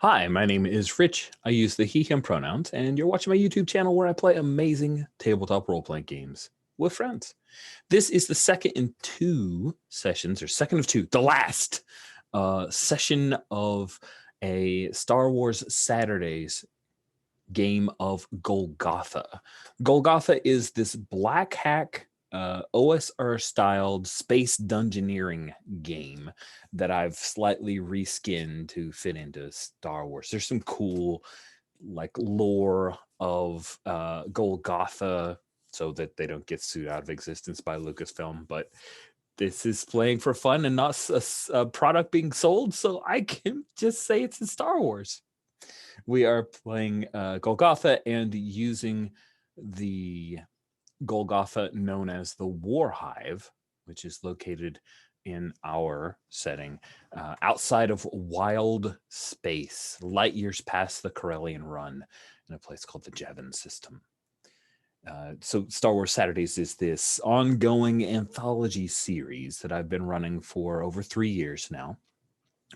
Hi, my name is Rich. I use the he, him pronouns, and you're watching my YouTube channel where I play amazing tabletop role-playing games with friends. This is the second in two sessions, or second of two, the last session of a Star Wars Saturdays game of Golgotha. Golgotha is this black hack OSR styled space dungeoneering game that I've slightly reskinned to fit into Star Wars. There's some cool like lore of Golgotha so that they don't get sued out of existence by Lucasfilm, but this is playing for fun and not a product being sold, so I can just say it's in Star Wars. We are playing Golgotha and using the Golgotha known as the War Hive, which is located in our setting outside of wild space, light years past the Corellian Run, in a place called the Jevon system. So Star Wars Saturdays is this ongoing anthology series that I've been running for over 3 years now,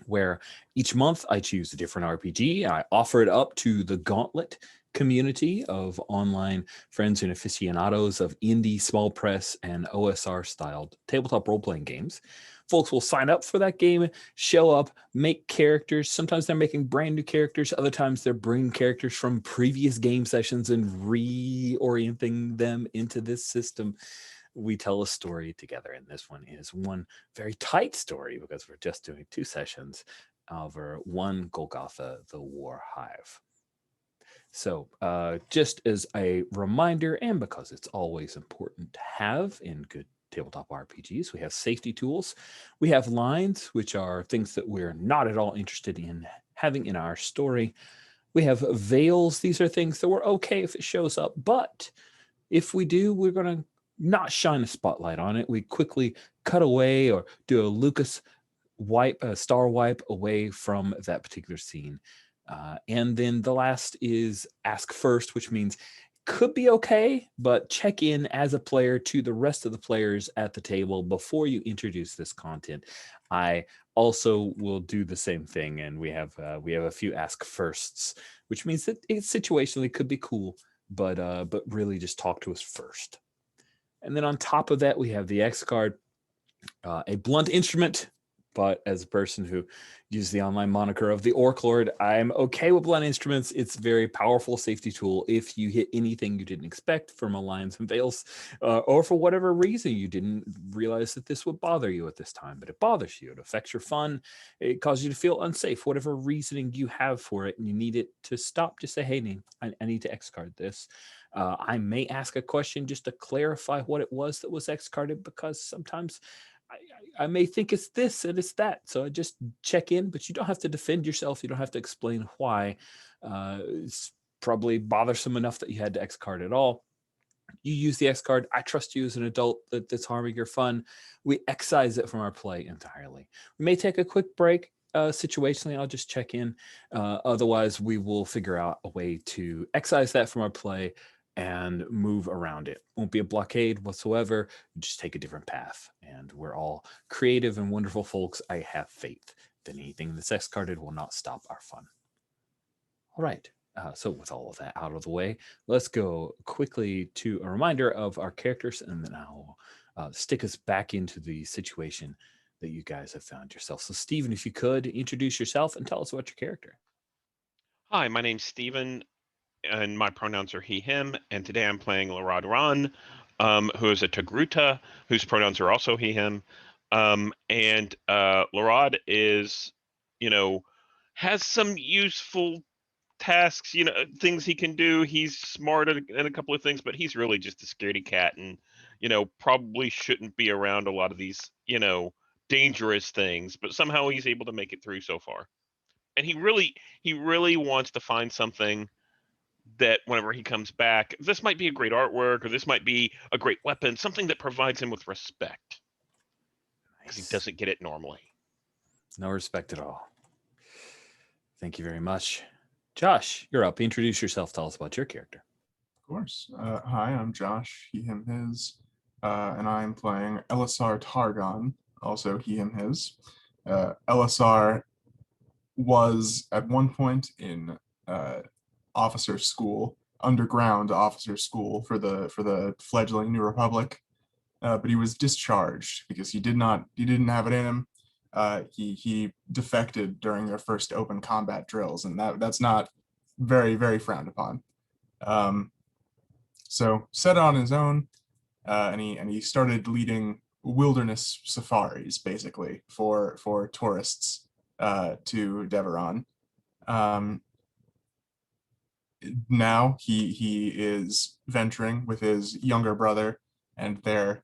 where each month I choose a different RPG. I offer it up to the Gauntlet community of online friends and aficionados of indie, small press, and OSR styled tabletop role-playing games. Folks will sign up for that game, show up, make characters. Sometimes they're making brand new characters. Other times they're bringing characters from previous game sessions and reorienting them into this system. We tell a story together, and this one is one very tight story because we're just doing 2 sessions over one Golgotha, the War Hive. So just as a reminder, and because it's always important to have in good tabletop RPGs, we have safety tools. We have lines, which are things that we're not at all interested in having in our story. We have veils. These are things that we're okay if it shows up, but if we do, we're going to not shine a spotlight on it. We quickly cut away or do a Lucas wipe, a star wipe away from that particular scene. And then the last is ask first, which means could be okay, but check in as a player to the rest of the players at the table before you introduce this content. I also will do the same thing, and we have a few ask firsts, which means that it situationally could be cool, but really just talk to us first. And then on top of that, we have the X card, a blunt instrument. But as a person who used the online moniker of the Orc Lord, I'm okay with blunt instruments. It's a very powerful safety tool if you hit anything you didn't expect from Alliance and Veils, or for whatever reason you didn't realize that this would bother you at this time, but it bothers you. It affects your fun. It causes you to feel unsafe, whatever reasoning you have for it, and you need it to stop. Just say, hey, Nate, I need to X-card this. I may ask a question just to clarify what it was that was X-carded, because sometimes I may think it's this and it's that. So I just check in, but you don't have to defend yourself. You don't have to explain why. It's probably bothersome enough that you had to X card at all. You use the X card. I trust you as an adult that's harming your fun. We excise it from our play entirely. We may take a quick break. Situationally, I'll just check in. Otherwise, we will figure out a way to excise that from our play and move around it. Won't be a blockade whatsoever. Just take a different path. And we're all creative and wonderful folks. I have faith that anything that's X-carded will not stop our fun. All right. So with all of that out of the way, let's go quickly to a reminder of our characters, and then I'll stick us back into the situation that you guys have found yourself. So Stephen, if you could introduce yourself and tell us about your character. Hi, my name's Steven, and my pronouns are he, him, and today I'm playing Larad Ron, who is a Togruta, whose pronouns are also he, him. Larad is, has some useful tasks, things he can do. He's smart at a couple of things, but he's really just a scaredy cat and, probably shouldn't be around a lot of these, dangerous things, but somehow he's able to make it through so far. And he really wants to find something that whenever he comes back, this might be a great artwork or this might be a great weapon, something that provides him with respect because he doesn't get it normally. No respect at all. Thank you very much. Josh, you're up. Introduce yourself. Tell us about your character. Of course. Hi, I'm Josh, he, him, his, and I'm playing Elisar Targon, also he, him, his. Elisar was at one point in officer school, underground officer school for the fledgling New Republic, but he was discharged because he didn't have it in him. He defected during their first open combat drills, and that's not very frowned upon. So set on his own, and he started leading wilderness safaris basically for tourists to Deveron. Now he is venturing with his younger brother and their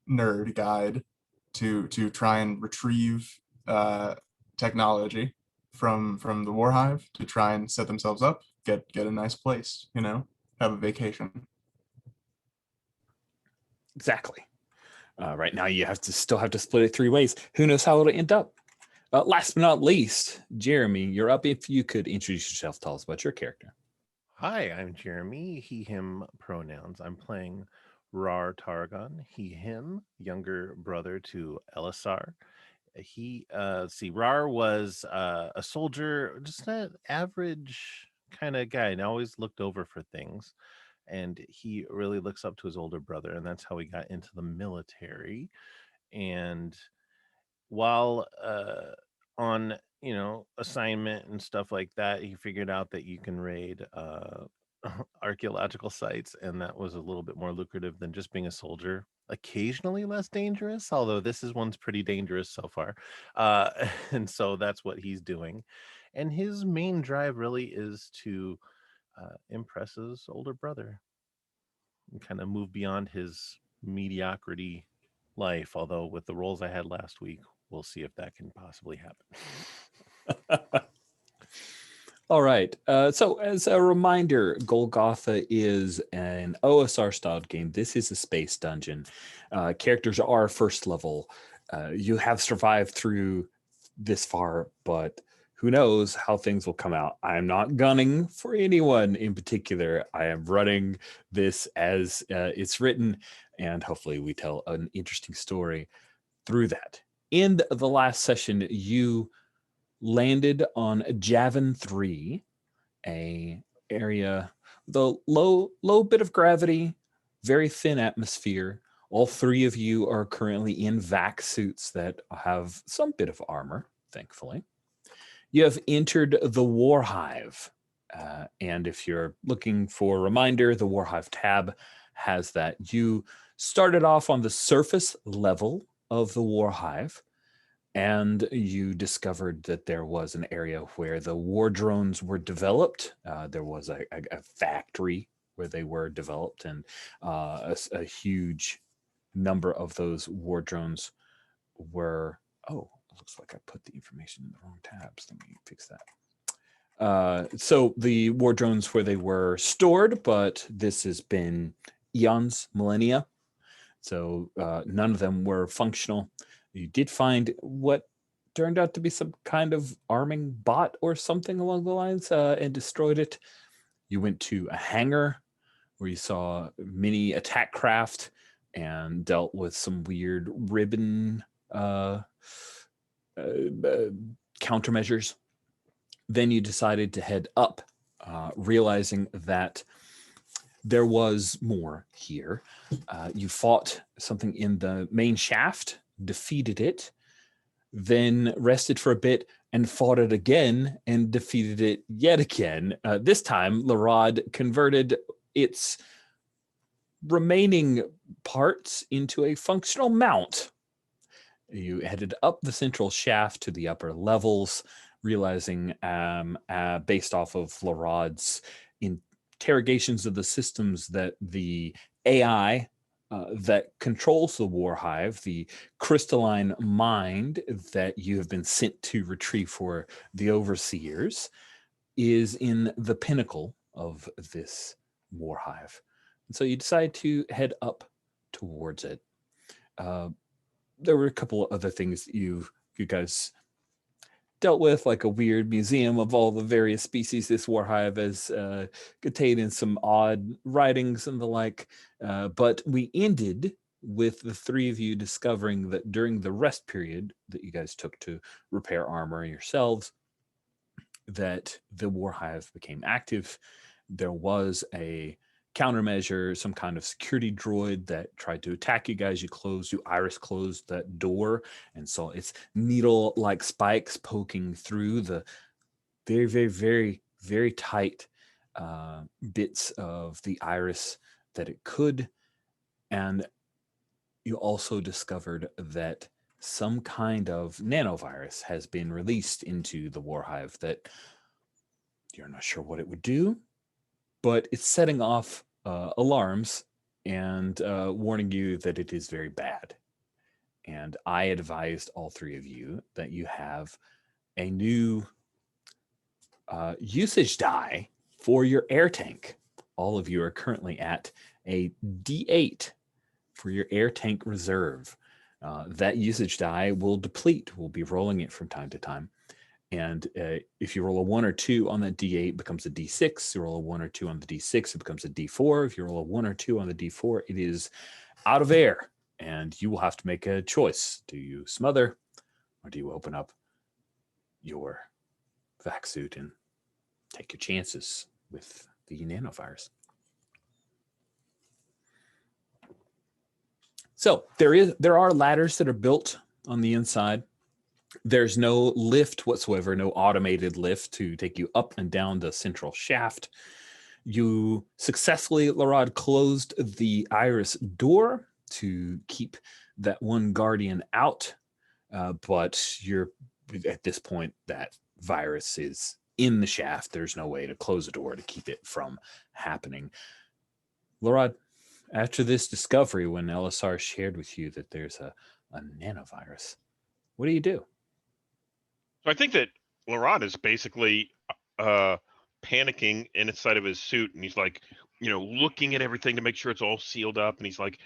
nerd guide to try and retrieve technology from the War Hive to try and set themselves up, get a nice place, have a vacation. Exactly. Right now, you still have to split it 3 ways. Who knows how it'll end up? Last but not least, Jeremy, you're up. If you could introduce yourself, tell us about your character. Hi, I'm Jeremy, he, him pronouns. I'm playing Rar Targon, he, him, younger brother to Elisar. Rar was a soldier, just an average kind of guy, and always looked over for things. And he really looks up to his older brother, and that's how he got into the military. And while on assignment and stuff like that, he figured out that you can raid archaeological sites, and that was a little bit more lucrative than just being a soldier. Occasionally less dangerous, although this one's pretty dangerous so far. And so that's what he's doing. And his main drive really is to impress his older brother and kind of move beyond his mediocrity life. Although with the roles I had last week, we'll see if that can possibly happen. All right. So as a reminder, Golgotha is an OSR-styled game. This is a space dungeon. Characters are first level. You have survived through this far, but who knows how things will come out. I am not gunning for anyone in particular. I am running this as it's written, and hopefully we tell an interesting story through that. In the last session, you landed on Javin 3, a area with a low bit of gravity, very thin atmosphere. All 3 of you are currently in vac suits that have some bit of armor, thankfully. You have entered the War Hive. And if you're looking for a reminder, the War Hive tab has that. You started off on the surface level of the War Hive, and you discovered that there was an area where the war drones were developed. There was a factory where they were developed, and a huge number of those war drones were... Oh, it looks like I put the information in the wrong tabs. Let me fix that. So the war drones where they were stored, but this has been eons, millennia. So none of them were functional. You did find what turned out to be some kind of arming bot or something along the lines, and destroyed it. You went to a hangar where you saw mini attack craft and dealt with some weird ribbon countermeasures. Then you decided to head up, realizing that there was more here. You fought something in the main shaft, defeated it, then rested for a bit and fought it again and defeated it yet again. This time, Larod converted its remaining parts into a functional mount. You headed up the central shaft to the upper levels, realizing based off of Larod's interrogations of the systems that the AI that controls the War Hive, the crystalline mind that you have been sent to retrieve for the overseers, is in the pinnacle of this War Hive. And so you decide to head up towards it. There were a couple of other things that you guys dealt with, like a weird museum of all the various species this War Hive has contained, in some odd writings and the like. But we ended with the 3 of you discovering that during the rest period that you guys took to repair armor yourselves, that the War Hive became active, there was a countermeasure, some kind of security droid that tried to attack you guys. Iris closed that door and saw its needle-like spikes poking through the very, very, very, very tight bits of the iris that it could. And you also discovered that some kind of nanovirus has been released into the War Hive that you're not sure what it would do, but it's setting off alarms and warning you that it is very bad. And I advised all three of you that you have a new usage die for your air tank. All of you are currently at a D8 for your air tank reserve. That usage die will deplete. We'll be rolling it from time to time. And if you roll a 1 or 2 on that D8, it becomes a D6. You roll a 1 or 2 on the D6, it becomes a D4. If you roll a 1 or 2 on the D4, it is out of air. And you will have to make a choice. Do you smother or do you open up your vac suit and take your chances with the nanovirus? So there are ladders that are built on the inside. There's no lift whatsoever, no automated lift to take you up and down the central shaft. You successfully, Larod, closed the iris door to keep that one guardian out. But you're at this point, that virus is in the shaft. There's no way to close the door to keep it from happening. Larod, after this discovery, when LSR shared with you that there's a nanovirus, what do? So I think that Laurent is basically panicking inside of his suit, and he's like, looking at everything to make sure it's all sealed up, and he's like,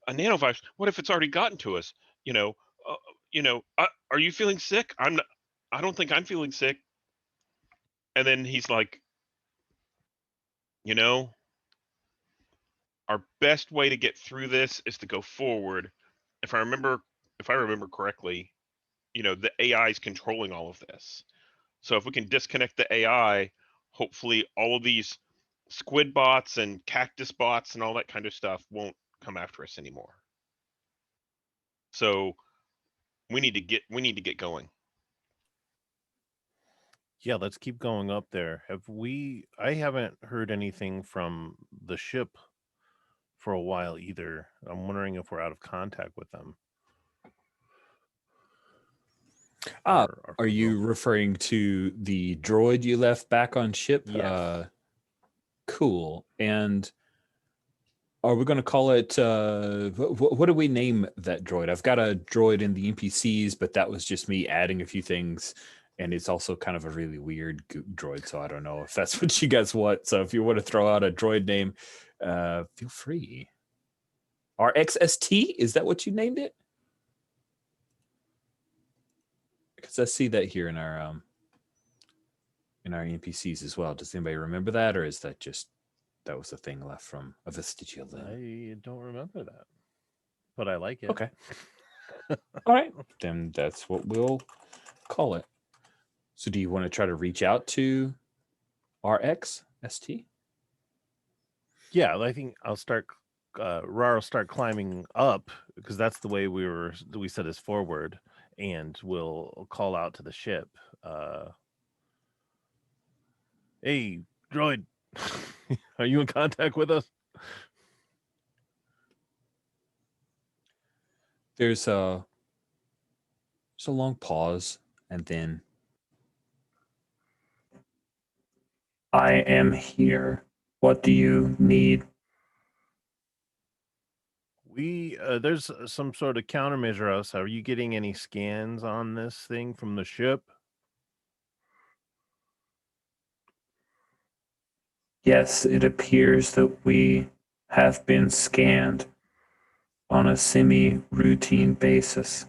a nanovirus, what if it's already gotten to us? Are you feeling sick? I don't think I'm feeling sick. And then he's like, our best way to get through this is to go forward. If I remember correctly, the AI is controlling all of this. So if we can disconnect the AI, hopefully all of these squid bots and cactus bots and all that kind of stuff won't come after us anymore. So we need to get going. Yeah, let's keep going up there. I haven't heard anything from the ship for a while either. I'm wondering if we're out of contact with them. Are you referring to the droid you left back on ship? Yes. Cool. And are we going to call it, what do we name that droid? I've got a droid in the NPCs, but that was just me adding a few things. And it's also kind of a really weird droid, so I don't know if that's what you guys want. So if you want to throw out a droid name, feel free. RXST, is that what you named it? Because I see that here in our NPCs as well. Does anybody remember that, or is that was a thing left from a vestigial then? I don't remember that, but I like it. Okay. All right, then that's what we'll call it. So do you want to try to reach out to RXST? Yeah, I think I'll start. Rar will start climbing up because that's the way we said is forward, and we'll call out to the ship. Hey, droid, are you in contact with us? There's a long pause, and then I am here. What do you need? There's some sort of countermeasure us. Are you getting any scans on this thing from the ship? Yes, it appears that we have been scanned on a semi-routine basis.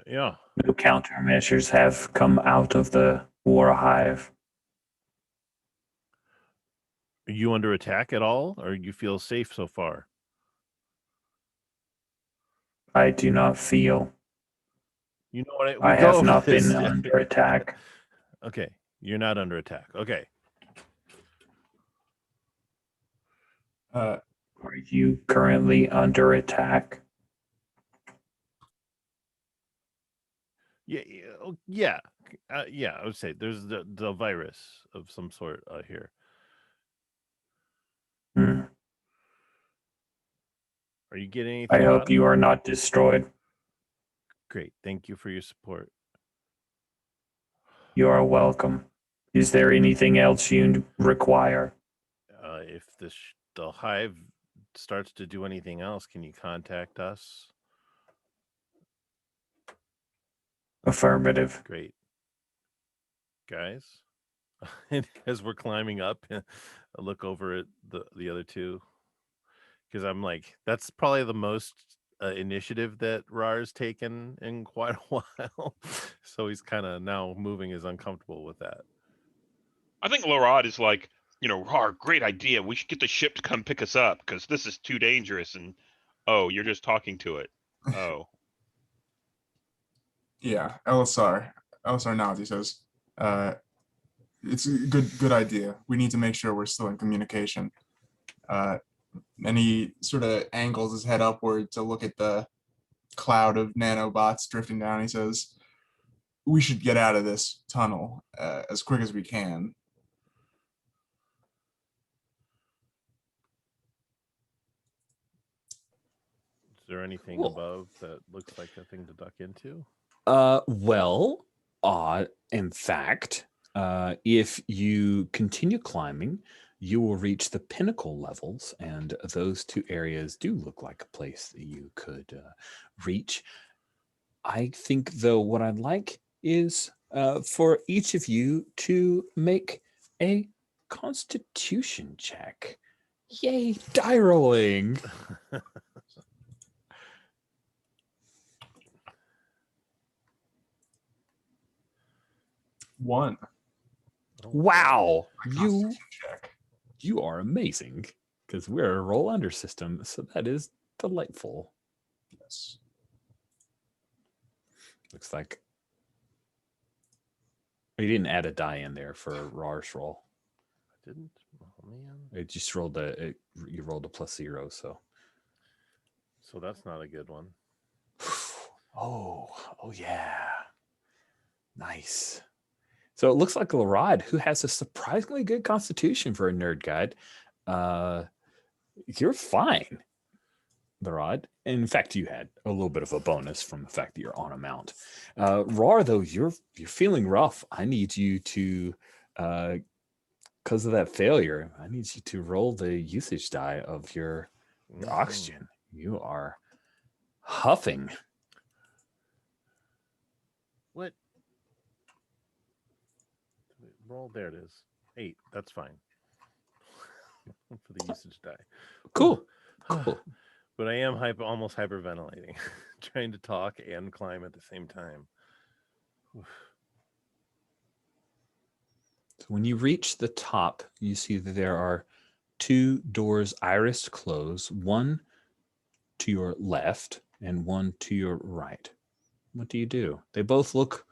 Yeah. No countermeasures have come out of the War Hive. Are you under attack at all, or you feel safe so far? I do not feel You know what? I We go have over not this. been under attack. Okay, you're not under attack. Okay. Uh, Are you currently under attack? Yeah, yeah, yeah. I would say there's the virus of some sort here. Hmm. Are you getting I anything? hope you are not destroyed. Great. Thank you for your support. You are welcome. Is there anything else you require? If the hive starts to do anything else, can you contact us? Affirmative. Great. Guys, and as we're climbing up, I look over at the other two, because I'm like, that's probably the most initiative that Rar's taken in quite a while. So he's kind of now moving is uncomfortable with that. I think Lorad is like, Rar, great idea. We should get the ship to come pick us up because this is too dangerous. And oh, you're just talking to it. Oh, yeah, Elisar nods. He says, it's a good idea. We need to make sure we're still in communication. And he sort of angles his head upward to look at the cloud of nanobots drifting down. He says, we should get out of this tunnel as quick as we can. Is there anything Cool. above that looks like a thing to duck into? Well, in fact, if you continue climbing, you will reach the pinnacle levels, and those two areas do look like a place that you could reach. I think, though, what I'd like is for each of you to make a Constitution check. Yay, die rolling! One. Oh, Wow, Constitution check. you are amazing, because we're a roll under system, so that is delightful. Yes. Looks like you didn't add a die in there for Rar's roll. I didn't. Oh man. It just rolled you rolled a +0, so. So that's not a good one. Oh yeah, nice. So it looks like Larod, who has a surprisingly good constitution for a nerd guide. You're fine, Larod. In fact, you had a little bit of a bonus from the fact that you're on a mount. Rar, though, you're feeling rough. I need you to, because of that failure, I need you to roll the usage die of your oxygen. You are huffing. What? Roll. There it is. 8. That's fine. For the usage die. Cool. Cool. But I am almost hyperventilating, trying to talk and climb at the same time. So when you reach the top, you see that there are 2 doors irised closed, one to your left and one to your right. What do? They both look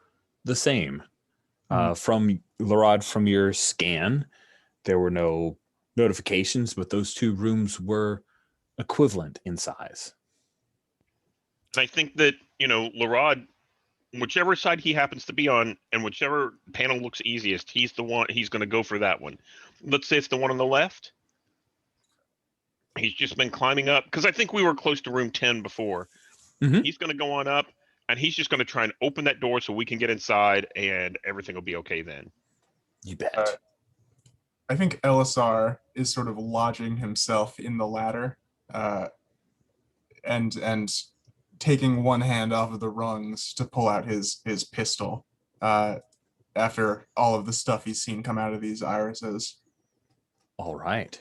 the same. From Larod, from your scan, there were no notifications, but those 2 rooms were equivalent in size. and I think that Lorad, whichever side he happens to be on, and whichever panel looks easiest, he's going to go for that one. Let's say it's the one on the left. He's just been climbing up because I think we were close to room 10 before. Mm-hmm. He's going to go on up, and he's just going to try and open that door so we can get inside, and everything will be okay then. You bet. I think Elisar is sort of lodging himself in the ladder, and taking one hand off of the rungs to pull out his pistol. After all of the stuff he's seen come out of these irises. All right.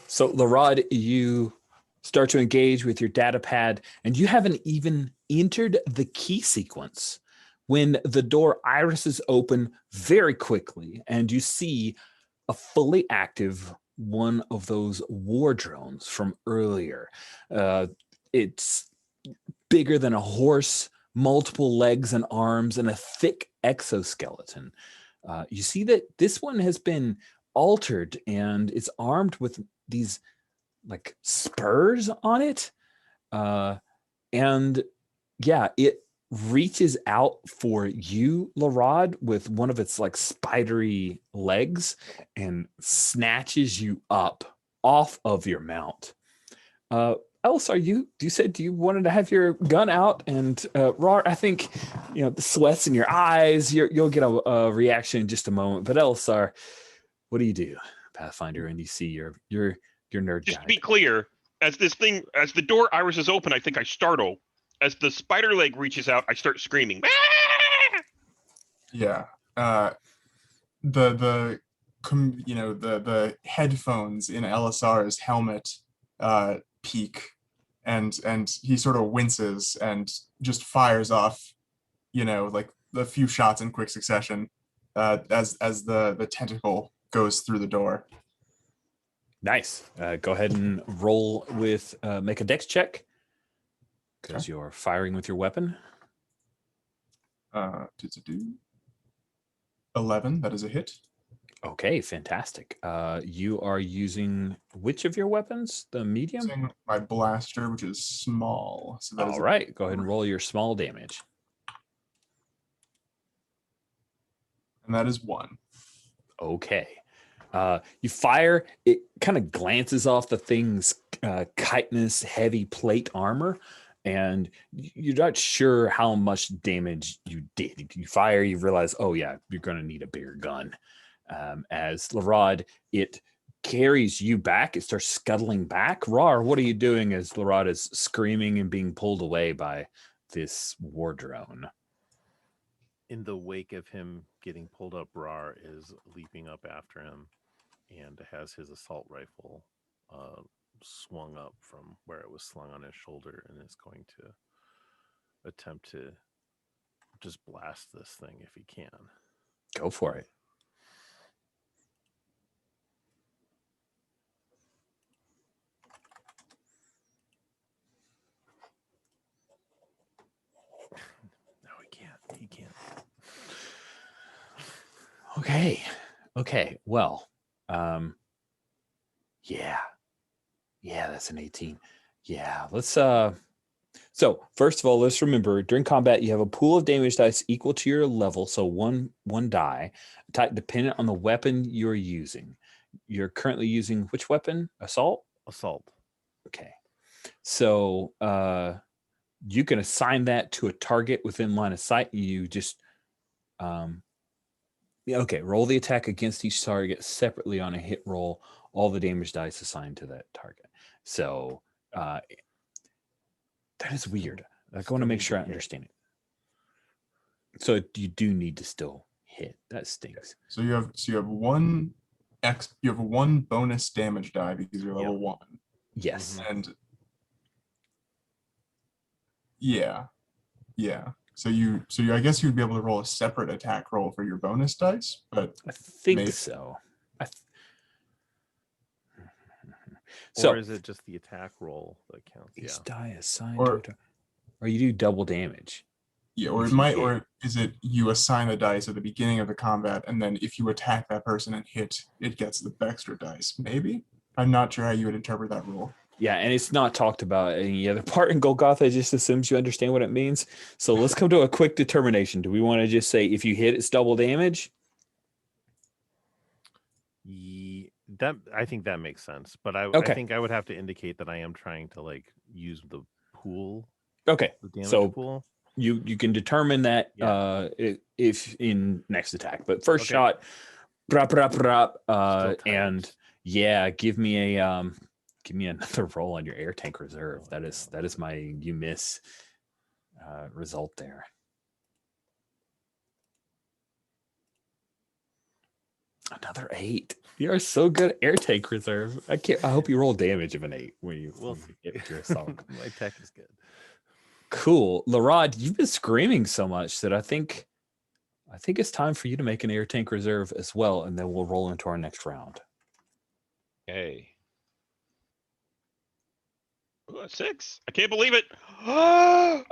So, Larod, you start to engage with your data pad, and you haven't even entered the key sequence when the door irises open very quickly, and you see a fully active one of those war drones from earlier. It's bigger than a horse, multiple legs and arms and a thick exoskeleton. You see that this one has been altered and it's armed with these like spurs on it. And yeah, it reaches out for you, Larod, with one of its like spidery legs and snatches you up off of your mount. Else, you said you wanted to have your gun out, and Rar, I think the sweats in your eyes. You'll get a reaction in just a moment. But Elsar, what do you do, Pathfinder? And you see your nerd Just guide. to be clear, as the door iris is open, I think I startle. As the spider leg reaches out, I start screaming. Yeah. The headphones in LSR's helmet peak, and he sort of winces and just fires off, like a few shots in quick succession as the tentacle goes through the door. Nice. Go ahead and roll with make a dex check because you're firing with your weapon. 11. That is a hit. Okay, fantastic. You are using which of your weapons? The medium? Using my blaster, which is small. So that All right, go ahead and roll your small damage. And that is 1. Okay. You fire, it kind of glances off the thing's chitinous heavy plate armor, and you're not sure how much damage you did. You fire, you realize, oh yeah, you're going to need a bigger gun. As Larod, it carries you back. It starts scuttling back. Rar, what are you doing as Larod is screaming and being pulled away by this war drone? In the wake of him getting pulled up, Rar is leaping up after him and has his assault rifle swung up from where it was slung on his shoulder and is going to attempt to just blast this thing if he can. Go for it. No, he can't. He can't. Okay. Well, yeah, that's an 18. Yeah, let's so first of all, let's remember during combat you have a pool of damage dice equal to your level, so one die, type dependent on the weapon you're using. You're currently using which weapon? Assault? Okay. So you can assign that to a target within line of sight. You just roll the attack against each target separately on a hit roll, all the damage dice assigned to that target. So that is weird. I want to make sure I understand it. So you do need to still hit. That stinks. So you have one bonus damage die because you're level 1. Yes. And yeah. So I guess you'd be able to roll a separate attack roll for your bonus dice, but I think so. Or is it just the attack roll that counts? Each die assigned or you do double damage. Yeah, or it might, or is it you assign the dice at the beginning of the combat, and then if you attack that person and hit, it gets the extra dice? Maybe? I'm not sure how you would interpret that rule. Yeah, and it's not talked about any other part in Golgotha. It just assumes you understand what it means. So let's come to a quick determination. Do we want to just say if you hit, it's double damage? I think that makes sense, but I think I would have to indicate that I am trying to use the pool. Okay, the damage so pool. You can determine that if in next attack, but first shot, and give me another roll on your air tank reserve. That is my you miss result there. Another 8. You are so good at air tank reserve. I hope you roll damage of an 8 when you get your assault. My tech is good. Cool. Larod, you've been screaming so much that I think it's time for you to make an air tank reserve as well, and then we'll roll into our next round. Okay. 6. I can't believe it. Oh!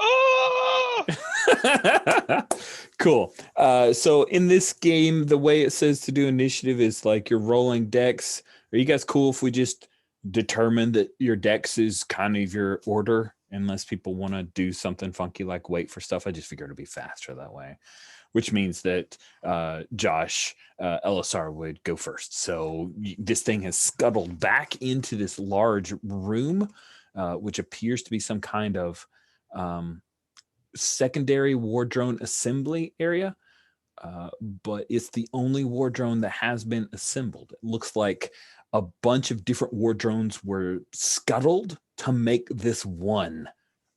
Cool. So in this game, the way it says to do initiative is like you're rolling dex. Are you guys cool if we just determine that your dex is kind of your order, unless people want to do something funky like wait for stuff? I just figure it'll be faster that way, which means that Josh Elisar would go first. So this thing has scuttled back into this large room, which appears to be some kind of secondary war drone assembly area, but it's the only war drone that has been assembled. It looks like a bunch of different war drones were scuttled to make this one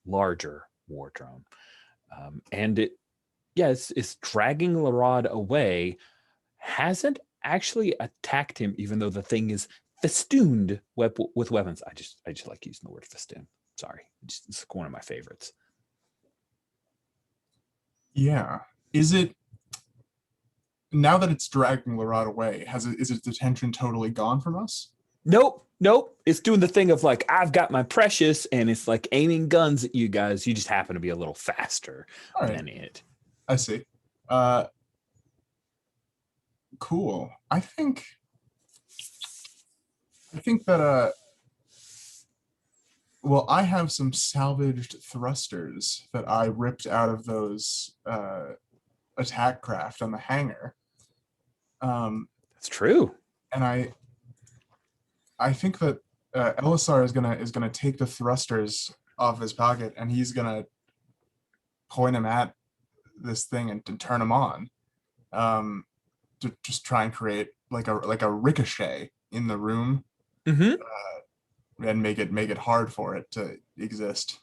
larger war drone. And it's dragging Larod away. Hasn't actually attacked him, even though the thing is festooned with weapons. I just like using the word festoon. Sorry, it's one of my favorites. Yeah. Is it, now that it's dragging Larod away, is its attention totally gone from us? Nope. It's doing the thing of like, I've got my precious, and it's like aiming guns at you guys. You just happen to be a little faster than it. I see. Cool. I think that well, I have some salvaged thrusters that I ripped out of those attack craft on the hangar. That's true. And I think that Elisar is gonna take the thrusters off his pocket, and he's gonna point them at this thing and turn them on, to just try and create like a ricochet in the room, and make it hard for it to exist.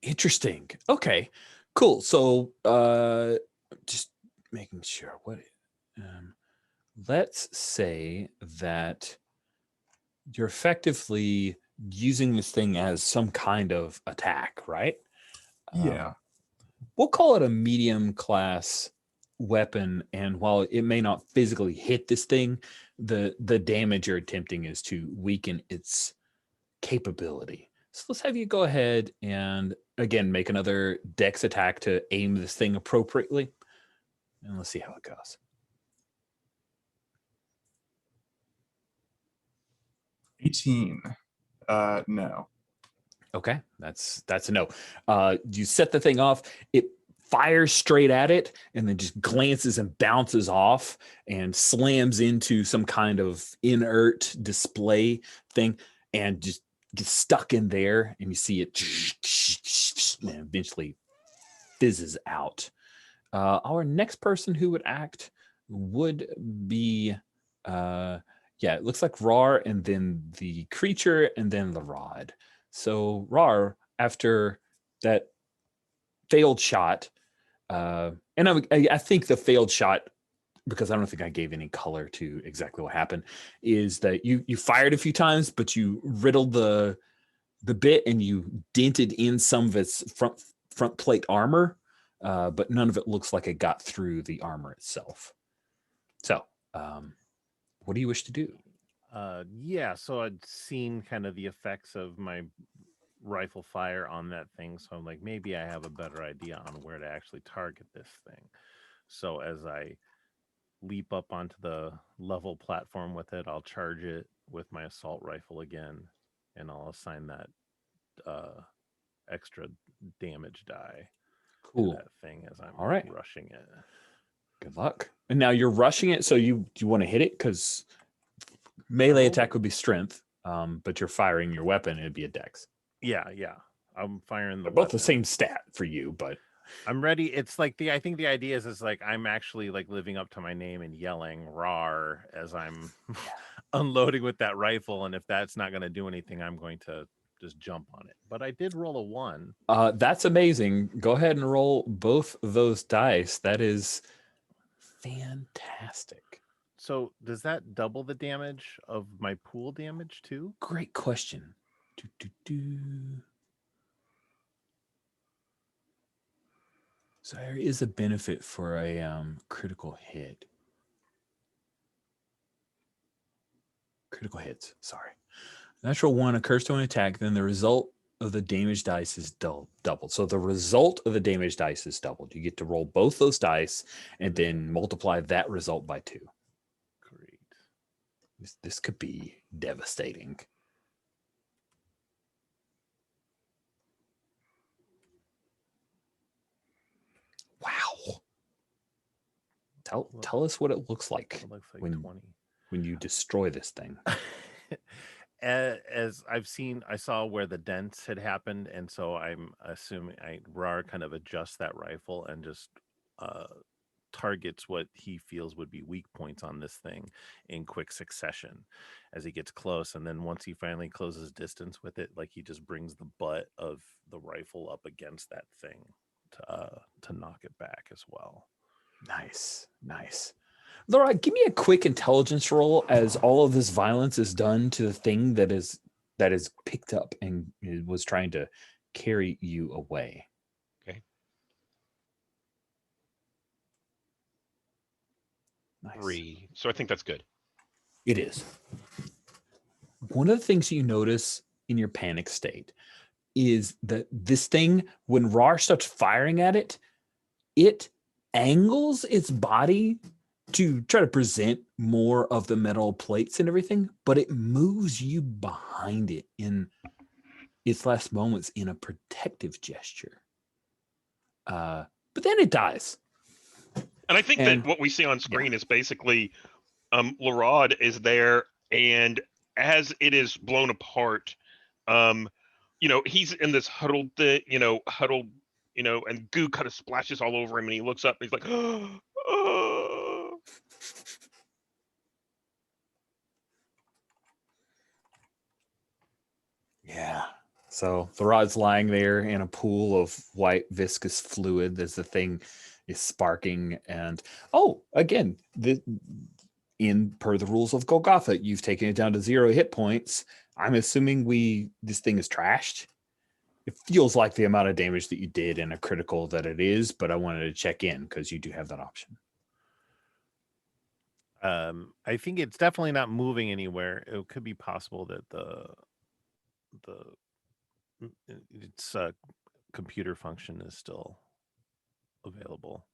Interesting. Okay, cool. So just making sure what let's say that you're effectively using this thing as some kind of attack, right? Yeah. We'll call it a medium class weapon, and while it may not physically hit this thing, the damage you're attempting is to weaken its capability. So let's have you go ahead and again make another dex attack to aim this thing appropriately, and let's see how it goes. 18. No. Okay, that's a no. You set the thing off. It fires straight at it, and then just glances and bounces off and slams into some kind of inert display thing, and just gets stuck in there. And you see it, and eventually fizzes out. Our next person who would act would be, it looks like Rar, and then the creature, and then the rod. So Rar, after that failed shot, and I think the failed shot, because I don't think I gave any color to exactly what happened, is that you fired a few times, but you riddled the bit and you dented in some of its front plate armor, but none of it looks like it got through the armor itself. So, what do you wish to do? So I'd seen kind of the effects of my rifle fire on that thing, so I'm like, maybe I have a better idea on where to actually target this thing. So as I leap up onto the level platform with it, I'll charge it with my assault rifle again, and I'll assign that extra damage die to that thing as I'm rushing it. Good luck. And now you're rushing it, so do you want to hit it? Because melee attack would be strength, but you're firing your weapon, it'd be a dex. Yeah. I'm firing the both the same stat for you, but I'm ready. It's like I think the idea is like I'm actually like living up to my name and yelling "rar" as I'm unloading with that rifle, and if that's not going to do anything, I'm going to just jump on it. But I did roll a 1. That's amazing. Go ahead and roll both of those dice. That is fantastic. So does that double the damage of my pool damage too? Great question. So there is a benefit for a critical hit. Critical hits, sorry. Natural 1 occurs to an attack, then the result of the damage dice is doubled. So the result of the damage dice is doubled. You get to roll both those dice and then multiply that result by 2. Great. This could be devastating. Wow. Tell us what it looks like, It looks like when 20. when you destroy this thing. As I saw where the dents had happened, and so I'm assuming Rar kind of adjusts that rifle and just targets what he feels would be weak points on this thing in quick succession as he gets close. And then once he finally closes distance with it, like he just brings the butt of the rifle up against that thing to knock it back as well. Nice. Laura, give me a quick intelligence roll as all of this violence is done to the thing that is picked up and was trying to carry you away. Okay. Nice. 3. So I think that's good. It is. One of the things you notice in your panic state is that this thing, when Rar starts firing at it, it angles its body to try to present more of the metal plates and everything, but it moves you behind it in its last moments in a protective gesture. But then it dies. And I think that what we see on screen is basically Larod is there, and as it is blown apart, he's in this huddled, and goo kind of splashes all over him, and he looks up and he's like, oh. Yeah. So the rod's lying there in a pool of white viscous fluid as the thing is sparking. And again, per the rules of Golgotha, you've taken it down to 0 hit points. I'm assuming this thing is trashed. It feels like the amount of damage that you did in a critical that it is, but I wanted to check in because you do have that option. I think it's definitely not moving anywhere. It could be possible that its computer function is still available.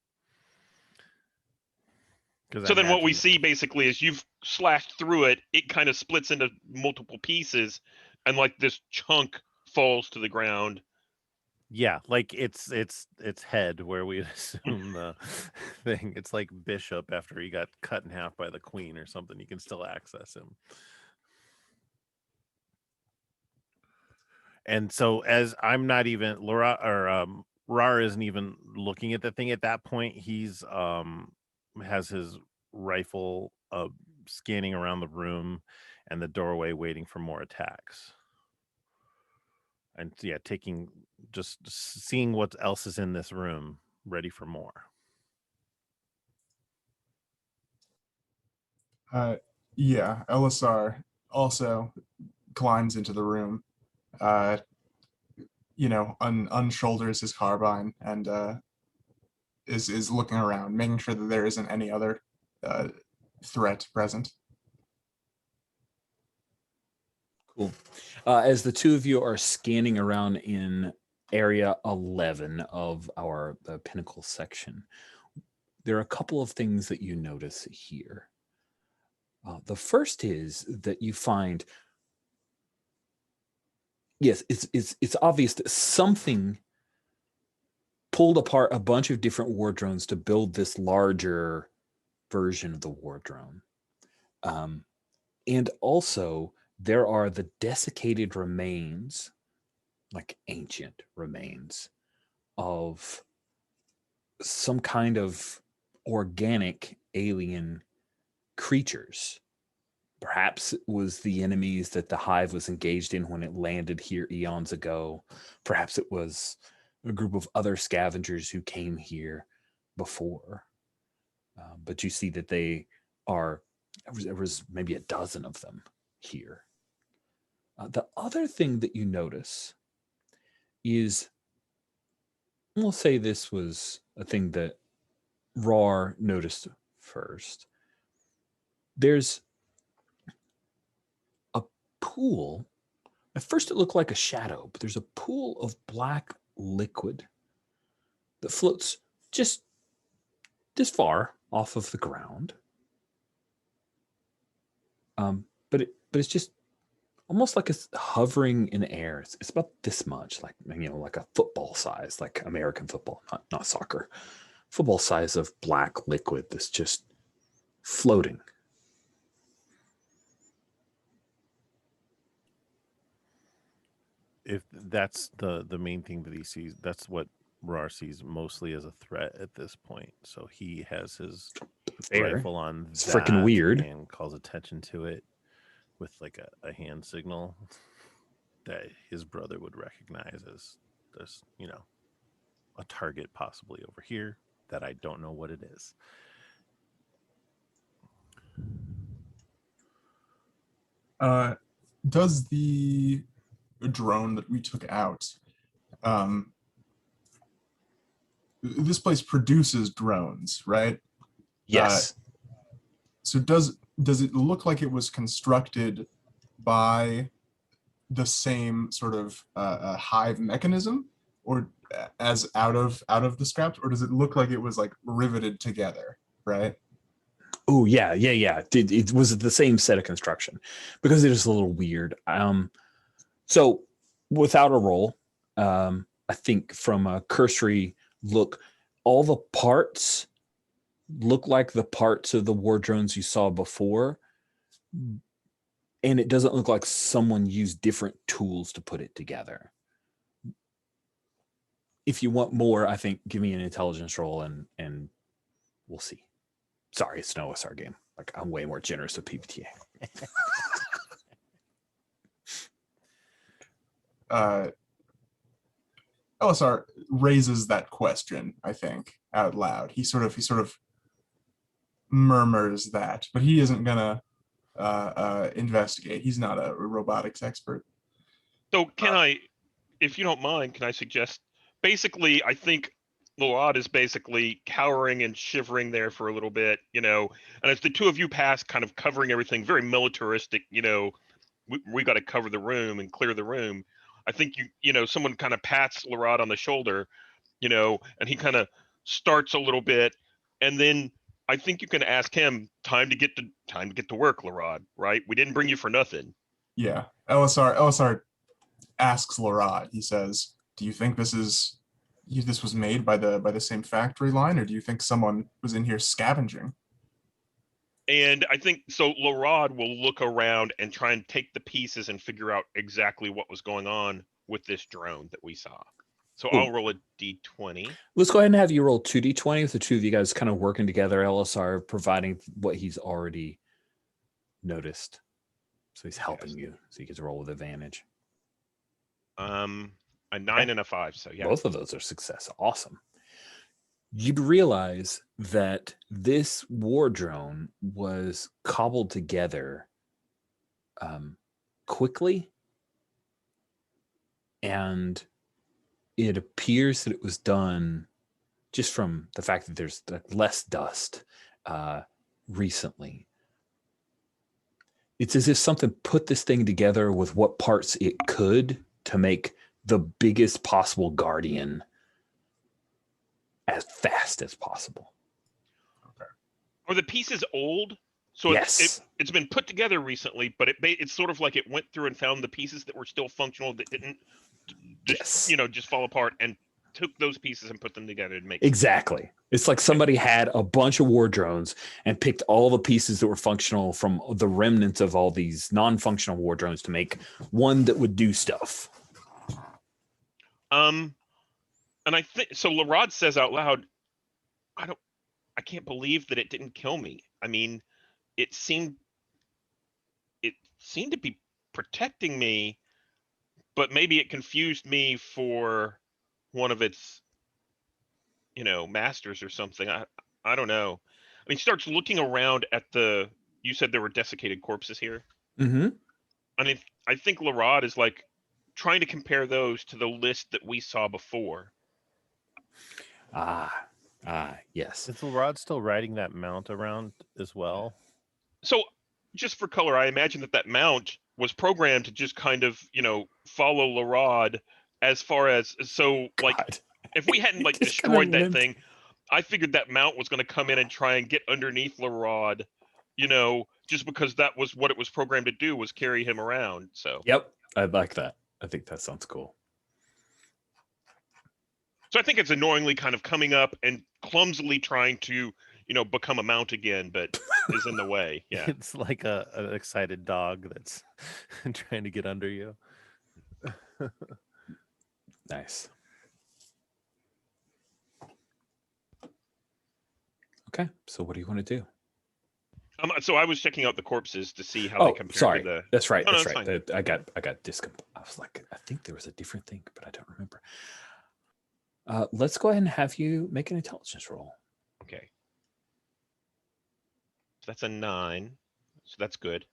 So then what we see basically is you've slashed through it. It kind of splits into multiple pieces, and like this chunk falls to the ground. Yeah, like its head, where we assume the thing. It's like Bishop after he got cut in half by the queen or something. You can still access him. And so as I'm not even Rar isn't even looking at the thing at that point. He's has his rifle scanning around the room and the doorway, waiting for more attacks. And just seeing what else is in this room, ready for more. Elisar also climbs into the room, unshoulders his carbine and is looking around, making sure that there isn't any other threat present. Cool. As the two of you are scanning around in area 11 of our pinnacle section, there are a couple of things that you notice here. The first is that you find, yes, it's obvious that something pulled apart a bunch of different war drones to build this larger version of the war drone. And also, there are the desiccated remains, like ancient remains, of some kind of organic alien creatures. Perhaps it was the enemies that the Hive was engaged in when it landed here eons ago. Perhaps it was a group of other scavengers who came here before. But you see that there was maybe a dozen of them here. The other thing that you notice is, we'll say this was a thing that Rar noticed first. There's a pool At first, it looked like a shadow, but there's a pool of black liquid that floats just this far off of the ground. But it's just almost like it's hovering in the air. It's about this much, like like a football size, like American football, not soccer, football size of black liquid that's just floating. If that's the main thing that he sees, that's what Rar sees mostly as a threat at this point. So he has his rifle on. It's freaking weird. And calls attention to it with like a hand signal that his brother would recognize as this, a target possibly over here that I don't know what it is. Does the drone that we took out, this place produces drones, right? Yes. So does it look like it was constructed by the same sort of hive mechanism, or as out of the scraps, or does it look like it was like riveted together, right? Oh yeah. It was the same set of construction, because it is a little weird. So without a roll, I think from a cursory look, all the parts look like the parts of the war drones you saw before, and it doesn't look like someone used different tools to put it together. If you want more, I think give me an intelligence roll and we'll see. Sorry, it's an OSR game. Like, I'm way more generous with PBTA. LSR raises that question, I think, out loud. He sort of murmurs that, but he isn't gonna investigate. He's not a robotics expert. So can I, if you don't mind, can I suggest, basically, I think Lorad is basically cowering and shivering there for a little bit, and as the two of you pass, kind of covering everything, very militaristic, we got to cover the room and clear the room. I think someone kind of pats Lorad on the shoulder, and he kind of starts a little bit, and then I think you can ask him, time to get to work, Lorad, right? We didn't bring you for nothing. Yeah. LSR asks Lorad, he says, do you think this was made by the same factory line, or do you think someone was in here scavenging? And I think so Lorad will look around and try and take the pieces and figure out exactly what was going on with this drone that we saw. So Ooh. I'll roll a d20. Let's go ahead and have you roll 2d20 with the two of you guys kind of working together. LSR providing what he's already noticed. So he's helping you. So you get to roll with advantage. A 9 and a 5. So yeah. Both of those are success. Awesome. You realize that this war drone was cobbled together quickly, and it appears that it was done just from the fact that there's less dust recently. It's as if something put this thing together with what parts it could to make the biggest possible guardian as fast as possible. Okay. Are the pieces old? So yes. It's been put together recently, but it's sort of like it went through and found the pieces that were still functional, that didn't just fall apart, and took those pieces and put them together to make exactly. It's like somebody had a bunch of war drones and picked all the pieces that were functional from the remnants of all these non-functional war drones to make one that would do stuff. And I think so. Lorad says out loud, I can't believe that it didn't kill me. I mean, it seemed to be protecting me, but maybe it confused me for one of its, masters or something. I don't know. I mean, he starts looking around at you said there were desiccated corpses here. Mm-hmm. I mean, I think Lorad is like trying to compare those to the list that we saw before. Yes. Is Lorad still riding that mount around as well? So, just for color, I imagine that mount was programmed to just kind of, follow Larod as far as, so like, God. if we hadn't like Just kinda destroyed that limp. thing, I figured that mount was going to come in and try and get underneath Larod, just because that was what it was programmed to do, was carry him around. So Yep, I like that. I think that sounds cool. So I think it's annoyingly kind of coming up and clumsily trying to, become a mount again, but is in the way. Yeah. It's like an excited dog that's trying to get under you. Nice. Okay, so what do you want to do? So I was checking out the corpses to see how they compare sorry. to the. That's right. No, That's it's right. fine. I got I was like, I think there was a different thing, but I don't remember. Let's go ahead and have you make an intelligence roll. Okay. So that's a 9. So that's good.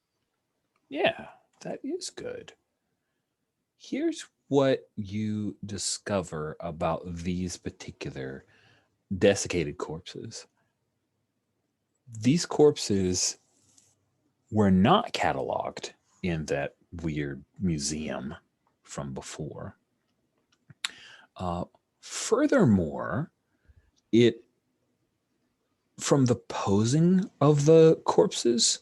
Yeah, that is good. Here's what you discover about these particular desiccated corpses. These corpses were not cataloged in that weird museum from before. Furthermore, from the posing of the corpses,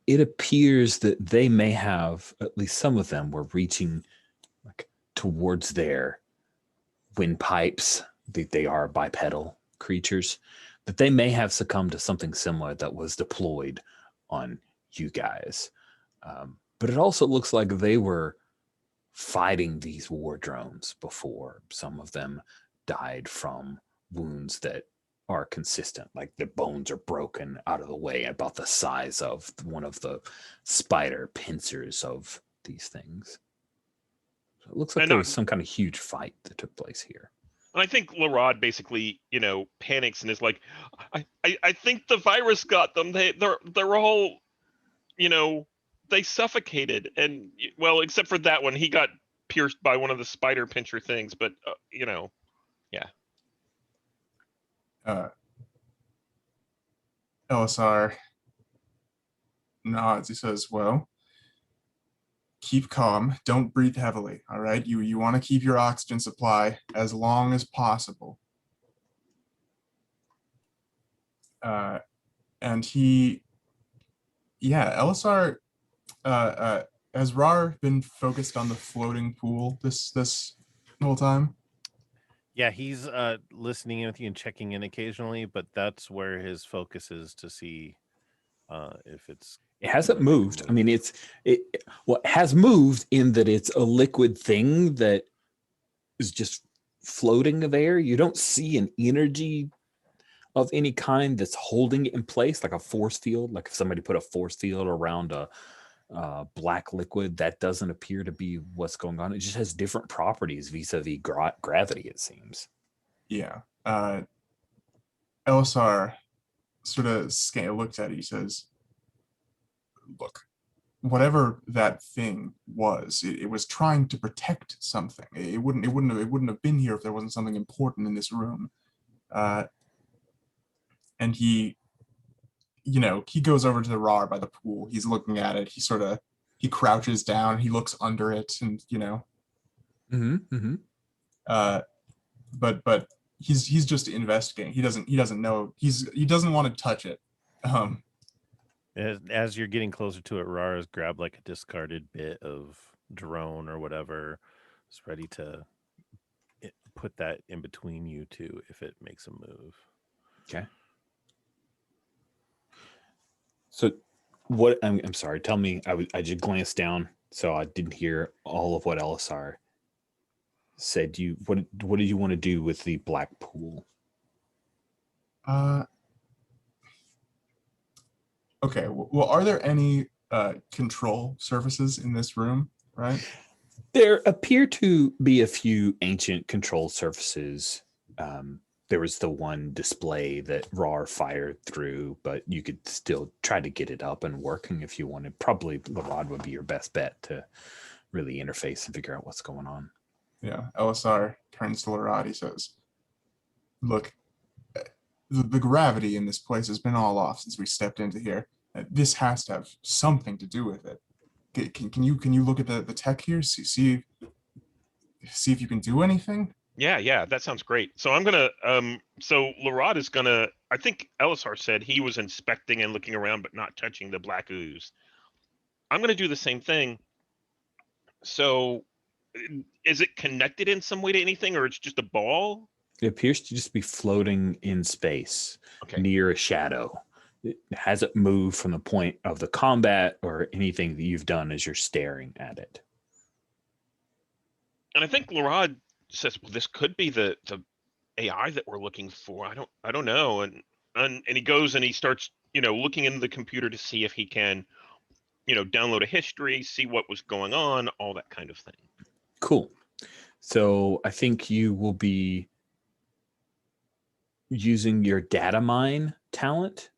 it appears that they may have, at least some of them were reaching like towards their windpipes. They are bipedal creatures, that they may have succumbed to something similar that was deployed on you guys. But it also looks like they were fighting these war drones before. Some of them died from wounds that are consistent, like their bones are broken out of the way, about the size of one of the spider pincers of these things. So it looks like there was some kind of huge fight that took place here. And I think Larod basically, panics and is like, I think the virus got them. They're all, they suffocated. And well, except for that one, he got pierced by one of the spider pincher things. But yeah. LSR nods. He says, well, keep calm. Don't breathe heavily. All right. You want to keep your oxygen supply as long as possible. And LSR, has Rar been focused on the floating pool this whole time? Yeah, he's listening in with you and checking in occasionally, but that's where his focus is, to see if it's. It hasn't moved. I mean, it has moved in that it's a liquid thing that is just floating there. You don't see an energy of any kind that's holding it in place, like a force field. Like if somebody put a force field around a black liquid, that doesn't appear to be what's going on. It just has different properties vis-a-vis gravity, it seems. Yeah. LSR sort of looked at it. He says, look, whatever that thing was, it was trying to protect something. It wouldn't have been here if there wasn't something important in this room. And he goes over to the RAR by the pool. He's looking at it. He crouches down. He looks under it, and But he's just investigating. He doesn't know. He doesn't want to touch it. As you're getting closer to it, Rara's grabbed like a discarded bit of drone or whatever. It's ready to put that in between you two if it makes a move. Okay. So what, I'm sorry, tell me, I just glanced down, so I didn't hear all of what LSR said. What did you want to do with the black pool? Okay, well, are there any control surfaces in this room, right? There appear to be a few ancient control surfaces. There was the one display that RAR fired through, but you could still try to get it up and working if you wanted. Probably Larod would be your best bet to really interface and figure out what's going on. Yeah, LSR turns to Larod. He says, look, the gravity in this place has been all off since we stepped into here. This has to have something to do with it. Can you look at the tech here? See if you can do anything? Yeah, that sounds great. So I'm gonna so Larod is gonna, I think Elisar said he was inspecting and looking around but not touching the black ooze. I'm gonna do the same thing. So is it connected in some way to anything, or it's just a ball? It appears to just be floating in space Okay. near a shadow. It hasn't moved from the point of the combat or anything that you've done as you're staring at it. And I think Larod says, well, this could be the AI that we're looking for. I don't know. And he goes and he starts, looking into the computer to see if he can, download a history, see what was going on, all that kind of thing. Cool. So I think you will be using your data mine talent.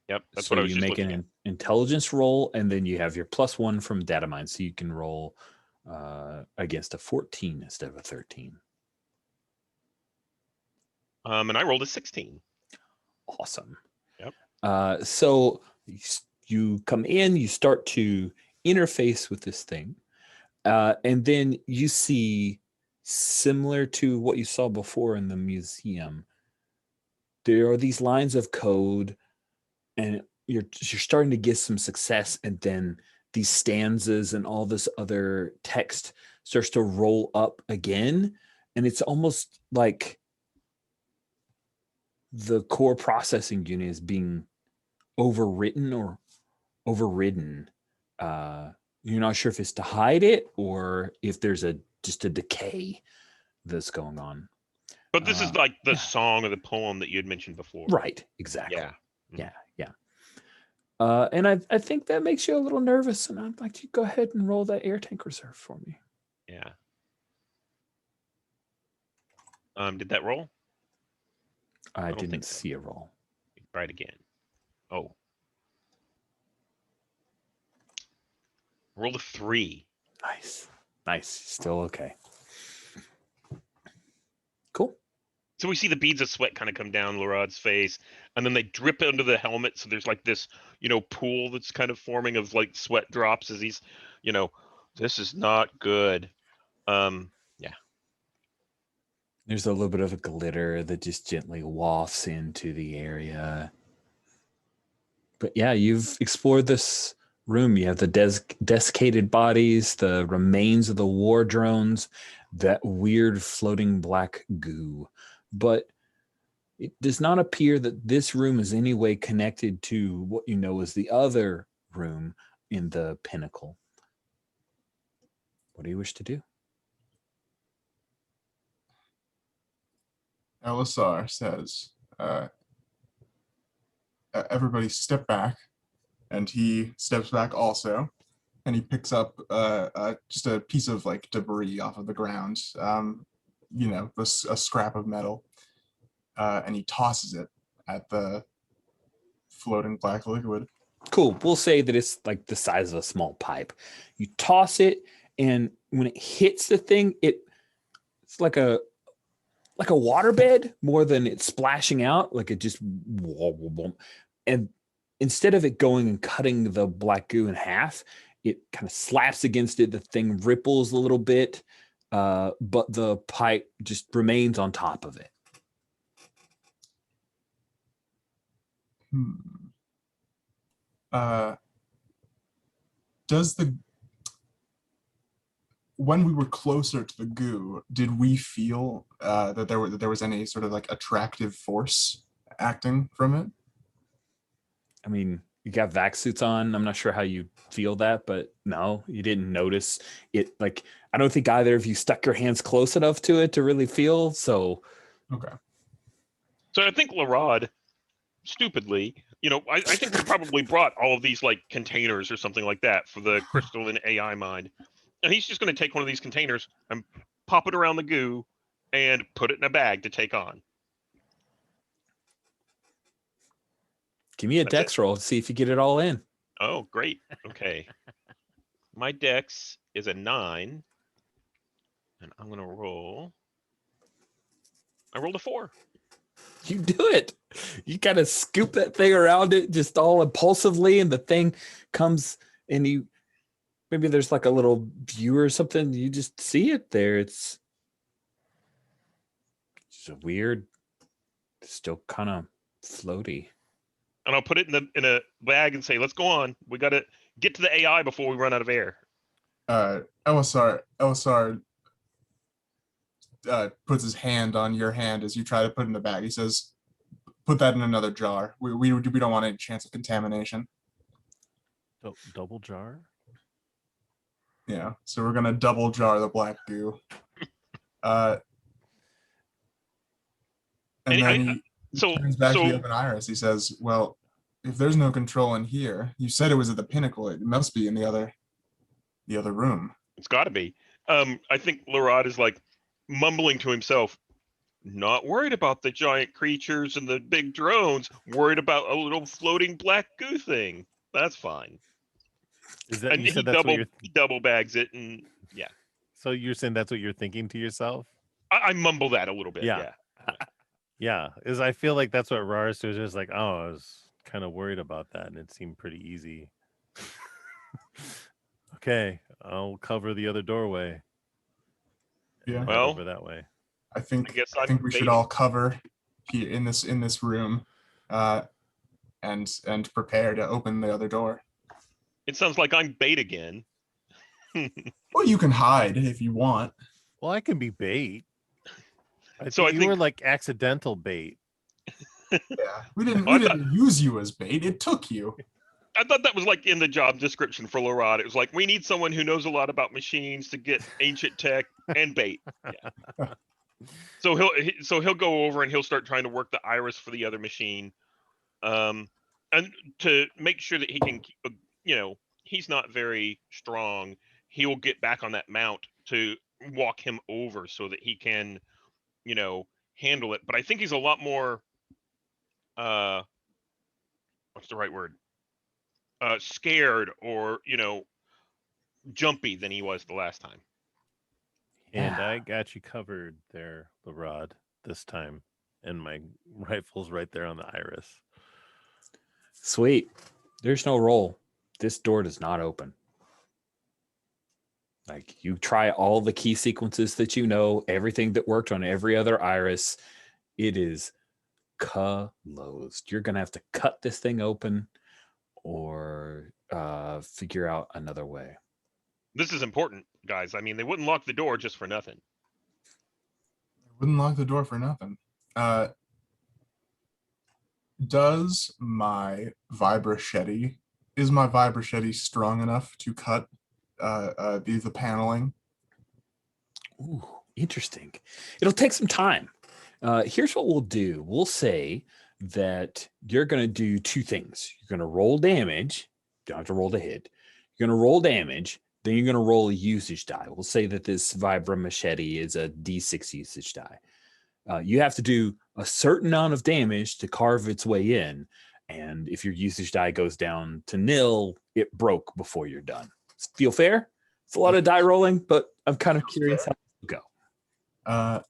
Yep, that's So what I was you just make looking an at. intelligence roll, and then you have your +1 from data mine, so you can roll against a 14 instead of a 13. And I rolled a 16. Awesome. Yep. So you come in, you start to interface with this thing, and then you see, similar to what you saw before in the museum, there are these lines of code, and you're starting to get some success, and then these stanzas and all this other text starts to roll up again, and it's almost like the core processing unit is being overwritten or overridden. You're not sure if it's to hide it or if there's just a decay that's going on. But this is like the yeah. song or the poem that you had mentioned before. Right, exactly. Yeah. Yeah. And I think that makes you a little nervous, and I'd like you to go ahead and roll that air tank reserve for me. Yeah. Did that roll? I don't didn't think so. see a roll. Try it again. Oh. Roll a 3. Nice. Still okay. Cool. So we see the beads of sweat kind of come down Larod's face, and then they drip into the helmet. So there's like this, pool that's kind of forming of like sweat drops as he's, this is not good. Yeah. There's a little bit of a glitter that just gently wafts into the area. But yeah, you've explored this room. You have the desiccated bodies, the remains of the war drones, that weird floating black goo. But it does not appear that this room is in any way connected to what you know as the other room in the pinnacle. What do you wish to do? Elisar says, everybody step back, and he steps back also, and he picks up just a piece of like debris off of the ground, a scrap of metal, and he tosses it at the floating black liquid. Cool. We'll say that it's like the size of a small pipe. You toss it, and when it hits the thing, it's like a waterbed more than it's splashing out. Like it just, and instead of it going and cutting the black goo in half, it kind of slaps against it. The thing ripples a little bit, but the pipe just remains on top of it. When we were closer to the goo, did we feel that there was any sort of like attractive force acting from it? I mean, you got vac suits on. I'm not sure how you feel that, but no, you didn't notice it. Like, I don't think either of you stuck your hands close enough to it to really feel. So, okay. So I think Larod, stupidly, I think we probably brought all of these like containers or something like that for the crystalline AI mind. And he's just going to take one of these containers and pop it around the goo and put it in a bag to take on. give me a That's dex roll to see if you get it all in. Oh, great. Okay. My dex is a 9. And I'm going to roll. I rolled a 4. You do it. You kind of scoop that thing around it just all impulsively, and the thing comes, and you Maybe there's like a little view or something. You just see it there. It's a weird, still kind of floaty. And I'll put it in a bag and say, let's go on. We got to get to the AI before we run out of air. Elisar puts his hand on your hand as you try to put it in the bag. He says, put that in another jar. We don't want any chance of contamination. Double jar? Yeah, so we're gonna double jar the black goo. And then he turns back to the open iris. He says, well, if there's no control in here, you said it was at the pinnacle. It must be in the other room. It's got to be. I think Larod is like mumbling to himself, not worried about the giant creatures and the big drones, worried about a little floating black goo thing. That's fine. Is that, and you said he double bags it, and yeah. So you're saying that's what you're thinking to yourself? I mumble that a little bit. Yeah. Yeah, is I feel like that's what Rars was just like, oh, I was kind of worried about that, and it seemed pretty easy. Okay, I'll cover the other doorway. Yeah. Well, over that way. I think we should all cover here in this room, and prepare to open the other door. It sounds like I'm bait again. Well, you can hide if you want. Well, I can be bait. I think you were like accidental bait. Yeah, we didn't use you as bait. It took you. I thought that was like in the job description for Larod. It was like, we need someone who knows a lot about machines to get ancient tech and bait. Yeah. So he'll go over and he'll start trying to work the iris for the other machine, and to make sure that he can keep, he's not very strong. He will get back on that mount to walk him over so that he can, handle it. But I think he's a lot more, what's the right word? Scared or, jumpy than he was the last time. And I got you covered there, Larod, this time. And my rifle's right there on the iris. Sweet. There's no roll. This door does not open. Like, you try all the key sequences that you know, everything that worked on every other iris. It is closed. You're going to have to cut this thing open or figure out another way. This is important, guys. I mean, they wouldn't lock the door just for nothing. Wouldn't lock the door for nothing. Is my vibrachette strong enough to cut the paneling? Ooh, interesting. It'll take some time. Here's what we'll do. We'll say that you're going to do two things. You're going to roll damage. You don't have to roll to hit. You're going to roll damage. Then you're going to roll a usage die. We'll say that this Vibra Machete is a D6 usage die. You have to do a certain amount of damage to carve its way in. And if your usage die goes down to nil, it broke before you're done. Feel fair? It's a lot of die rolling, but I'm kind of curious how it will go.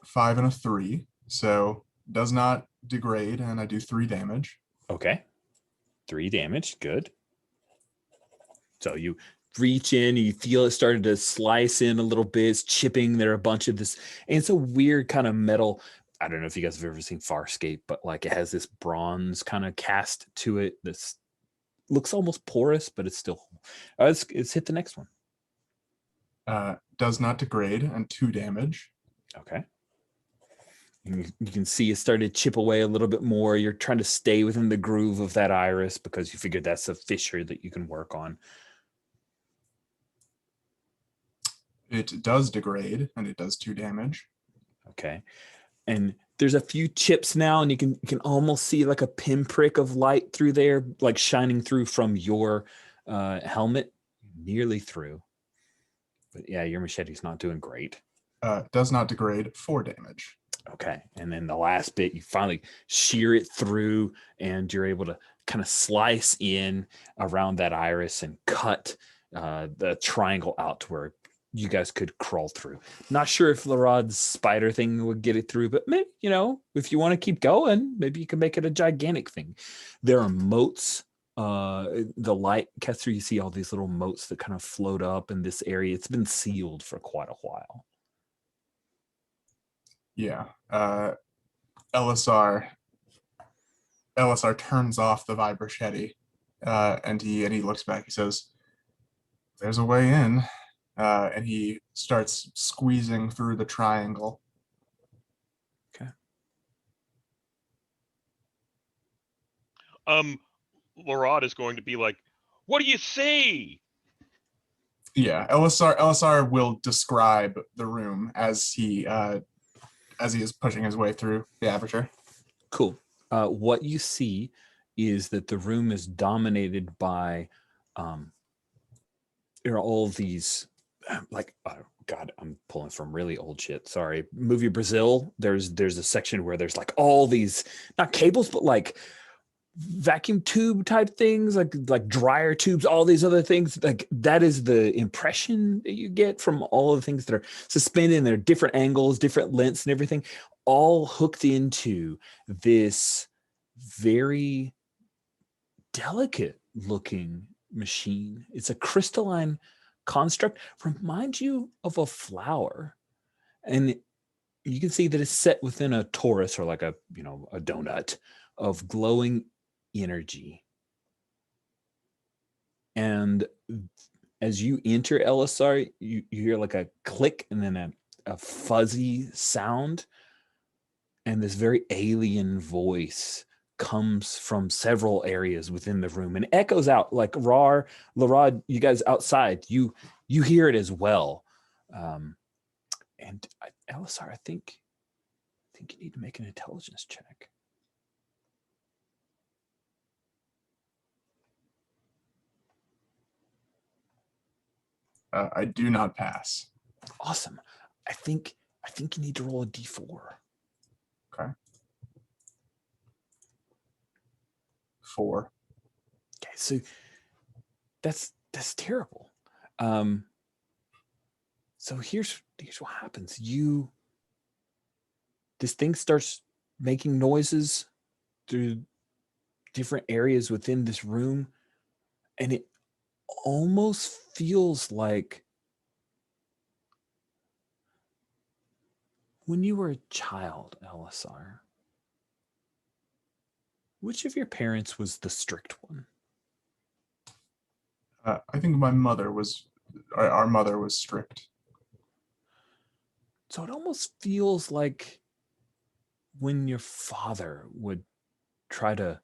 5 and a 3. So does not degrade, and I do 3 damage. Okay. 3 damage. Good. So you reach in, you feel it started to slice in a little bit, it's chipping. There are a bunch of this, and it's a weird kind of metal. I don't know if you guys have ever seen Farscape, but like it has this bronze kind of cast to it. This looks almost porous, but it's still. It's hit the next one. Does not degrade, and 2 damage. Okay. And you can see it started to chip away a little bit more. You're trying to stay within the groove of that iris because you figured that's a fissure that you can work on. It does degrade, and it does 2 damage. Okay. And there's a few chips now, and you can almost see like a pinprick of light through there, like shining through from your helmet, nearly through. But yeah, your machete's not doing great. Does not degrade, 4 damage. Okay. And then the last bit, you finally shear it through, and you're able to kind of slice in around that iris and cut the triangle out to where you guys could crawl through. Not sure if Larod's spider thing would get it through, but maybe, if you want to keep going, maybe you can make it a gigantic thing. There are moats the light casts through, you see all these little motes that kind of float up in this area. It's been sealed for quite a while. Yeah. LSR turns off the vibrochetti, and he looks back. He says, "There's a way in," and he starts squeezing through the triangle. Okay. Larod is going to be like, "What do you say?" Yeah, LSR will describe the room as he is pushing his way through the aperture. Cool. What you see is that the room is dominated by there are all these like, oh God, I'm pulling from really old shit. Sorry. Movie Brazil. There's a section where there's like all these, not cables, but like vacuum tube type things, like dryer tubes, all these other things. Like that is the impression that you get from all of the things that are suspended in their different angles, different lengths and everything, all hooked into this very delicate looking machine. It's a crystalline construct, reminds you of a flower. And you can see that it's set within a torus, or like a donut of glowing energy. And as you enter LSR, you hear like a click and then a fuzzy sound. And this very alien voice comes from several areas within the room and echoes out like Larod, you guys outside, you hear it as well. And LSR, I think you need to make an intelligence check. I do not pass. Awesome. I think you need to roll a d4. Okay. 4. Okay, so that's terrible. So here's what happens. This thing starts making noises through different areas within this room, and it almost feels like when you were a child, LSR. Which of your parents was the strict one? I think our mother was strict. So it almost feels like when your father would try to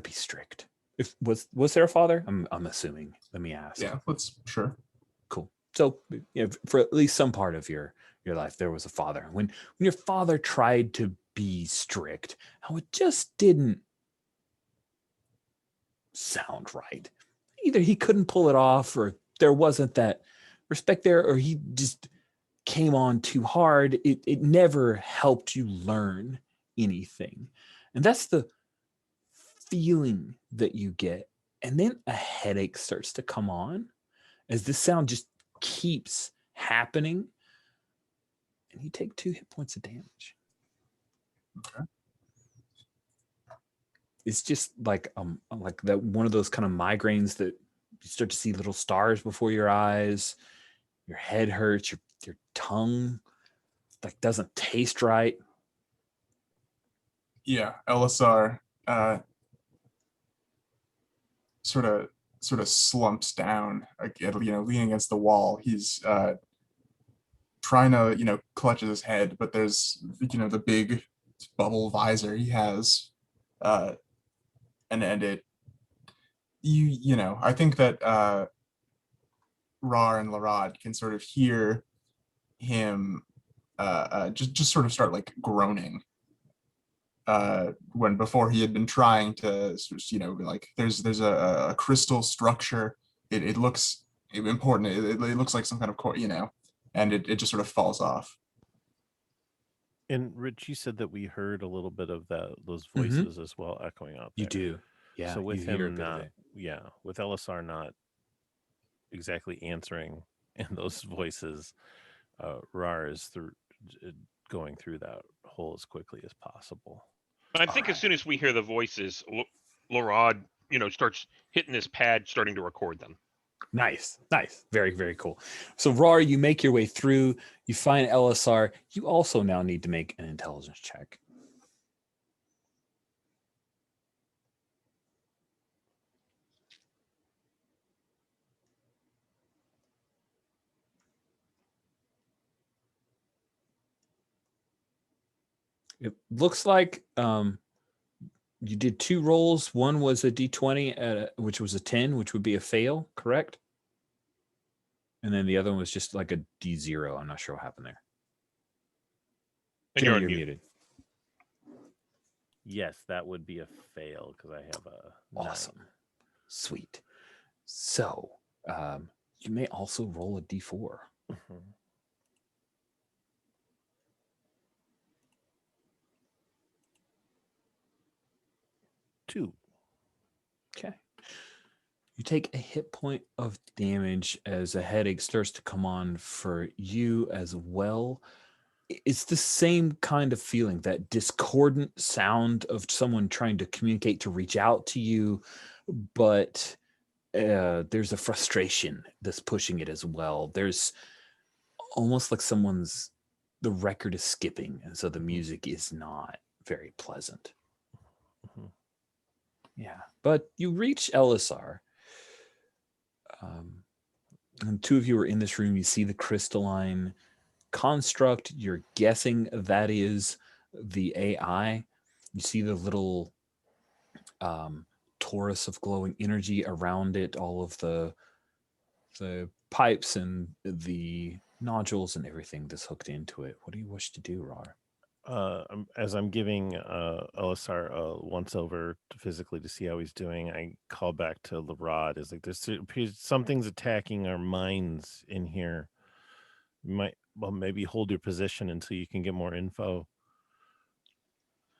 be strict. If was there a father? I'm assuming. Let me ask. Yeah, sure. Cool. So for at least some part of your life, there was a father. When your father tried to be strict, how it just didn't sound right. Either he couldn't pull it off, or there wasn't that respect there, or he just came on too hard. It never helped you learn anything. And that's the feeling that you get. And then a headache starts to come on as this sound just keeps happening. And you take 2 hit points of damage. Okay. It's just like that one of those kind of migraines that you start to see little stars before your eyes. Your head hurts. Your tongue like doesn't taste right. Yeah, LSR sort of slumps down, leaning against the wall. He's trying to clutch his head, but there's the big bubble visor he has, and it I think that Rar and Larod can sort of hear him just sort of start like groaning when before he had been trying to like there's a crystal structure. It looks important. It looks like some kind of core, and it just sort of falls off. And Rich, you said that we heard a little bit of those voices as well echoing out there. You do. Yeah. So with you hear him not, with LSR not exactly answering in those voices, Rar is going through that hole as quickly as possible. I think as soon as we hear the voices, Lorad, starts hitting his pad, starting to record them. Nice. Very, very cool. So, Rar, you make your way through. You find LSR. You also now need to make an intelligence check. It looks like you did 2 rolls. One was a D20, which was a 10, which would be a fail, correct? And then the other one was just like a D0. I'm not sure what happened there. And Jimmy, you're you're muted. muted. Yes, that would be a fail because I have a 9. Awesome. Sweet. So you may also roll a D4. Mhm. 2. Okay. You take a hit point of damage as a headache starts to come on for you as well. It's the same kind of feeling, that discordant sound of someone trying to communicate to reach out to you, but there's a frustration that's pushing it as well. There's almost like the record is skipping, and so the music is not very pleasant. Mhm. Yeah, but you reach LSR. And 2 of you are in this room. You see the crystalline construct. You're guessing that is the AI. You see the little torus of glowing energy around it, all of the pipes and the nodules and everything that's hooked into it. What do you wish to do, Rar? As I'm giving LSR a once over physically to see how he's doing, I call back to Lorad. Is like there's something's attacking our minds in here. You maybe hold your position until you can get more info.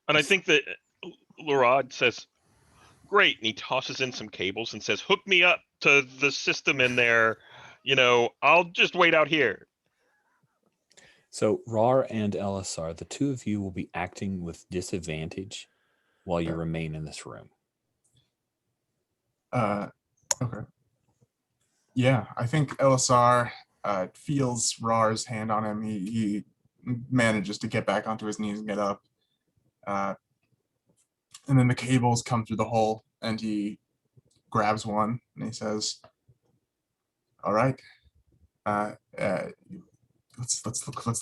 And I think that Lorad says, "Great," and he tosses in some cables and says, "Hook me up to the system in there. I'll just wait out here." So Rar and LSR, the 2 of you will be acting with disadvantage while you remain in this room. Okay. Yeah, I think LSR feels Rar's hand on him. He manages to get back onto his knees and get up. And then the cables come through the hole, and he grabs one and he says, "All right, let's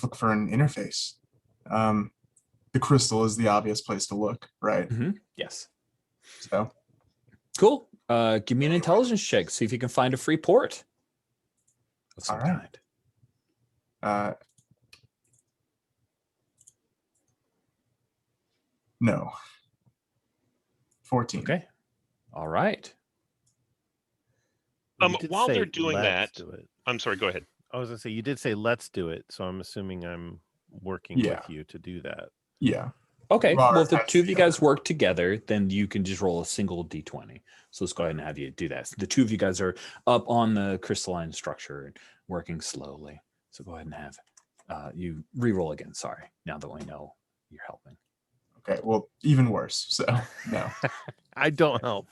look for an interface. The crystal is the obvious place to look, right?" Yes. So Cool. Give me an intelligence check. See if you can find a free port of some All right. kind. No. 14. Okay. All right. You did While say, they're doing "Let's that, do it." I'm sorry. Go ahead. I was gonna say you did say let's do it, so I'm assuming I'm working Yeah. with you to do that. Yeah. Okay. Rar Well, if the has 2 of the you guys work together, then you can just roll a single D20. So let's go ahead and have you do that. So the 2 of you guys are up on the crystalline structure and working slowly. So go ahead and have you re-roll again. Sorry. Now that we know you're helping. Okay. Well, even worse. So no. I don't help.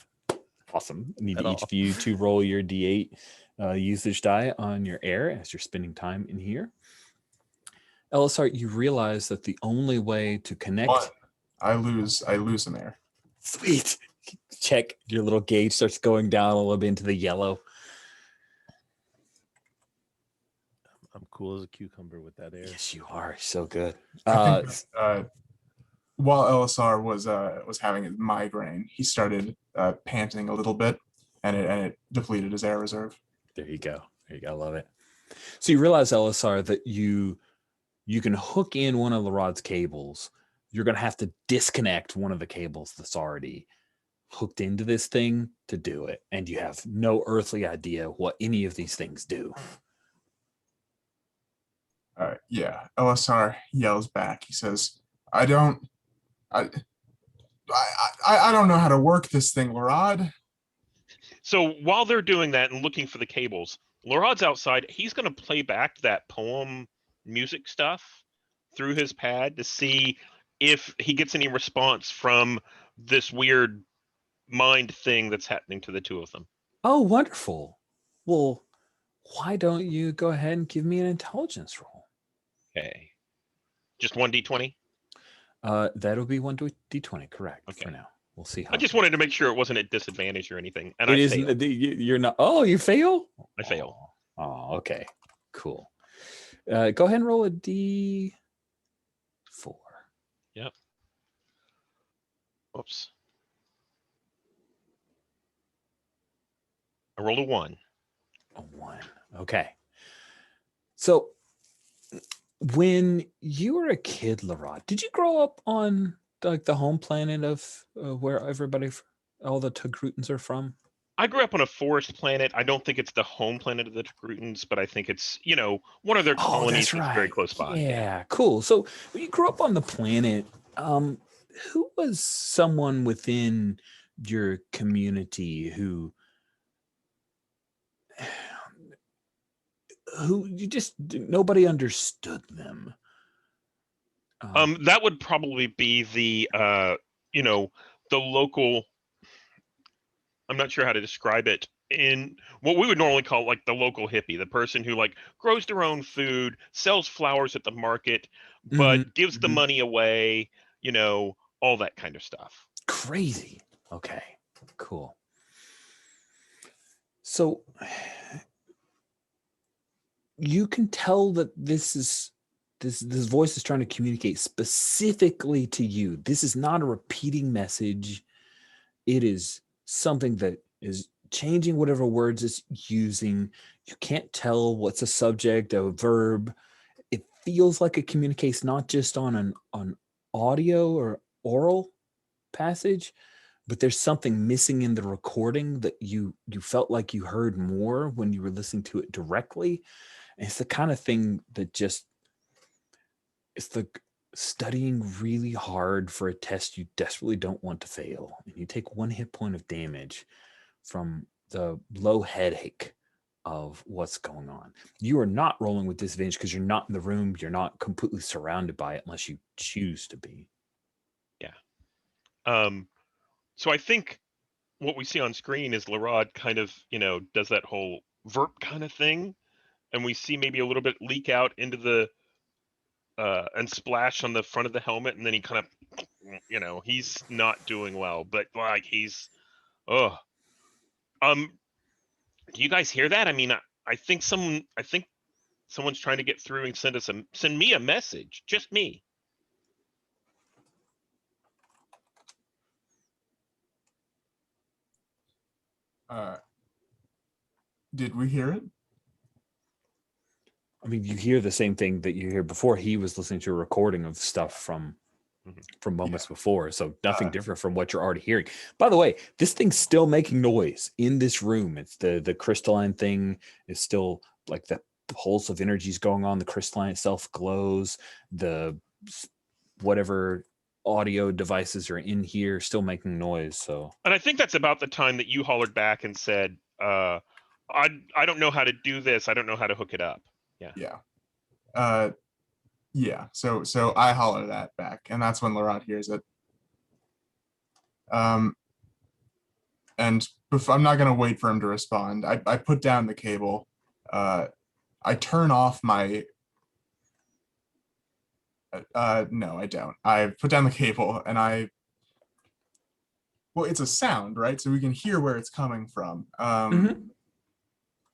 Awesome. I need At each all. of you to roll your D8 usage die on your air as you're spending time in here. LSR, you realize that the only way to connect. One. I lose an air. Sweet. Check. Your little gauge starts going down a little bit into the yellow. I'm cool as a cucumber with that air. Yes, you are. So good. I think while LSR was having a migraine, he started panting a little bit, and it depleted his air reserve. There you go. There you go. I love it. So you realize, LSR, that you can hook in one of Lorad's cables. You're going to have to disconnect one of the cables that's already hooked into this thing to do it. And you have no earthly idea what any of these things do. Yeah. LSR yells back. He says, I don't know how to work this thing, Lorad." So while they're doing that and looking for the cables, Lorad's outside. He's going to play back that poem music stuff through his pad to see if he gets any response from this weird mind thing that's happening to the two of them. Oh, wonderful. Well, why don't you go ahead and give me an intelligence roll? Okay. Just 1d20? That'll be 1d20, correct, Okay. for now. We'll see how I just wanted to make sure it wasn't at disadvantage or anything. And it I isn't. failed. You're not. Oh, you fail? I fail. Oh, okay. Cool. Go ahead and roll a d4. Yep. Oops. I rolled a 1. A 1. Okay. So when you were a kid, Larod, did you grow up on like the home planet of where everybody, all the Tagrutans are from? I grew up on a forest planet. I don't think it's the home planet of the Tagrutans, but I think it's, one of their colonies that's very close by. Yeah, cool. So when you grew up on the planet, who was someone within your community who you just nobody understood them? That would probably be the local, I'm not sure how to describe it, in what we would normally call like the local hippie, the person who like grows their own food, sells flowers at the market, but gives the money away, all that kind of stuff. Crazy. Okay, cool. So you can tell that this voice is trying to communicate specifically to you. This is not a repeating message. It is something that is changing whatever words it's using. You can't tell what's a subject, a verb. It feels like it communicates not just on an audio or oral passage, but there's something missing in the recording that you felt like you heard more when you were listening to it directly. And it's the kind of thing that just, it's like studying really hard for a test you desperately don't want to fail. And you take 1 hit point of damage from the low headache of what's going on. You are not rolling with disadvantage because you're not in the room. You're not completely surrounded by it unless you choose to be. Yeah. So I think what we see on screen is Larod kind of, does that whole verp kind of thing. And we see maybe a little bit leak out into the and splash on the front of the helmet, and then he kind of, he's not doing well, but like he's, do you guys hear that? I mean, I think someone's trying to get through and send me a message, just me. Did we hear it? I mean, you hear the same thing that you hear before. He was listening to a recording of stuff from moments before, so nothing different from what you're already hearing. By the way, this thing's still making noise in this room. It's the crystalline thing is still like the pulse of energy is going on. The crystalline itself glows. The whatever audio devices are in here still making noise. So, and I think that's about the time that you hollered back and said, I don't know how to do this. I don't know how to hook it up. Yeah. So I holler that back, and that's when Laurent hears it. And I'm not gonna wait for him to respond. I put down the cable. I turn off my. No, I don't. I put down the cable and well, it's a sound, right? So we can hear where it's coming from.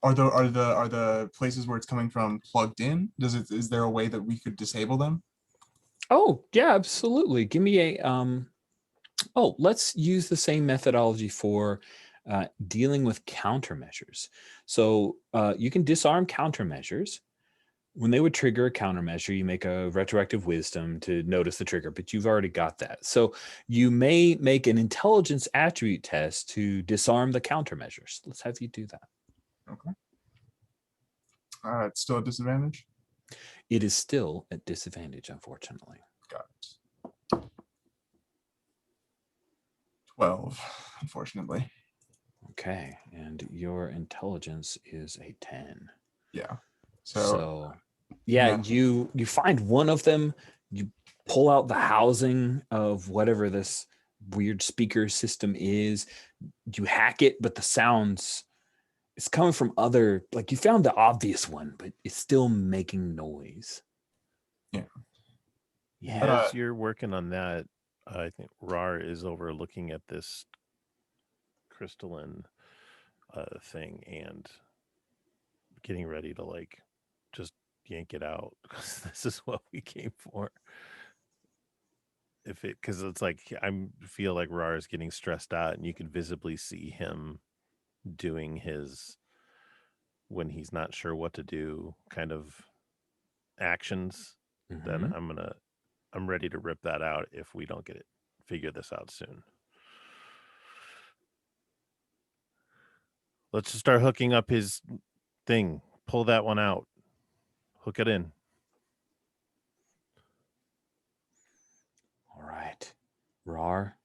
Are the places where it's coming from plugged in? Is there a way that we could disable them? Oh, yeah, absolutely. Give me a let's use the same methodology for dealing with countermeasures. So you can disarm countermeasures. When they would trigger a countermeasure, you make a retroactive wisdom to notice the trigger, but you've already got that. So you may make an intelligence attribute test to disarm the countermeasures. Let's have you do that. Okay. It's still a disadvantage? It is still at disadvantage, unfortunately. Got it. 12, unfortunately. Okay, and your intelligence is a 10. Yeah. So yeah, you find one of them, you pull out the housing of whatever this weird speaker system is. You hack it, but the sounds, it's coming from other, like you found the obvious one, but it's still making noise. Yeah. Yeah. As you're working on that, I think Rar is over looking at this crystalline thing and getting ready to like just yank it out because this is what we came for. Because it's like feel like Rar is getting stressed out, and you can visibly see him doing his, when he's not sure what to do, kind of actions. Then I'm ready to rip that out if we don't figure this out soon. Let's just start hooking up his thing. Pull that one out. Hook it in. All right. Rar,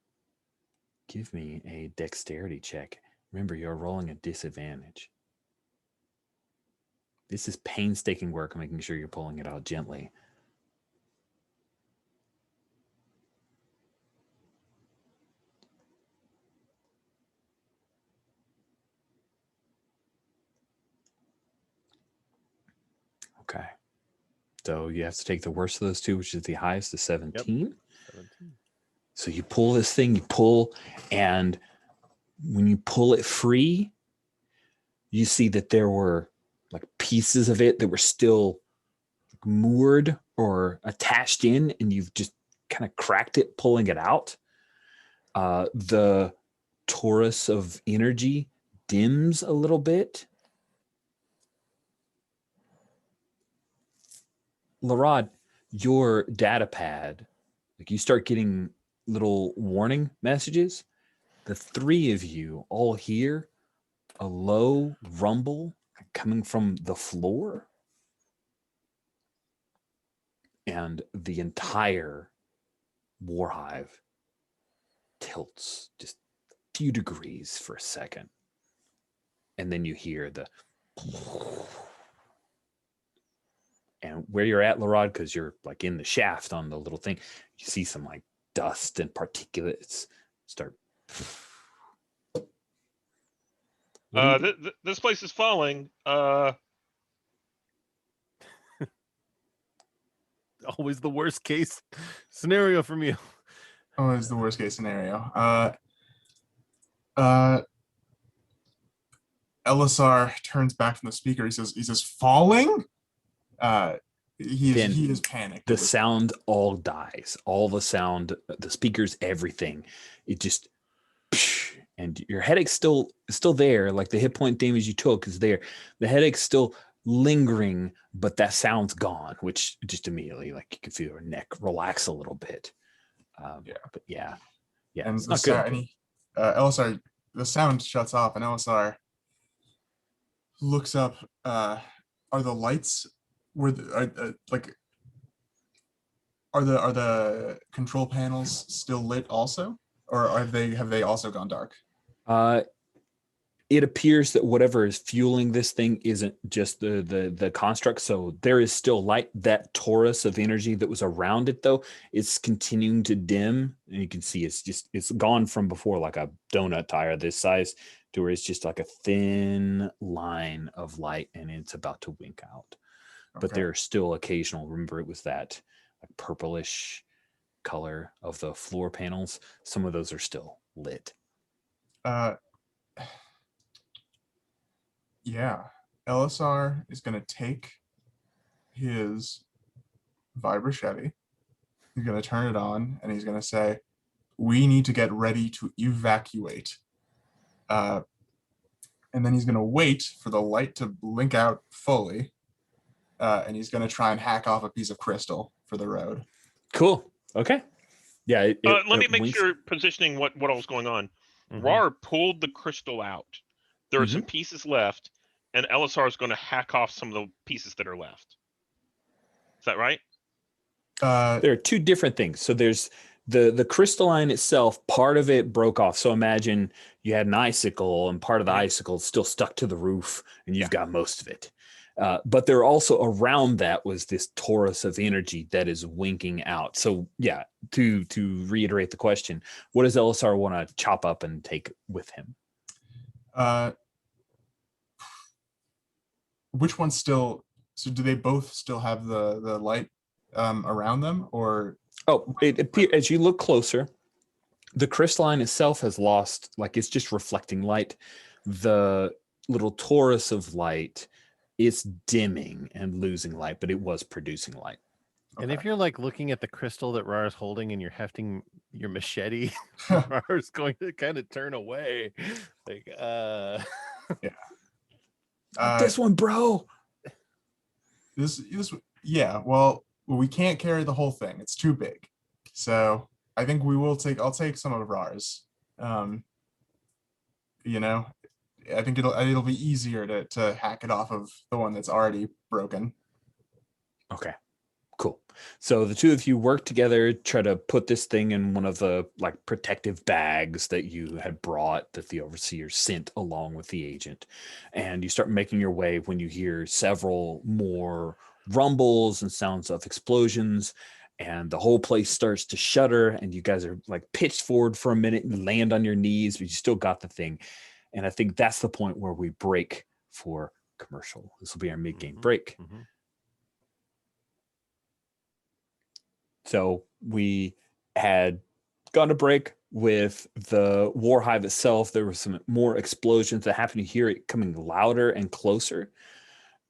give me a dexterity check. Remember, you're rolling a disadvantage. This is painstaking work, making sure you're pulling it out gently. Okay. So you have to take the worst of those two, which is the highest, the 17. Yep. 17. So you pull this thing, you pull, and when you pull it free, you see that there were like pieces of it that were still moored or attached in, and you've just kind of cracked it, pulling it out. The torus of energy dims a little bit. Larod, your data pad, like you start getting little warning messages. The three of you all hear a low rumble coming from the floor, and the entire War Hive tilts just a few degrees for a second. And then you hear the... And where you're at, Larod, because you're like in the shaft on the little thing, you see some like dust and particulates start. This place is falling. Always the worst case scenario for me. Always the worst case scenario. Elisar turns back from the speaker. He says, falling? He is panicked. The sound all dies. All the sound, the speakers, everything. It just, and your headache's still there. Like the hit point damage you took is there. The headache's still lingering, but that sound's gone, which just immediately, like you can feel your neck relax a little bit. But yeah, and it's not good. Elisar, the sound shuts off, and Elisar looks up. Are the lights? Are the control panels still lit also, or have they also gone dark? It appears that whatever is fueling this thing isn't just the construct. So there is still light. That torus of energy that was around it, though, it's continuing to dim, and you can see it's gone from before like a donut tire this size to where it's just like a thin line of light, and it's about to wink out. But there are still occasional, remember it was that like purplish color of the floor panels. Some of those are still lit. Yeah. Elisar is going to take his vibra-chevy. He's going to turn it on, and he's going to say, we need to get ready to evacuate. And then he's going to wait for the light to blink out fully. And he's going to try and hack off a piece of crystal for the road. Cool. Okay. Yeah. Let me make sure positioning what all was going on. Mm-hmm. Rar pulled the crystal out. There are some pieces left, and Elisar is going to hack off some of the pieces that are left. Is that right? There are two different things. So there's the crystalline itself. Part of it broke off. So imagine you had an icicle, and part of the icicle is still stuck to the roof, and you've got most of it. But there also around that was this torus of energy that is winking out. So yeah, to reiterate the question, what does LSR want to chop up and take with him? Which one's still? So do they both still have the light around them, or? Oh, it appears as you look closer, the crystalline itself has lost, like it's just reflecting light. The little torus of light is dimming and losing light, but it was producing light. And Okay. if you're like looking at the crystal that Rar's holding and you're hefting your machete, Rar's going to kind of turn away. Like, This one, bro. This yeah. Well, we can't carry the whole thing. It's too big. So I think I'll take some of ours. You know, I think it'll be easier to hack it off of the one that's already broken. Okay, cool. So the two of you work together, try to put this thing in one of the like protective bags that you had brought that the overseer sent along with the agent. And you start making your way when you hear several more rumbles and sounds of explosions, and the whole place starts to shudder, and you guys are like pitched forward for a minute and land on your knees, but you still got the thing. And I think that's the point where we break for commercial. This will be our mid-game break. So we had gone to break with the War Hive itself. There were some more explosions that happened. You hear it coming louder and closer.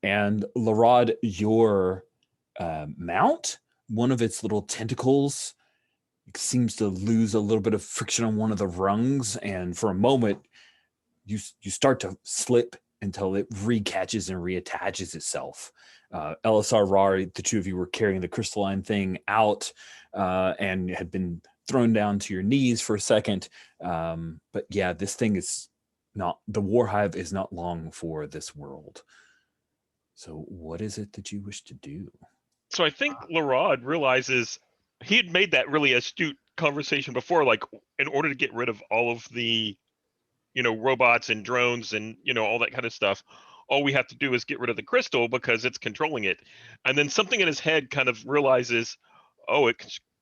And Larod, your mount, one of its little tentacles seems to lose a little bit of friction on one of the rungs. And for a moment, you start to slip until it recatches and reattaches itself. LSR Rar, the two of you were carrying the crystalline thing out and had been thrown down to your knees for a second. But yeah, this thing is not, the War Hive is not long for this world. So what is it that you wish to do? So I think Larod realizes he had made that really astute conversation before, like in order to get rid of all of the, robots and drones and, all that kind of stuff, all we have to do is get rid of the crystal because it's controlling it. And then something in his head kind of realizes, oh,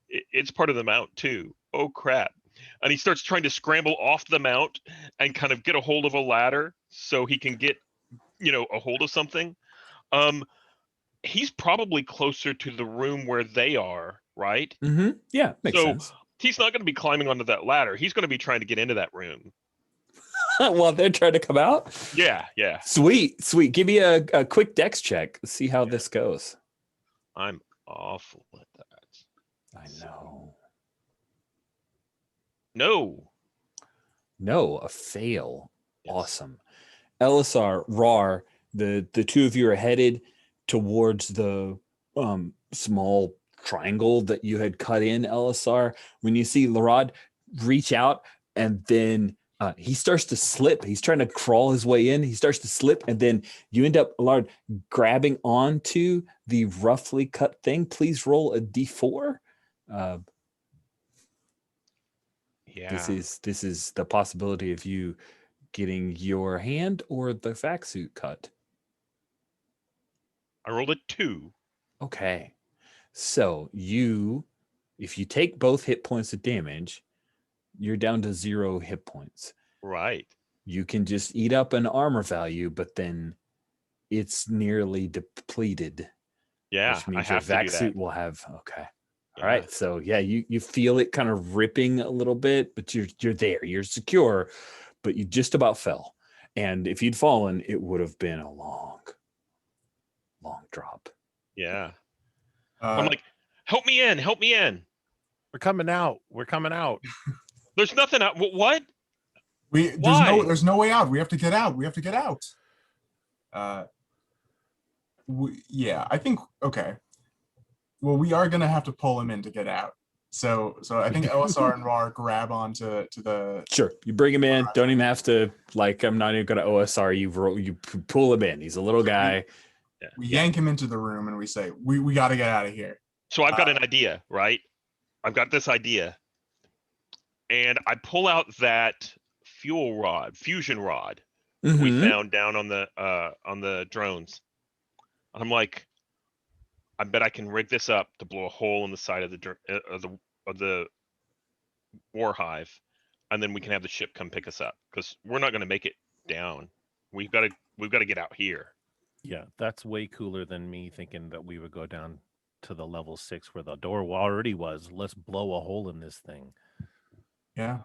it's part of the mount too. Oh, crap. And he starts trying to scramble off the mount and kind of get a hold of a ladder so he can get, a hold of something. He's probably closer to the room where they are, right? Mm-hmm. Yeah, makes sense. He's not going to be climbing onto that ladder. He's going to be trying to get into that room. While they're trying to come out? Yeah. Sweet. Give me a quick dex check. Let's see how this goes. I'm awful at that. I know. No, a fail. Yes. Awesome. LSR, Rar, the two of you are headed towards the small triangle that you had cut in, LSR. When you see Larod reach out and then he starts to slip. He's trying to crawl his way in. He starts to slip, and then you end up, Larod, grabbing onto the roughly cut thing. Please roll a d4. Yeah. This is the possibility of you getting your hand or the vac suit cut. I rolled a 2. Okay. So if you take both hit points of damage, you're down to 0 hit points. Right. You can just eat up an armor value, but then it's nearly depleted. Yeah, which means I have your vac to do suit that. will have, okay. Yeah. All right. So yeah, you feel it kind of ripping a little bit, but you're there. You're secure, but you just about fell. And if you'd fallen, it would have been a long drop. Yeah. I'm like, help me in. We're coming out. There's nothing out. What? There's no way out. We have to get out. Yeah, I think, okay. Well, we are going to have to pull him in to get out. So I think LSR and Rar grab onto the... Sure, you bring him in. Don't even have to, like, I'm not even going to OSR. You pull him in. He's a little guy. We yank him into the room and we say, we got to get out of here. So I've got an idea, right? I've got this idea. And I pull out that fusion rod Mm-hmm. we found down on the drones. And I'm like, I bet I can rig this up to blow a hole in the side of the War Hive, and then we can have the ship come pick us up because we're not going to make it down. We've got to get out here. Yeah, that's way cooler than me thinking that we would go down to the level 6 where the door already was. Let's blow a hole in this thing. Yeah.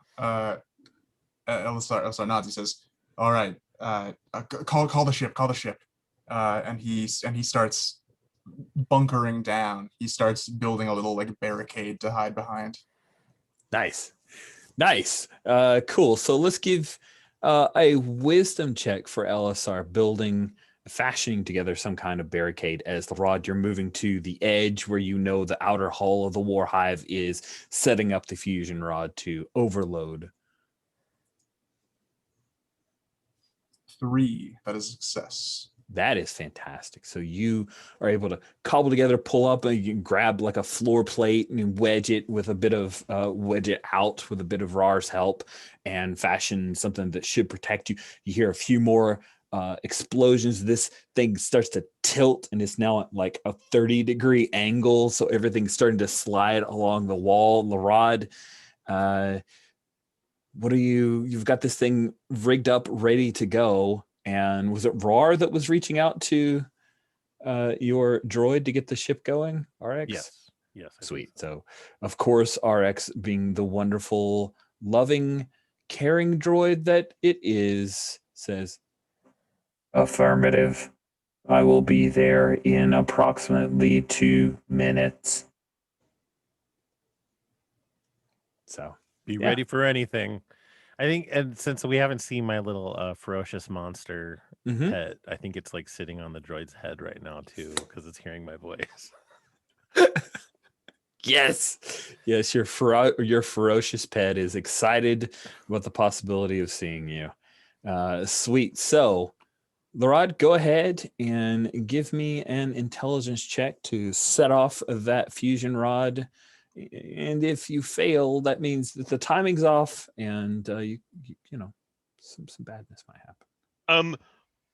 Elisar nods. He says, "All right, call the ship. Call the ship." And he starts bunkering down. He starts building a little like barricade to hide behind. Nice. Cool. So let's give a wisdom check for LSR fashioning together some kind of barricade. As the Rod, you're moving to the edge where you know the outer hull of the War Hive is, setting up the fusion rod to overload. 3. That is a success. That is fantastic. So you are able to cobble together, pull up, and you can grab like a floor plate and wedge it with a bit of wedge it out with a bit of Rar's help and fashion something that should protect you. You hear a few more explosions. This thing starts to tilt and it's now at like a 30-degree angle. So everything's starting to slide along the wall. Larod, you've got this thing rigged up, ready to go. And was it Rar that was reaching out to your droid to get the ship going, RX? Yes. Sweet. So, of course, RX, being the wonderful, loving, caring droid that it is, says, Affirmative. I will be there in approximately 2 minutes. So, Be ready for anything. I think, and since we haven't seen my little ferocious monster pet, I think it's like sitting on the droid's head right now too, because it's hearing my voice. Yes, your ferocious pet is excited about the possibility of seeing you. Sweet. So, Larod, go ahead and give me an intelligence check to set off that fusion rod. And if you fail, that means that the timing's off, and you know, some badness might happen.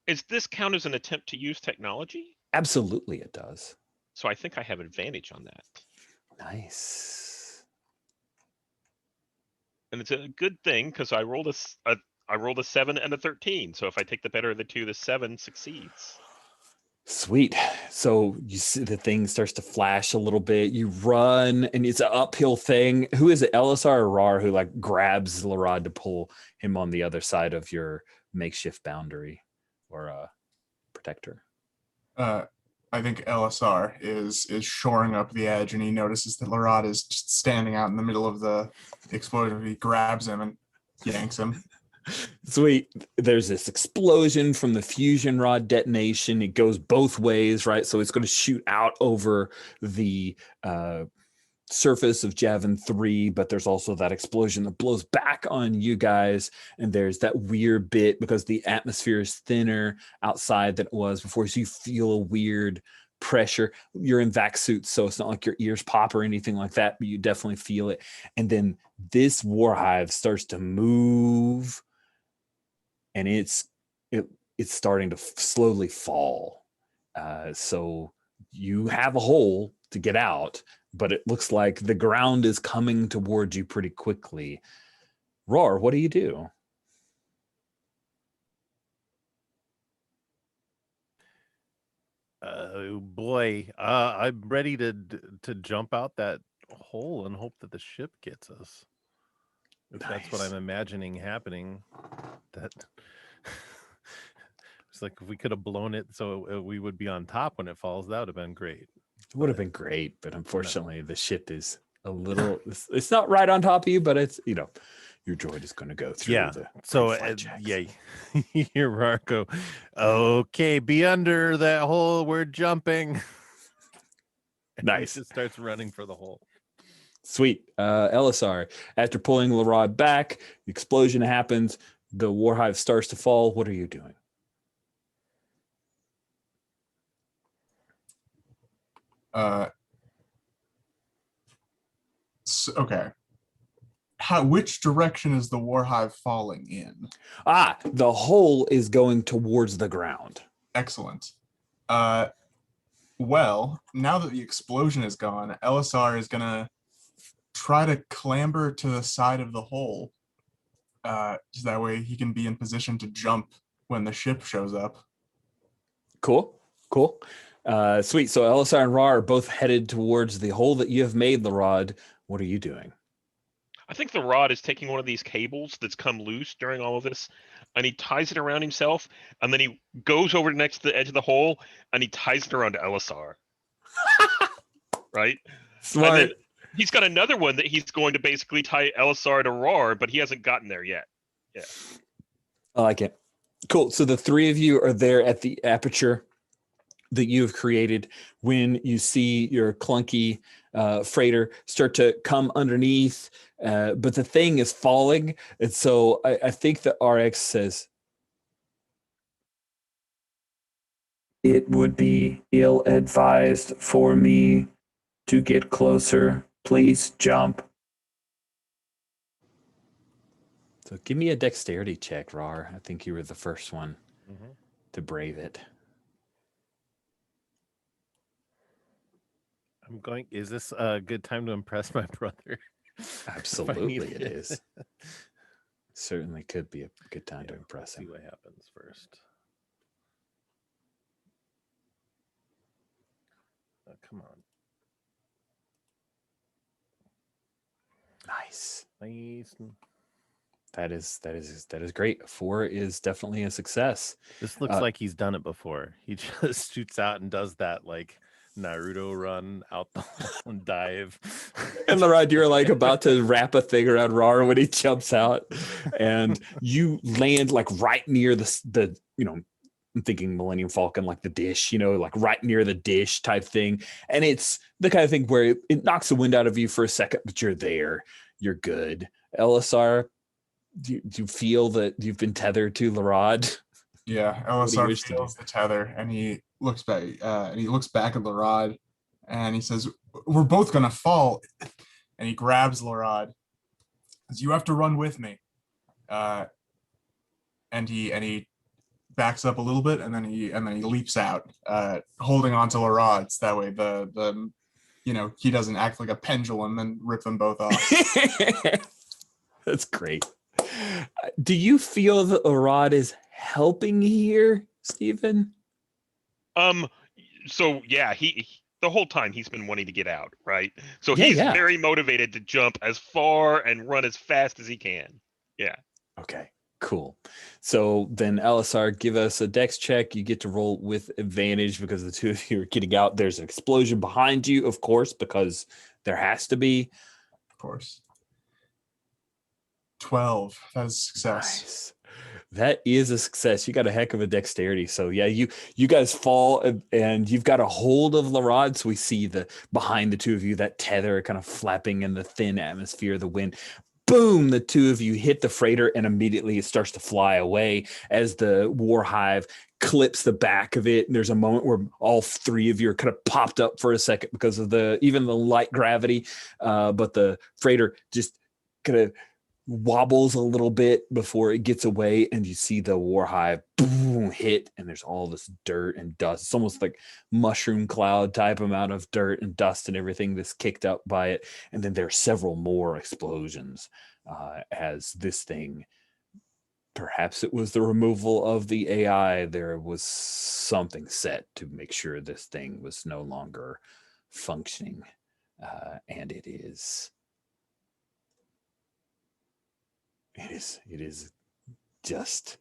Is this count as an attempt to use technology? Absolutely, it does. So I think I have advantage on that. Nice. And it's a good thing because I rolled a 7 and a 13. So if I take the better of the two, the 7 succeeds. Sweet. So you see the thing starts to flash a little bit. You run, and it's an uphill thing. Who is it, LSR or Rar, who like grabs Larod to pull him on the other side of your makeshift boundary or protector? I think LSR is shoring up the edge, and he notices that Larod is just standing out in the middle of the explosion. He grabs him and yanks him. Sweet. There's this explosion from the fusion rod detonation. It goes both ways, right? So it's going to shoot out over the surface of Javin 3, but there's also that explosion that blows back on you guys. And there's that weird bit because the atmosphere is thinner outside than it was before. So you feel a weird pressure. You're in vac suits, so it's not like your ears pop or anything like that, but you definitely feel it. And then this War Hive starts to move, and it's starting to slowly fall. So you have a hole to get out, but it looks like the ground is coming towards you pretty quickly. Rar, what do you do? Oh boy, I'm ready to jump out that hole and hope that the ship gets us. If that's what I'm imagining happening. That it's like if we could have blown it so we would be on top when it falls, that would have been great. It would have been great, but unfortunately the ship is a little, it's not right on top of you, but it's, you know, your droid is going to go through the so yeah, you're Marco. Okay, be under that hole, we're jumping. Nice. It just starts running for the hole. Sweet. LSR, after pulling Larod back, the explosion happens, the War Hive starts to fall. What are you doing? Okay. Which direction is the War Hive falling in? The hole is going towards the ground. Excellent. Well, now that the explosion is gone, LSR is gonna try to clamber to the side of the hole. So that way he can be in position to jump when the ship shows up. Cool. Sweet. So LSR and Ra are both headed towards the hole that you have made, Larod. What are you doing? I think the rod is taking one of these cables that's come loose during all of this, and he ties it around himself, and then he goes over next to the edge of the hole, and he ties it around LSR. Right? Smart. And then he's got another one that he's going to basically tie LSR to Roar, but he hasn't gotten there yet. Yeah. I like it. Cool. So the three of you are there at the aperture that you have created when you see your clunky freighter start to come underneath, but the thing is falling. And so I think that RX says, It would be ill-advised for me to get closer. Please jump. so give me a dexterity check, Rar. I think you were the first one to brave it. I'm going. Is this a good time to impress my brother? Absolutely, it is. Certainly could be a good time to impress See him. what happens first. Oh, come on. Nice. Nice. That is great. 4 is definitely a success. This looks like he's done it before. He just shoots out and does that like Naruto run out the hole and dive. And Larod, you're like about to wrap a thing around Rar when he jumps out, and you land like right near the I'm thinking Millennium Falcon, like the dish, like right near the dish type thing. And it's the kind of thing where it knocks the wind out of you for a second, but you're there. You're good. LSR, do you feel that you've been tethered to Larod? Yeah, LSR feels the tether, and he looks back. He looks back at Larod, and he says, "We're both gonna fall." And he grabs Larod. Says, "You have to run with me." And he backs up a little bit, and then he leaps out, holding onto Larod. So that way the he doesn't act like a pendulum and rip them both off. That's great. Do you feel that Larod is helping here, Stephen? So yeah, he the whole time he's been wanting to get out, right? So Yeah, he's yeah. very motivated to jump as far and run as fast as he can. Yeah. Okay, cool. So then LSR, give us a dex check. You get to roll with advantage because the two of you are getting out. There's an explosion behind you, of course, because there has to be. Of course. 12. That is success. Nice. That is a success. You got a heck of a dexterity. So yeah, you guys fall and you've got a hold of Larod. So we see the behind the two of you, that tether kind of flapping in the thin atmosphere of the wind. Boom, the two of you hit the freighter, and immediately it starts to fly away as the War Hive clips the back of it. And there's a moment where all three of you are kind of popped up for a second because of even the light gravity. But the freighter just kind of wobbles a little bit before it gets away, and you see the War Hive boom hit, and there's all this dirt and dust. It's almost like mushroom cloud type amount of dirt and dust and everything that's kicked up by it. And then there are several more explosions as this thing, perhaps it was the removal of the AI, there was something set to make sure this thing was no longer functioning, and it is just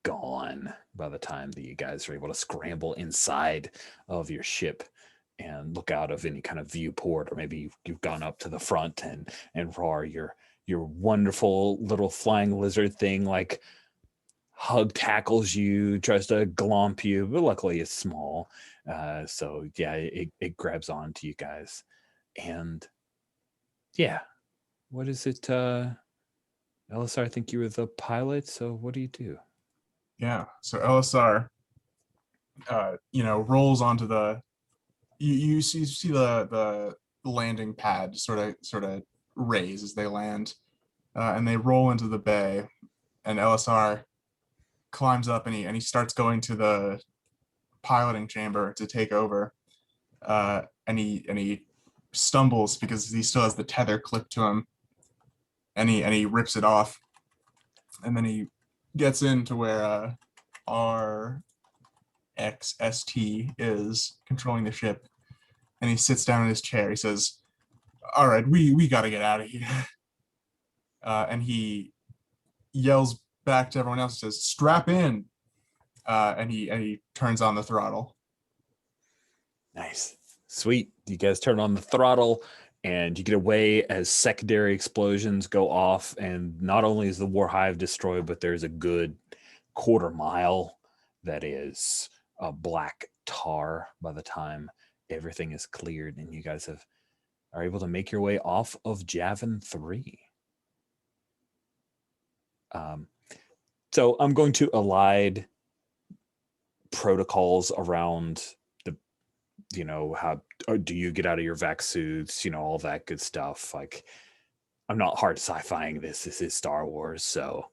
gone by the time that you guys are able to scramble inside of your ship and look out of any kind of viewport, or maybe you've gone up to the front and Rar, your wonderful little flying lizard thing, like hug tackles you, tries to glomp you, but luckily it's small. So yeah, it grabs onto you guys. And yeah, what is it? LSR, I think you were the pilot. So what do you do? Yeah. So LSR, rolls onto the. You see the landing pad sort of raise as they land, and they roll into the bay, and LSR climbs up and he starts going to the piloting chamber to take over. and he stumbles because he still has the tether clipped to him, and he rips it off, and then he gets into where RXST is controlling the ship, and he sits down in his chair. He says, "All right, we got to get out of here," and he yells back to everyone else, says, "Strap in," and he turns on the throttle. Nice. Sweet. You guys turn on the throttle and you get away as secondary explosions go off. And not only is the War Hive destroyed, but there's a good quarter mile that is a black tar by the time everything is cleared. And you guys are able to make your way off of Javin 3. So I'm going to elide protocols around how do you get out of your vac suits, all that good stuff. Like, I'm not hard sci-fiing this. This is Star Wars, so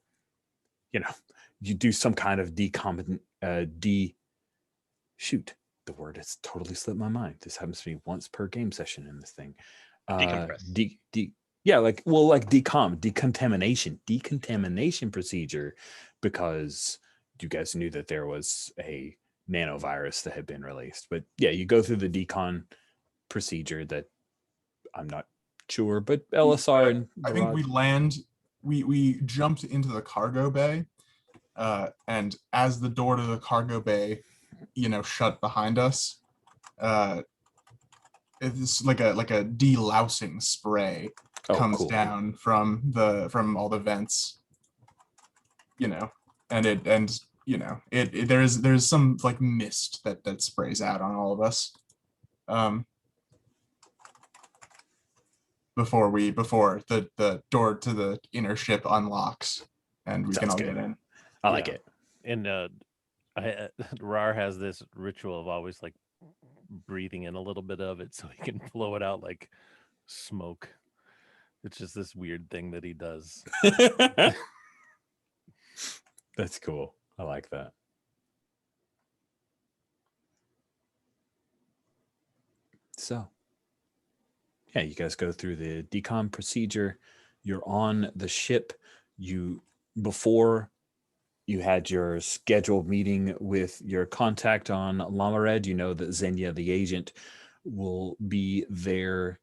you do some kind of shoot. The word has totally slipped my mind. This happens to me once per game session in this thing. Decompress. Decontamination procedure, because you guys knew that there was a nanovirus that had been released. But yeah, you go through the decon procedure that I'm not sure, but LSR and I think we jumped into the cargo bay, and as the door to the cargo bay shut behind us, it's like a delousing spray comes down from all the vents, and there's some like mist that sprays out on all of us, before the door to the inner ship unlocks and we can all get in. I like it. And Rar has this ritual of always like breathing in a little bit of it so he can blow it out like smoke. It's just this weird thing that he does. That's cool. I like that. So, yeah, you guys go through the decon procedure. You're on the ship. Before you had your scheduled meeting with your contact on Lamared, you know that Xenia, the agent, will be there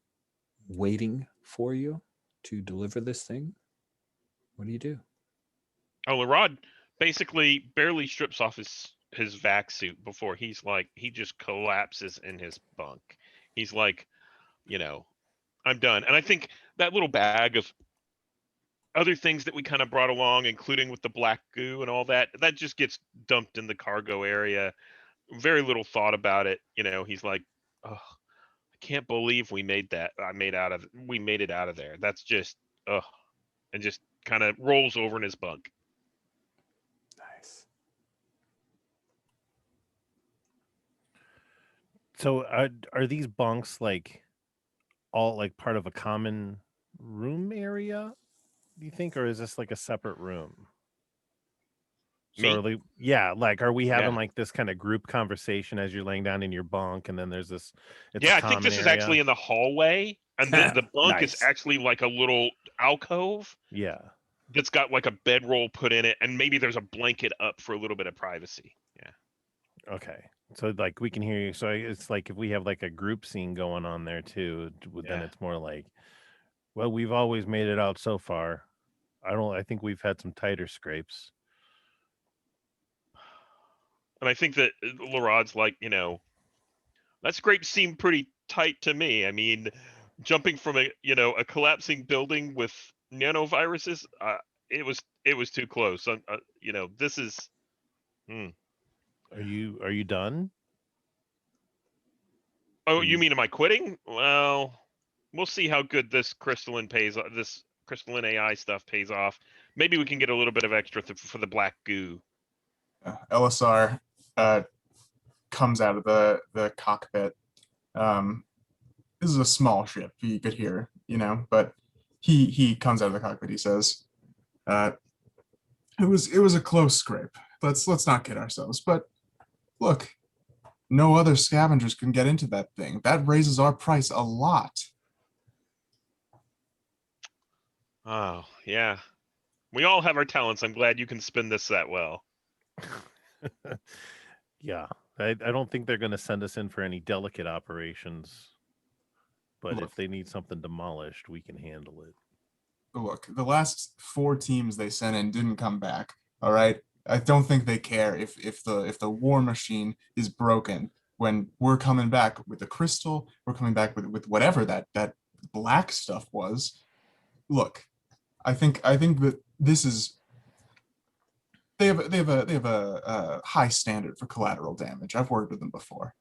waiting for you to deliver this thing. What do you do? Oh, Larod basically barely strips off his vac suit before he just collapses in his bunk. He's like, I'm done. And I think that little bag of other things that we kind of brought along, including with the black goo and all that just gets dumped in the cargo area. Very little thought about it. He's like, oh, I can't believe we made that. We made it out of there. That's just, and just kind of rolls over in his bunk. Nice. So are these bunks like all like part of a common room area, do you think, or is this like a separate room? So are we having like this kind of group conversation as you're laying down in your bunk, and then there's this? I think this is actually in the hallway, and the bunk is actually like a little alcove. Yeah. That's got like a bedroll put in it, and maybe there's a blanket up for a little bit of privacy. Yeah. Okay. So like we can hear you. So it's like if we have like a group scene going on there too, then it's more like, well, we've always made it out so far. I think we've had some tighter scrapes. And I think that Larod's like, that scrape seemed pretty tight to me. I mean, jumping from a collapsing building with nanoviruses, it was too close. This is. Are you done? Oh, you mean am I quitting? Well, we'll see how good this crystalline AI stuff pays off. Maybe we can get a little bit of extra for the black goo. LSR comes out of the cockpit. This is a small ship, you could hear, but he comes out of the cockpit. He says, it was a close scrape. Let's not kid ourselves. But look, no other scavengers can get into that thing. That raises our price a lot. Oh, yeah. We all have our talents. I'm glad you can spin this that well. Yeah, I don't think they're going to send us in for any delicate operations. But Look. if they need something demolished, we can handle it. Look, the last 4 teams they sent in didn't come back. All right, I don't think they care if the war machine is broken. When we're coming back with the crystal, we're coming back with whatever that black stuff was. Look, I think that this is they have a high standard for collateral damage. I've worked with them before.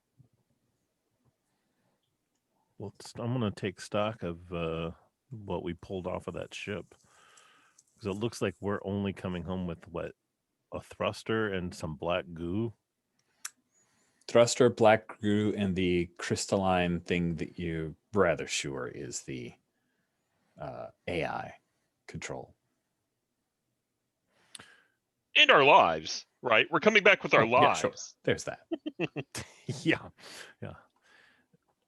Well, I'm going to take stock of what we pulled off of that ship, because it looks like we're only coming home with what, a thruster and some black goo. Thruster, black goo, and the crystalline thing that you're rather sure is the AI control. And our lives, right? We're coming back with our Yeah, lives. sure. There's that. Yeah.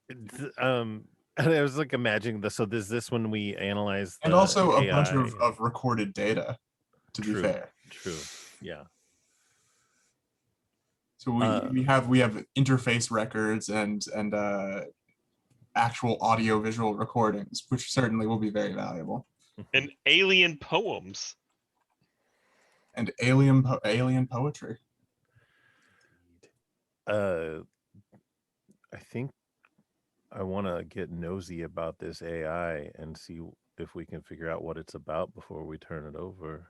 And I was like imagining this. So this when we analyze And also a AI. bunch of recorded data, to be fair. True. Yeah. So we have interface records and actual audio visual recordings, which certainly will be very valuable. And alien poems. And alien poetry. I think I want to get nosy about this AI and see if we can figure out what it's about before we turn it over.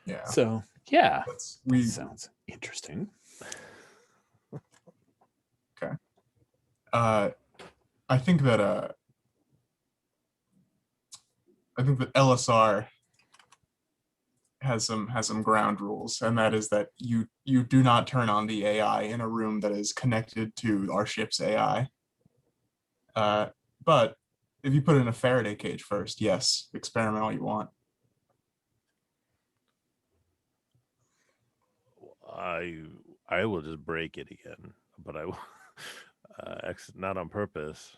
Yeah. So yeah, we sounds interesting. Okay. I think that LSR has some ground rules, and that is that you do not turn on the AI in a room that is connected to our ship's AI. But if you put it in a Faraday cage first, yes, experiment all you want. I will just break it again, but I will not on purpose.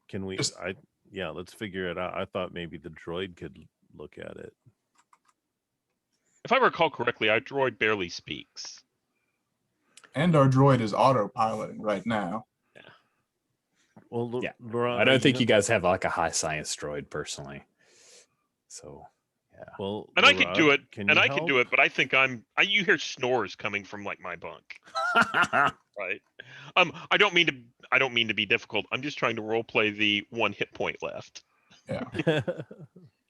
Can we? Let's figure it out. I thought maybe the droid could look at it. If I recall correctly, our droid barely speaks. And our droid is autopiloting right now. Yeah. Well, yeah. Laura, I don't think you guys have like a high science droid personally. So yeah. Well, and Laura, I could do it. Can do it, but I think you hear snores coming from like my bunk. Right. I don't mean to be difficult. I'm just trying to role play the 1 hit point left. Yeah.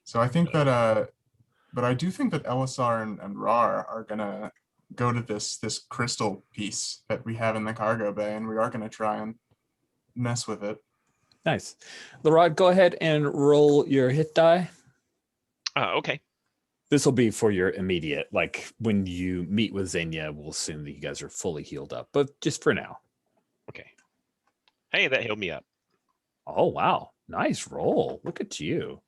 So I think that but I do think that LSR and RAR are gonna go to this crystal piece that we have in the cargo bay, and we are gonna try and mess with it. Nice. Larod, go ahead and roll your hit die. Okay. This will be for your immediate, like when you meet with Xenia, we'll assume that you guys are fully healed up, but just for now. Okay. Hey, that healed me up. Oh, wow. Nice roll. Look at you.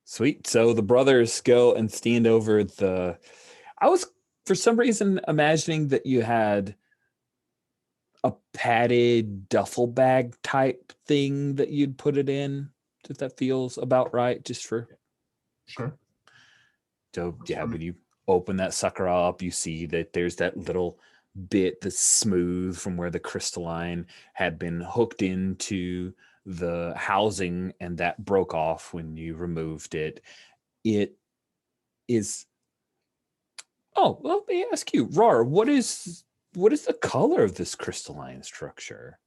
Sweet. So the brothers go and stand over I was, for some reason, imagining that you had a padded duffel bag type thing that you'd put it in, if that feels about right, just for... Sure. So yeah, when you open that sucker up, you see that there's that little bit that's smooth from where the crystalline had been hooked into the housing, and that broke off when you removed it. It is... Oh, well, let me ask you, Rar, what is the color of this crystalline structure?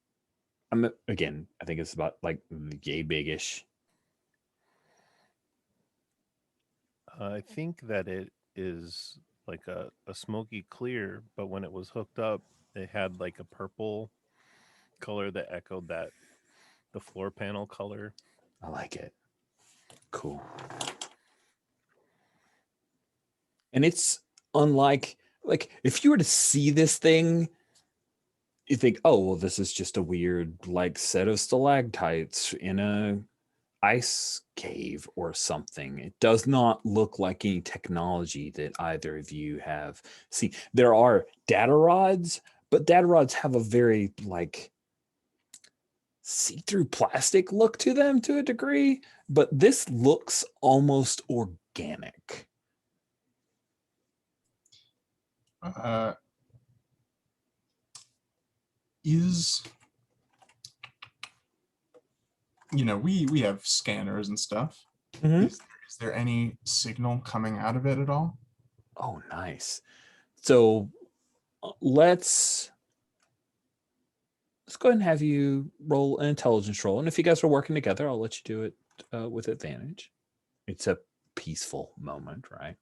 Again, I think it's about like yay big-ish. I think that it is like a smoky clear, but when it was hooked up, it had like a purple color that echoed the floor panel color. I like it. Cool. And it's unlike, like, if you were to see this thing, you think, oh, well, this is just a weird, like, set of stalactites in a ice cave or something. It does not look like any technology that either of you have seen. There are data rods, but data rods have a very like see-through plastic look to them to a degree, but this looks almost organic. Is we have scanners and stuff. Mhm. Is there any signal coming out of it at all? Oh, nice. So let's go ahead and have you roll an intelligence roll. And if you guys are working together, I'll let you do it with advantage. It's a peaceful moment, right?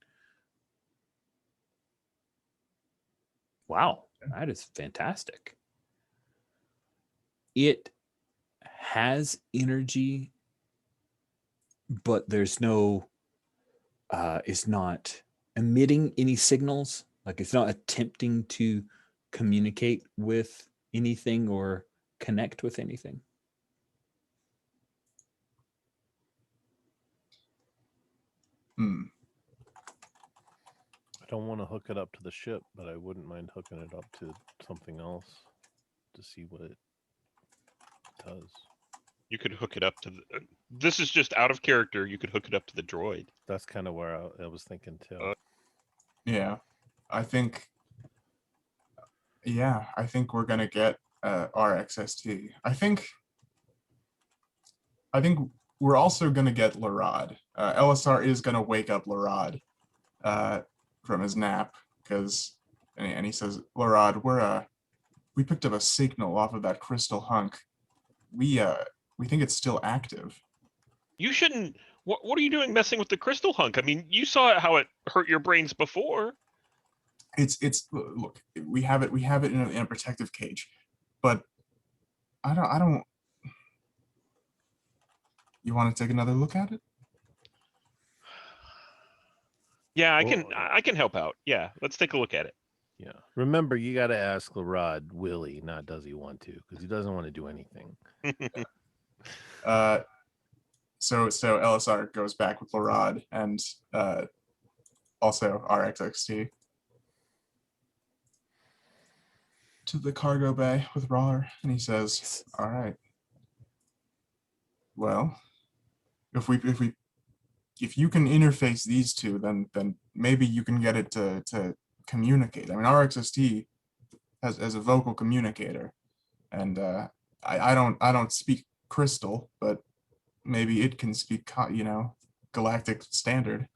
Wow, that is fantastic. It has energy, but there's no, it's not emitting any signals. Like it's not attempting to communicate with anything or connect with anything. I don't want to hook it up to the ship, but I wouldn't mind hooking it up to something else to see what it does. You could hook it up to the. This is just out of character. You could hook it up to the droid. That's kind of where I was thinking too. Yeah, I think. Yeah, I think we're gonna get RXST. I think we're also gonna get Larad. LSR is gonna wake up Larad from his nap because, and he says, Larad, we picked up a signal off of that crystal hunk. We think it's still active. You shouldn't. What are you doing messing with the crystal hunk? I mean, you saw how it hurt your brains before. It's look, we have it in a protective cage, but I don't. You want to take another look at it? Yeah, I Well, can help out. Yeah, let's take a look at it. Yeah. Remember, you got to ask Larad, will he, not does he want to, because he doesn't want to do anything. So LSR goes back with Larad and also RXXT to the cargo bay with Rawr, and he says, "All right, well, if you can interface these two, then maybe you can get it to communicate. I mean, RXST has a vocal communicator, and I don't speak crystal, but maybe it can speak galactic standard."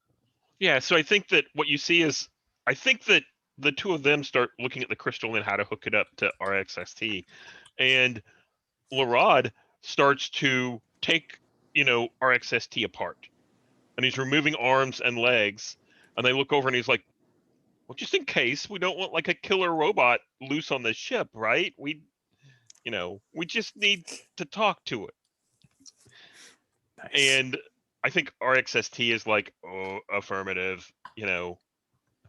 Yeah, so I think that what you see is, I think that the two of them start looking at the crystal and how to hook it up to RXST, and Larad starts to take, RXST apart, and he's removing arms and legs, and they look over and he's like, well, just in case, we don't want like a killer robot loose on the ship, right? We just need to talk to it. Nice. And I think RXST is like, oh, affirmative, we're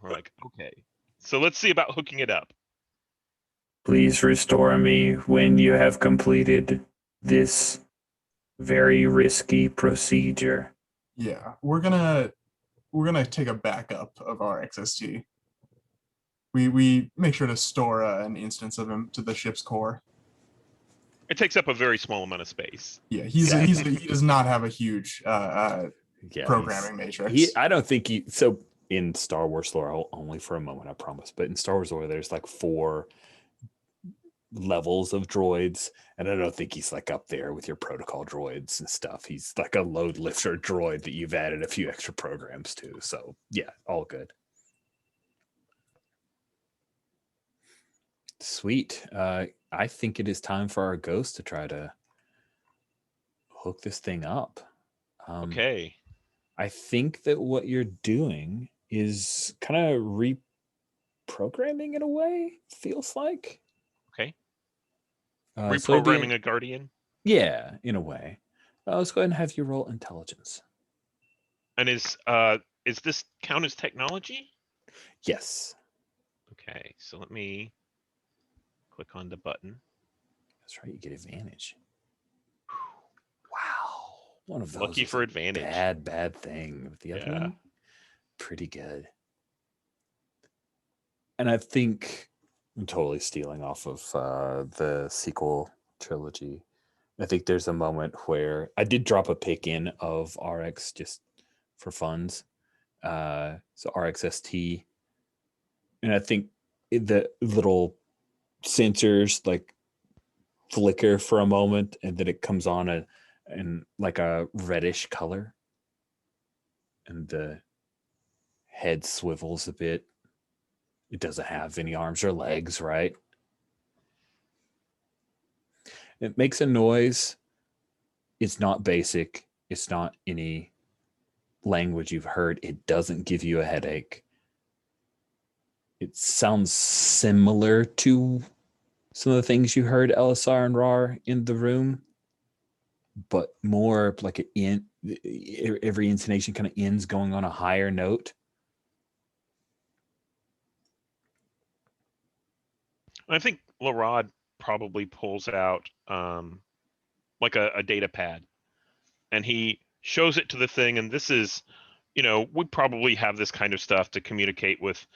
like, okay, so let's see about hooking it up. Please restore me when you have completed this very risky procedure. Yeah, we're gonna take a backup of our XST. We make sure to store an instance of him to the ship's core. It takes up a very small amount of space. Yeah, he does not have a huge Yeah, programming matrix. I don't think he. So in Star Wars lore, only for a moment, I promise. But in Star Wars lore, there's like 4 levels of droids, and I don't think he's like up there with your protocol droids and stuff. He's like a load lifter droid that you've added a few extra programs to. So yeah, all good. Sweet. I think it is time for our ghost to try to hook this thing up. Okay. I think that what you're doing is kind of reprogramming in a way, feels like. Okay. So Reprogramming a guardian. Yeah, in a way. Let's go ahead and have you roll intelligence. And is this count as technology? Yes. Okay, so let me click on the button. That's right, you get advantage. Wow. One of those Lucky was for a advantage. bad thing. But the other Yeah. one, pretty good. And I think I'm totally stealing off of the sequel trilogy. I think there's a moment where I did drop a pick in of RX just for funds. So RXST. And I think the little sensors like flicker for a moment and then it comes on in like a reddish color. And the head swivels a bit. It doesn't have any arms or legs, right? It makes a noise. It's not basic. It's not any language you've heard. It doesn't give you a headache. It sounds similar to some of the things you heard LSR and RAR in the room, but more like every intonation kind of ends going on a higher note. I think Larod probably pulls out like a data pad, and he shows it to the thing. And this is, we probably have this kind of stuff to communicate with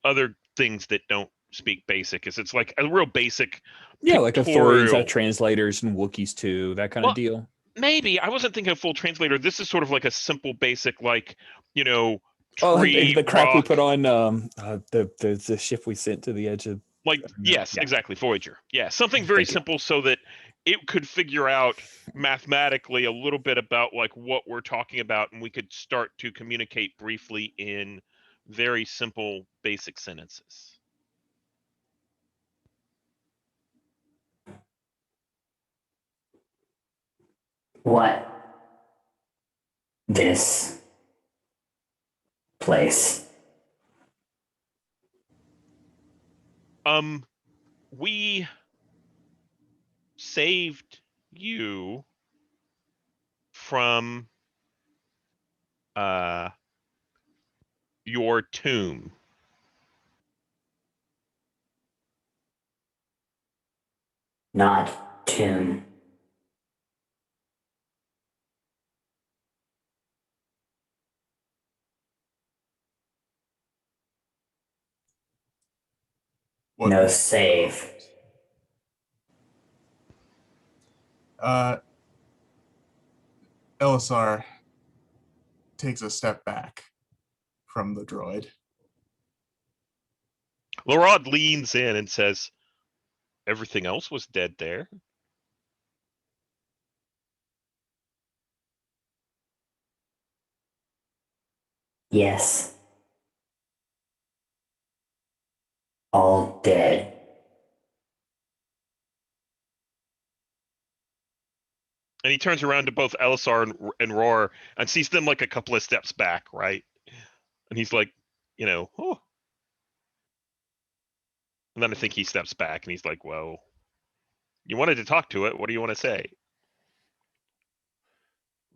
other things that don't speak basic. It's like a real basic. Yeah, like authorities pictorial. have translators and Wookiees too, that kind of deal. Maybe I wasn't thinking of full translator. This is sort of like a simple basic, like tree, like the crap we rock. put on the ship we sent to the edge of. Like, yes, Yeah. exactly, Voyager. Yeah, something very simple so that it could figure out mathematically a little bit about like what we're talking about, and we could start to communicate briefly in very simple, basic sentences. What? This place. We saved you from your tomb. Not tomb. What No save. LSR takes a step back from the droid. Larod leans in and says, everything else was dead there. Yes. All dead. And he turns around to both LSR and Roar and sees them like a couple of steps back, right? And he's like, oh. And then I think he steps back and he's like, well, you wanted to talk to it. What do you want to say?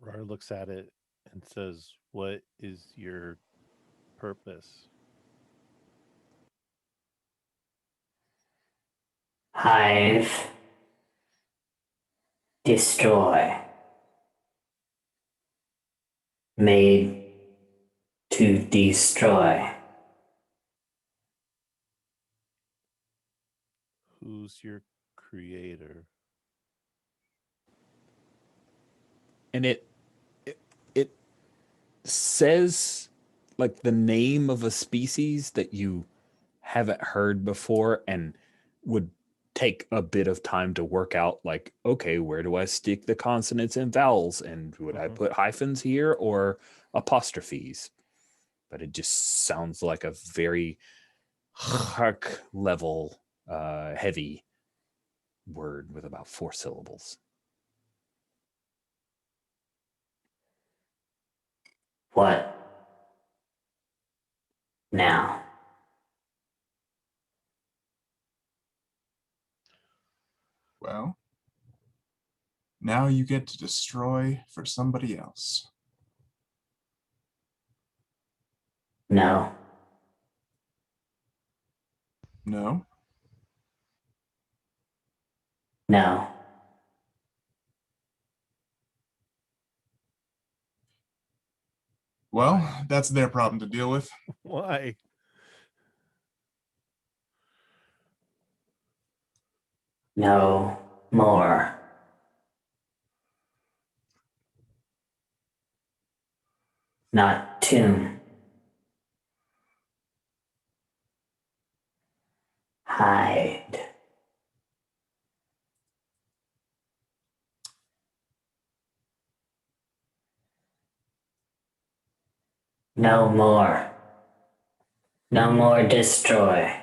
Rar looks at it and says, what is your purpose? Hive. Destroy. Made to destroy. Who's your creator? And it says like the name of a species that you haven't heard before and would take a bit of time to work out, like, okay, where do I stick the consonants and vowels, and would I put hyphens here or apostrophes? But it just sounds like a very hark level heavy word with about 4 syllables. What? Now. Well, now you get to destroy for somebody else. No. No? No. Well, that's their problem to deal with. Why? No more. Not tomb. Hide. No more. No more destroy.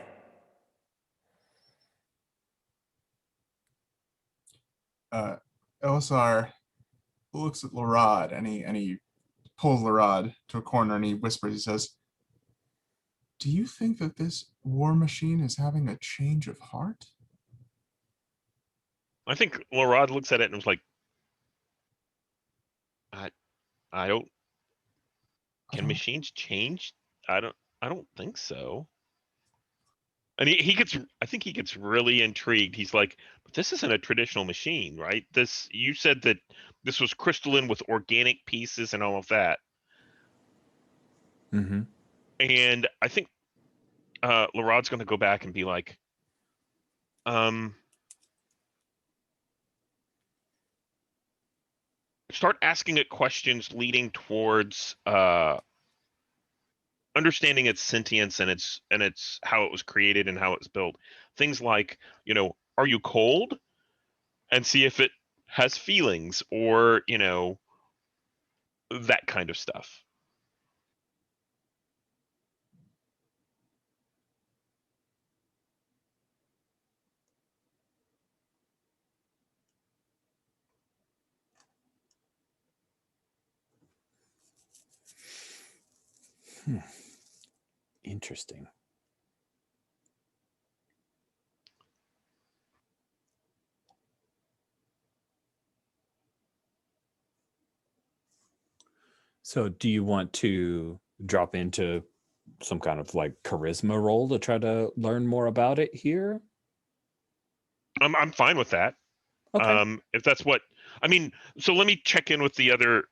Elisar looks at Larod and he pulls Larod to a corner and he whispers, he says, "Do you think that this war machine is having a change of heart?" I think Larod looks at it and was like, I don't. Can machines change? I don't think so. And he gets, I think he gets really intrigued. He's like, but this isn't a traditional machine, right? This, you said that this was crystalline with organic pieces and all of that. Mm-hmm. And I think Larod's going to go back and be like, start asking it questions leading towards understanding its sentience and its how it was created and how it's built. Things like, you know, are you cold? And see if it has feelings, or, you know, that kind of stuff. Interesting. So do you want to drop into some kind of like charisma roll to try to learn more about it here? I'm fine with that. Okay. If that's what I mean. So let me check in with the other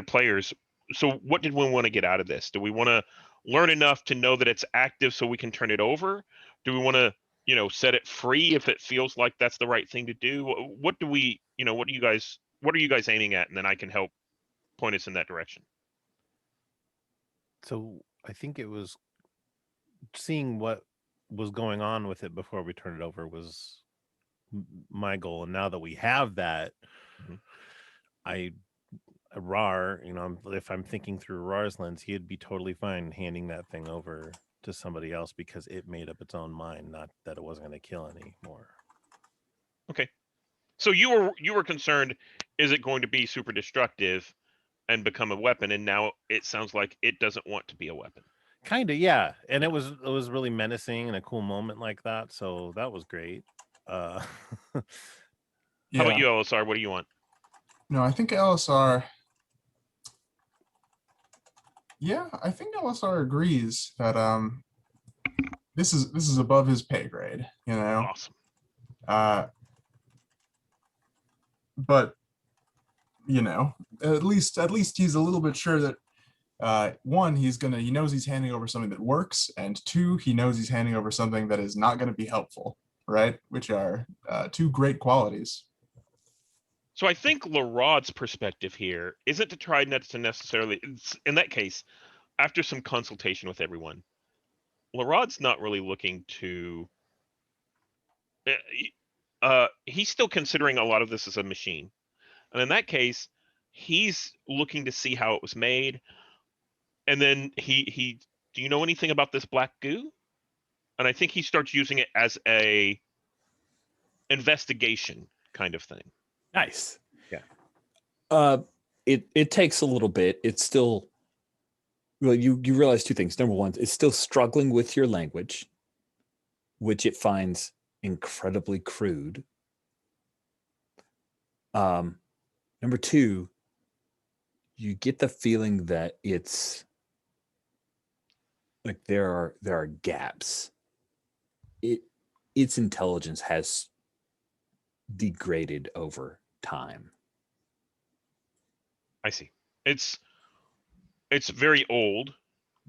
players. So what did we want to get out of this? Do we want to learn enough to know that it's active so we can turn it over? Do we want to, you know, set it free if it feels like that's the right thing to do? What do we, you know, what are you guys aiming at? And then I can help point us in that direction. So I think it was seeing what was going on with it before we turned it over was my goal. And now that we have that, Rar, you know, if I'm thinking through Rar's lens, he'd be totally fine handing that thing over to somebody else because it made up its own mind, not that it wasn't going to kill anymore. Okay. So you were concerned, is it going to be super destructive and become a weapon? And now it sounds like it doesn't want to be a weapon. Kind of, yeah. And it was really menacing and a cool moment like that. So that was great. How about you, Elisar? What do you want? No, I think Elisar. Yeah, I think Elisar agrees that this is above his pay grade, you know. Awesome. But you know, at least he's a little bit sure that one, he knows he's handing over something that works, and two, he knows he's handing over something that is not going to be helpful, right? Which are two great qualities. So I think Larod's perspective here isn't to try not to necessarily, in that case, after some consultation with everyone, Larod's not really looking to, he's still considering a lot of this as a machine. And in that case, he's looking to see how it was made. And then he do you know anything about this black goo? And I think he starts using it as a investigation kind of thing. Nice. Yeah. It takes a little bit. It's still, well, you realize two things. Number one, it's still struggling with your language, which it finds incredibly crude. Number two, you get the feeling that it's like there are gaps. Its intelligence has degraded over time. I see. It's It's very old.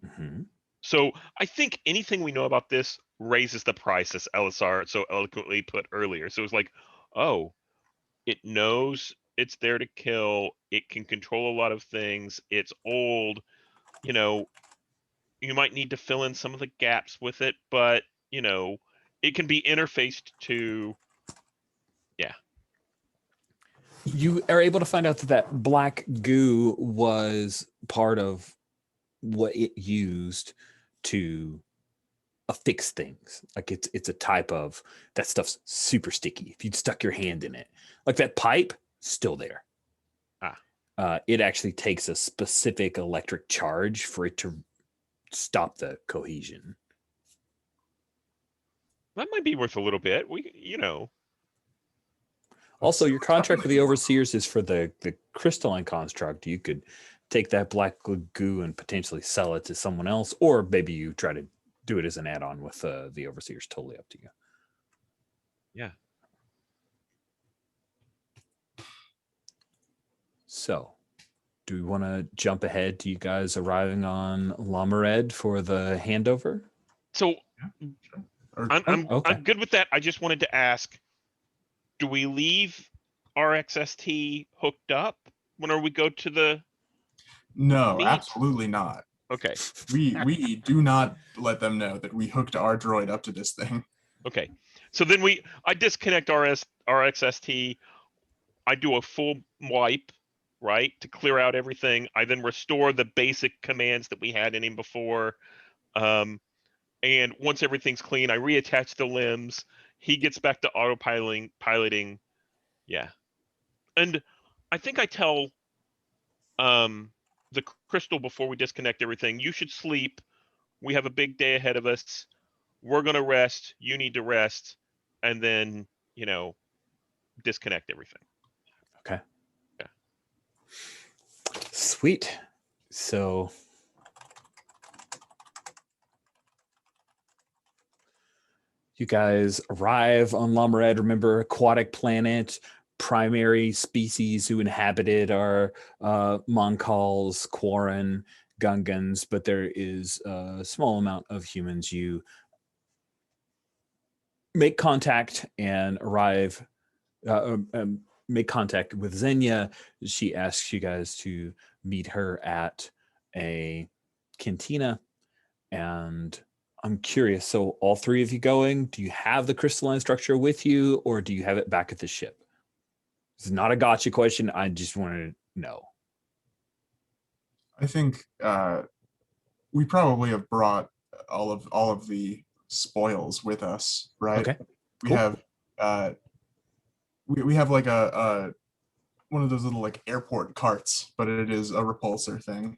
Mhm. So I think anything we know about this raises the price, as LSR so eloquently put earlier. So it's like, oh, it knows it's there to kill. It can control a lot of things. It's old. You know, you might need to fill in some of the gaps with it, but you know, it can be interfaced to. Yeah. You are able to find out that that black goo was part of what it used to affix things. Like it's a type of that stuff's super sticky. If you'd stuck your hand in it, like that pipe, still there. It actually takes a specific electric charge for it to stop the cohesion. That might be worth a little bit. We, you know. Also, your contract with the overseers is for the crystalline construct. You could take that black goo and potentially sell it to someone else, or maybe you try to do it as an add-on with the overseers. Totally up to you. Yeah. So, do we want to jump ahead to you guys arriving on Lamared for the handover? So I'm okay. I'm good with that. I just wanted to ask, do we leave RXST hooked up whenever we go to the No, meet? absolutely not. Okay. We do not let them know that we hooked our droid up to this thing. Okay. So then I disconnect RXST. I do a full wipe, right, to clear out everything. I then restore the basic commands that we had in him before. And once everything's clean, I reattach the limbs. He gets back to piloting. Yeah. And I think I tell the crystal before we disconnect everything, you should sleep. We have a big day ahead of us. We're going to rest. You need to rest. And then, you know, disconnect everything. Okay. Yeah. Sweet. So you guys arrive on Lamared. Remember, aquatic planet. Primary species who inhabited are Moncals, Quarren, Gungans, but there is a small amount of humans. You make contact and arrive, make contact with Xenia. She asks you guys to meet her at a cantina. And I'm curious, so all three of you going, do you have the crystalline structure with you, or do you have it back at the ship? It's not a gotcha question. I just wanted to know. I think we probably have brought all of the spoils with us, right? Okay. We Cool. have we have like a one of those little like airport carts, but it is a repulsor thing,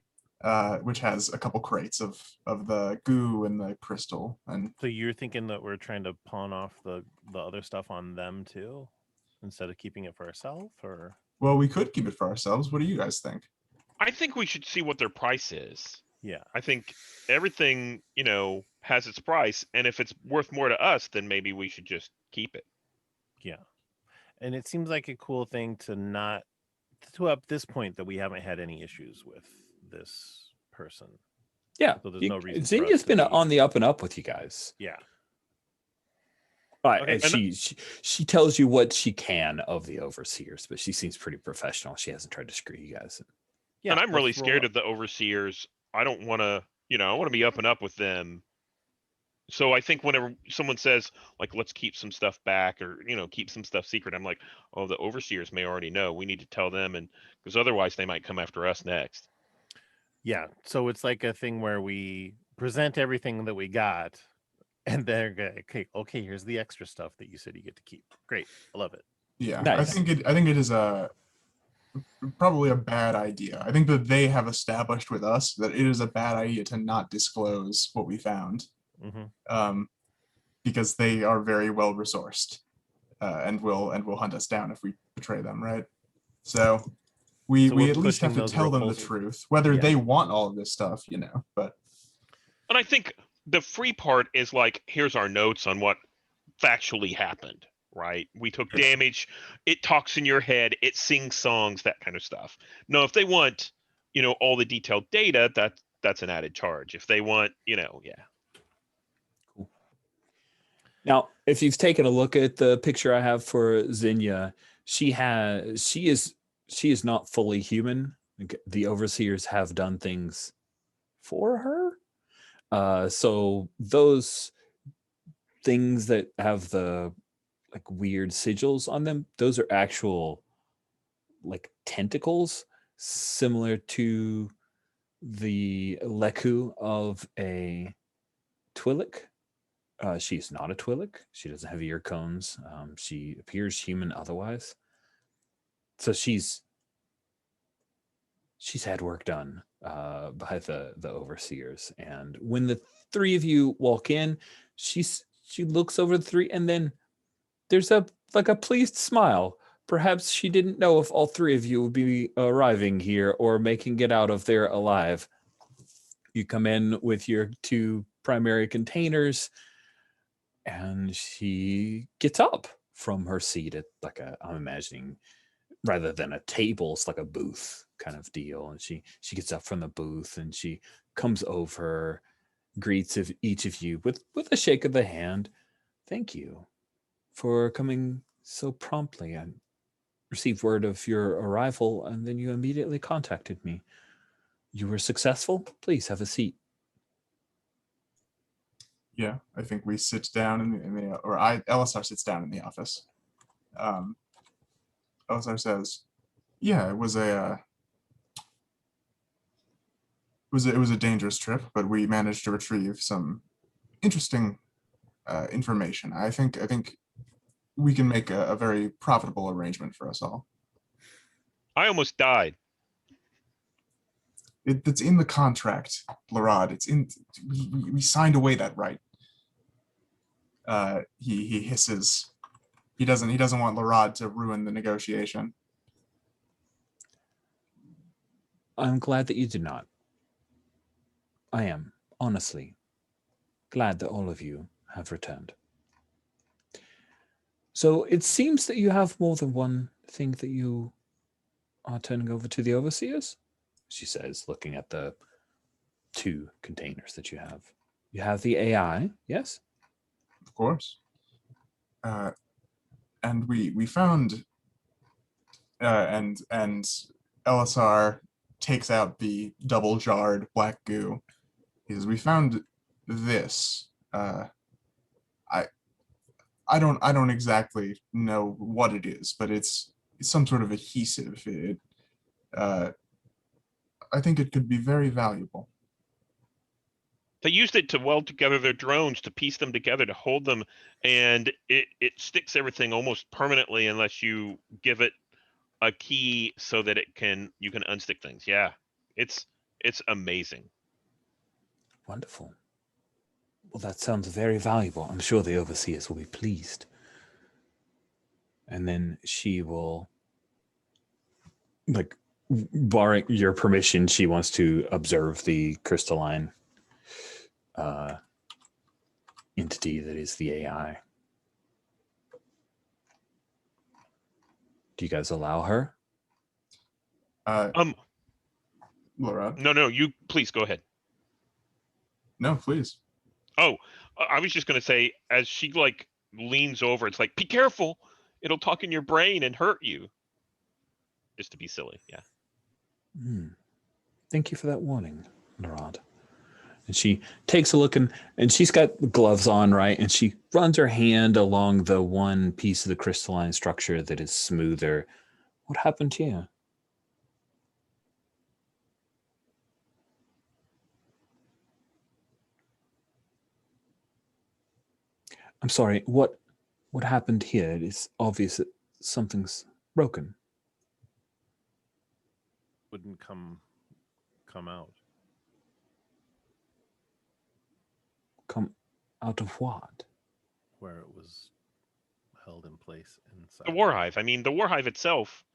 which has a couple crates of the goo and the crystal. And So you're thinking that we're trying to pawn off the other stuff on them too, instead of keeping it for ourselves, or? well, we could keep it for ourselves. What do you guys think? I think we should see what their price is. Yeah. I think everything, you know, has its price. And if it's worth more to us, then maybe we should just keep it. Yeah. And it seems like a cool thing to up this point that we haven't had any issues with this person. Yeah. So there's no reason for Xenia's us to been be- on the up and up with you guys. Yeah. Right. Okay, She tells you what she can of the overseers, but she seems pretty professional. She hasn't tried to screw you guys. Yeah. And I'm really let's roll scared up. of the overseers. I don't want to, you know, I want to be up and up with them. So I think whenever someone says, like, let's keep some stuff back or, you know, keep some stuff secret, I'm like, oh, the overseers may already know. We need to tell them, and because otherwise they might come after us next. Yeah. So it's like a thing where we present everything that we got, and they're going, okay, here's the extra stuff that you said you get to keep. Great. I love it. Yeah, Nice. I think it is probably a bad idea. I think that they have established with us that it is a bad idea to not disclose what we found, because they are very well resourced, and will hunt us down if we betray them, right? So we So we're at least have pushing to those tell them the repulsors. truth, whether Yeah. they want all of this stuff, you know. But And I think the free part is like, here's our notes on what factually happened, right? We took Sure. damage. It talks in your head. It sings songs, that kind of stuff. No, if they want all the detailed data, that's an added charge. If they want, yeah. Cool. Now, if you've taken a look at the picture I have for Zinnia, she is not fully human. The overseers have done things for her. So those things that have the like weird sigils on them, those are actual like tentacles similar to the leku of a Twi'lek. She's not a Twi'lek. She doesn't have ear cones. She appears human otherwise. So she's had work done by the overseers. And when the three of you walk in, she looks over the three, and then there's a pleased smile. Perhaps she didn't know if all three of you would be arriving here or making it out of there alive. You come in with your two primary containers, and she gets up from her seat at I'm imagining, rather than a table, it's like a booth kind of deal. And she gets up from the booth, and she comes over, greets each of you with a shake of the hand. Thank you for coming so promptly. I received word of your arrival, and then you immediately contacted me. You were successful? Please have a seat. Yeah, I think we sit down LSR sits down in the office. LSR says, "Yeah, it was a dangerous trip, but we managed to retrieve some interesting information. I think we can make a very profitable arrangement for us all." I almost died. It's in the contract, Larad. It's in. We signed away that right. He hisses. He doesn't want Larad to ruin the negotiation. I'm glad that you did not. I am, honestly, glad that all of you have returned. So it seems that you have more than one thing that you are turning over to the overseers, she says, looking at the two containers that you have. You have the AI, yes? Of course. And we found, and LSR takes out the double jarred black goo. He says, "We found this. I don't exactly know what it is, but it's some sort of adhesive. I think it could be very valuable." They used it to weld together their drones, to piece them together, to hold them, and it sticks everything almost permanently unless you give it a key so that you can unstick things. Yeah, it's amazing. Wonderful. Well, that sounds very valuable. I'm sure the overseers will be pleased. And then she will, barring your permission, she wants to observe the crystalline entity that is the AI. Do you guys allow her? Laura? No, you please go ahead. No, please. Oh, I was just going to say, as she leans over, it's like, be careful. It'll talk in your brain and hurt you. Just to be silly. Yeah. Thank you for that warning, Narad. And she takes a look, and she's got gloves on, right? And she runs her hand along the one piece of the crystalline structure that is smoother. What happened here? I'm sorry, what happened here? It is obvious that something's broken. Wouldn't come out. Come out of what? Where it was held in place inside. The War Hive. I mean, the War Hive itself,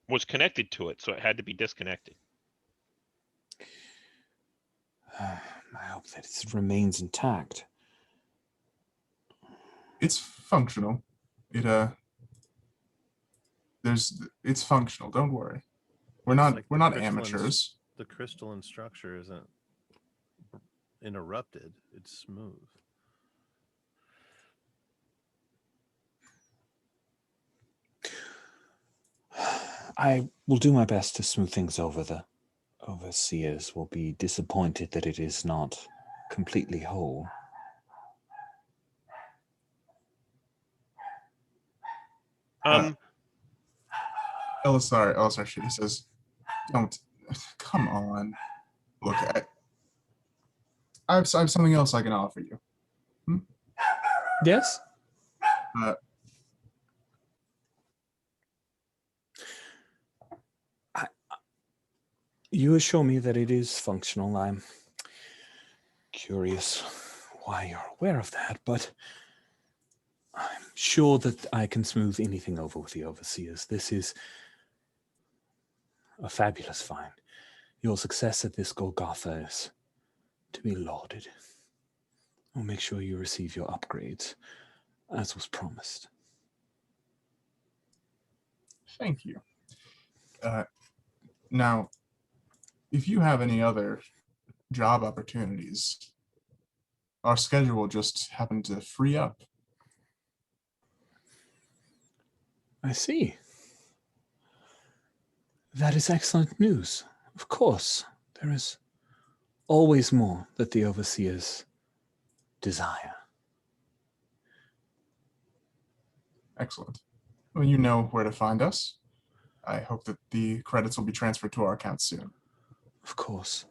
was connected to it, so it had to be disconnected. I hope that it remains intact. It's functional. It's functional. Don't worry. We're It's not like we're the not crystalline amateurs. The crystalline structure isn't interrupted. It's smooth. I will do my best to smooth things over. The overseers will be disappointed that it is not completely whole. Elisar, she says, "Don't, come on. Look, I have something else I can offer you. Yes? Uh, You assure me that it is functional. I'm curious why you're aware of that, but I'm sure that I can smooth anything over with the overseers. This is a fabulous find. Your success at this Golgotha is to be lauded. I'll make sure you receive your upgrades, as was promised. Thank you. Now, if you have any other job opportunities, our schedule just happened to free up. I see. That is excellent news. Of course, there is always more that the overseers desire. Excellent. Well, you know where to find us. I hope that the credits will be transferred to our account soon. Of course.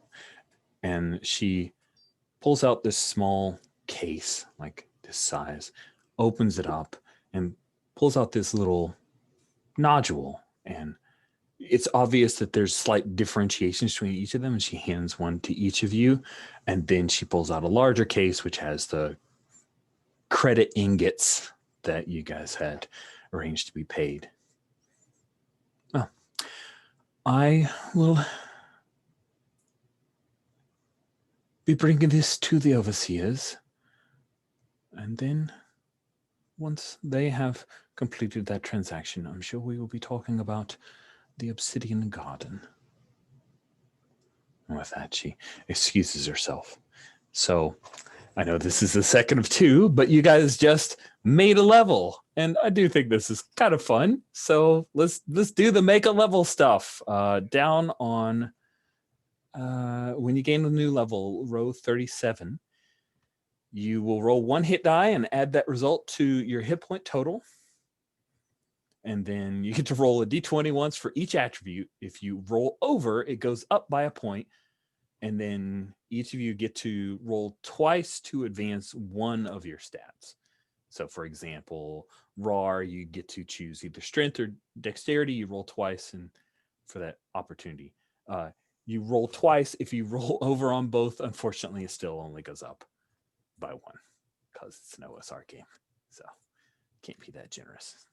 And she pulls out this small case, like this size, opens it up, and pulls out this little nodule. And it's obvious that there's slight differentiations between each of them. And she hands one to each of you. And then she pulls out a larger case, which has the credit ingots that you guys had arranged to be paid. Well, I will be bringing this to the overseers, and then once they have completed that transaction, I'm sure we will be talking about the Obsidian Garden. And with that, she excuses herself. So I know this is the second of two, but you guys just made a level, and I do think this is kind of fun. So let's do the make a level stuff. Down on when you gain a new level, row 37, you will roll one hit die and add that result to your hit point total. And then you get to roll a d20 once for each attribute. If you roll over, it goes up by a point. And then each of you get to roll twice to advance one of your stats. So for example, RAR, you get to choose either strength or dexterity. You roll twice and for that opportunity. You roll twice. If you roll over on both, unfortunately, it still only goes up by one because it's an OSR game. So can't be that generous.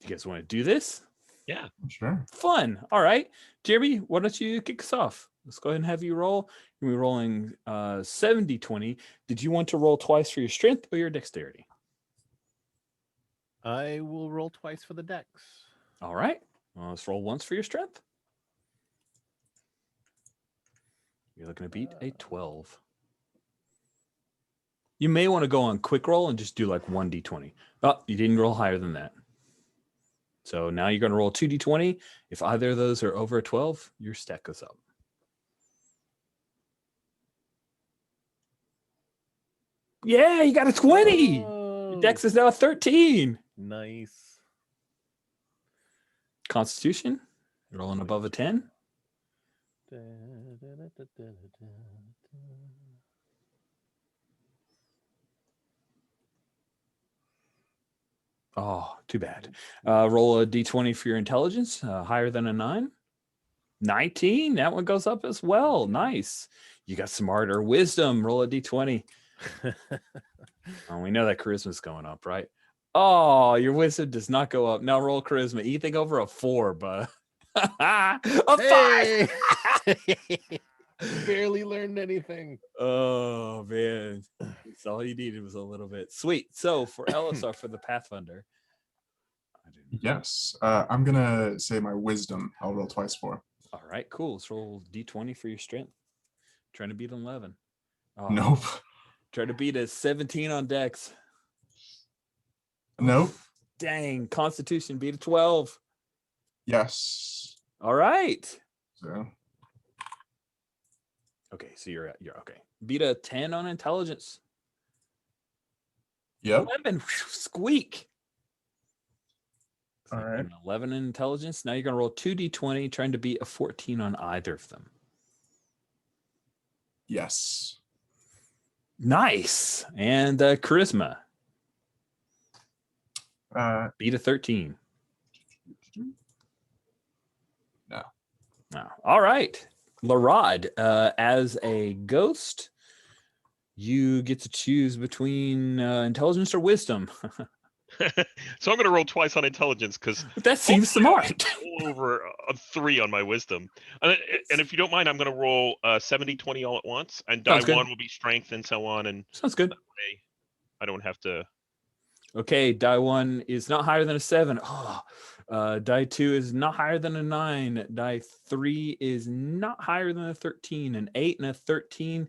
You guys want to do this? Yeah. Sure. Fun. All right. Jeremy, why don't you kick us off? Let's go ahead and have you roll. You're rolling 70-20. Did you want to roll twice for your strength or your dexterity? I will roll twice for the dex. All right. Well, let's roll once for your strength. You're looking to beat a 12. You may want to go on quick roll and just do like 1d20. Oh, you didn't roll higher than that. So now you're going to roll 2d20. If either of those are over a 12, your stat goes up. Yeah, you got a 20. Your dex is now a 13. Nice. Constitution, rolling above a 10. Oh, too bad. Roll a d20 for your intelligence, higher than a 9. 19, that one goes up as well. Nice. You got smarter. Wisdom, roll a d20. Oh, we know that charisma's going up, right? Oh, your wisdom does not go up. Now roll charisma. Anything over a 4, but a 5. Barely learned anything. Oh man, that's all you needed was a little bit. Sweet. So for Elisar, for the Pathfinder, I do. Yes. I'm gonna say my wisdom. I'll roll twice for. All right, cool. Let's roll d20 for your strength. Trying to beat an 11. Oh, Nope. try to beat a 17 on Dex. Nope. Oof, dang, Constitution beat a 12. Yes. All right. So Okay, so you're okay. Beat a 10 on intelligence. yep. 11. Squeak. All right. An 11 in intelligence. Now you're gonna roll 2d20, trying to beat a 14 on either of them. Yes. Nice. And charisma. Beat a 13. No. No. All right. Larod, as a ghost, you get to choose between intelligence or wisdom. So I'm going to roll twice on intelligence because That seems smart. roll over a 3 on my wisdom. And if you don't mind, I'm going to roll 70, 20 all at once. And die Sounds good. 1 will be strength and so on. And Sounds good. that way I don't have to. Okay, die 1 is not higher than a 7. Oh, die 2 is not higher than a 9. Die 3 is not higher than a 13. An 8 and a 13.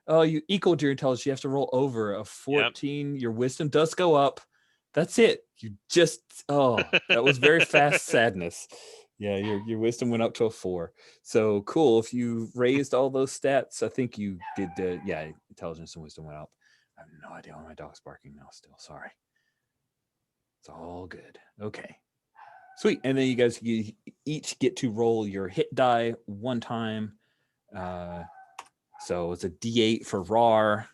Oh, you equaled your intelligence. You have to roll over a 14. Your wisdom does go up. That's it. You just, that was very fast sadness. Yeah, your wisdom went up to a 4. So cool. If you raised all those stats, I think you did. Yeah, intelligence and wisdom went up. I have no idea why my dog's barking now. Still, sorry. It's all good. Okay, sweet. And then you each get to roll your hit die 1 time. So it's a D8 for RAR.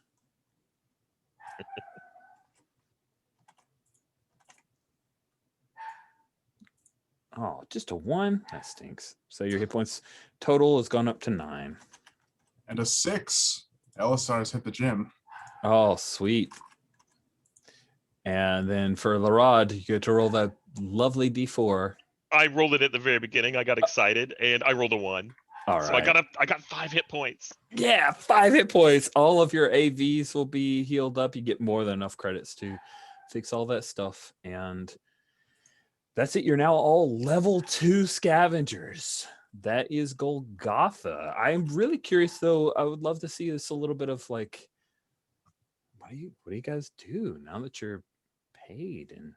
Oh, just a 1? That stinks. So your hit points total has gone up to 9. And a 6. Elisar's hit the gym. Oh, sweet. And then for Larod, you get to roll that lovely D4. I rolled it at the very beginning. I got excited and I rolled a 1. All So right. I got 5 hit points. Yeah, 5 hit points. All of your AVs will be healed up. You get more than enough credits to fix all that stuff. And that's it. You're now all level 2 scavengers. That is Golgotha. I'm really curious, though. I would love to see this a little bit of like, what do you guys do now that you're paid and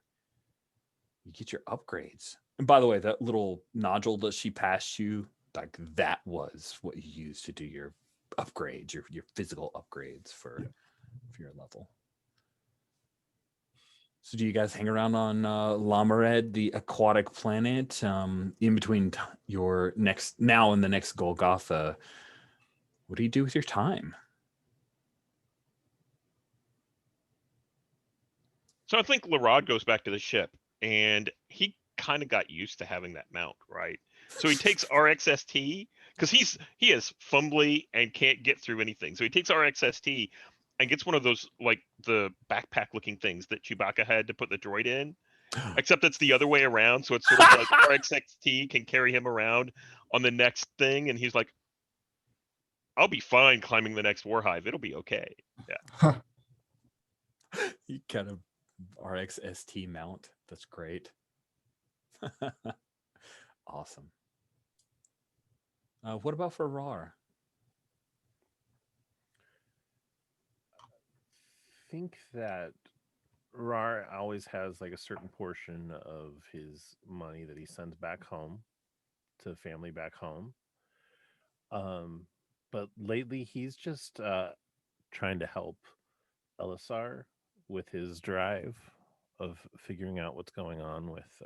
you get your upgrades? And by the way, that little nodule that she passed you, like that was what you used to do your upgrades, your physical upgrades for your level. So do you guys hang around on Lamared, the aquatic planet, in between your now and the next Golgotha? What do you do with your time? So I think Larod goes back to the ship and he kind of got used to having that mount, right? So he takes RXST because he is fumbly and can't get through anything. So he takes RXST and gets one of those like the backpack looking things that Chewbacca had to put the droid in, except it's the other way around. So it's sort of like RXST can carry him around on the next thing. And he's like, I'll be fine climbing the next War Hive. It'll be okay. Yeah. You kind of RXST mount. That's great. Awesome. What about for RAR? I think that Rar always has like a certain portion of his money that he sends back home to family back home. But lately he's just trying to help Elisar with his drive of figuring out what's going on with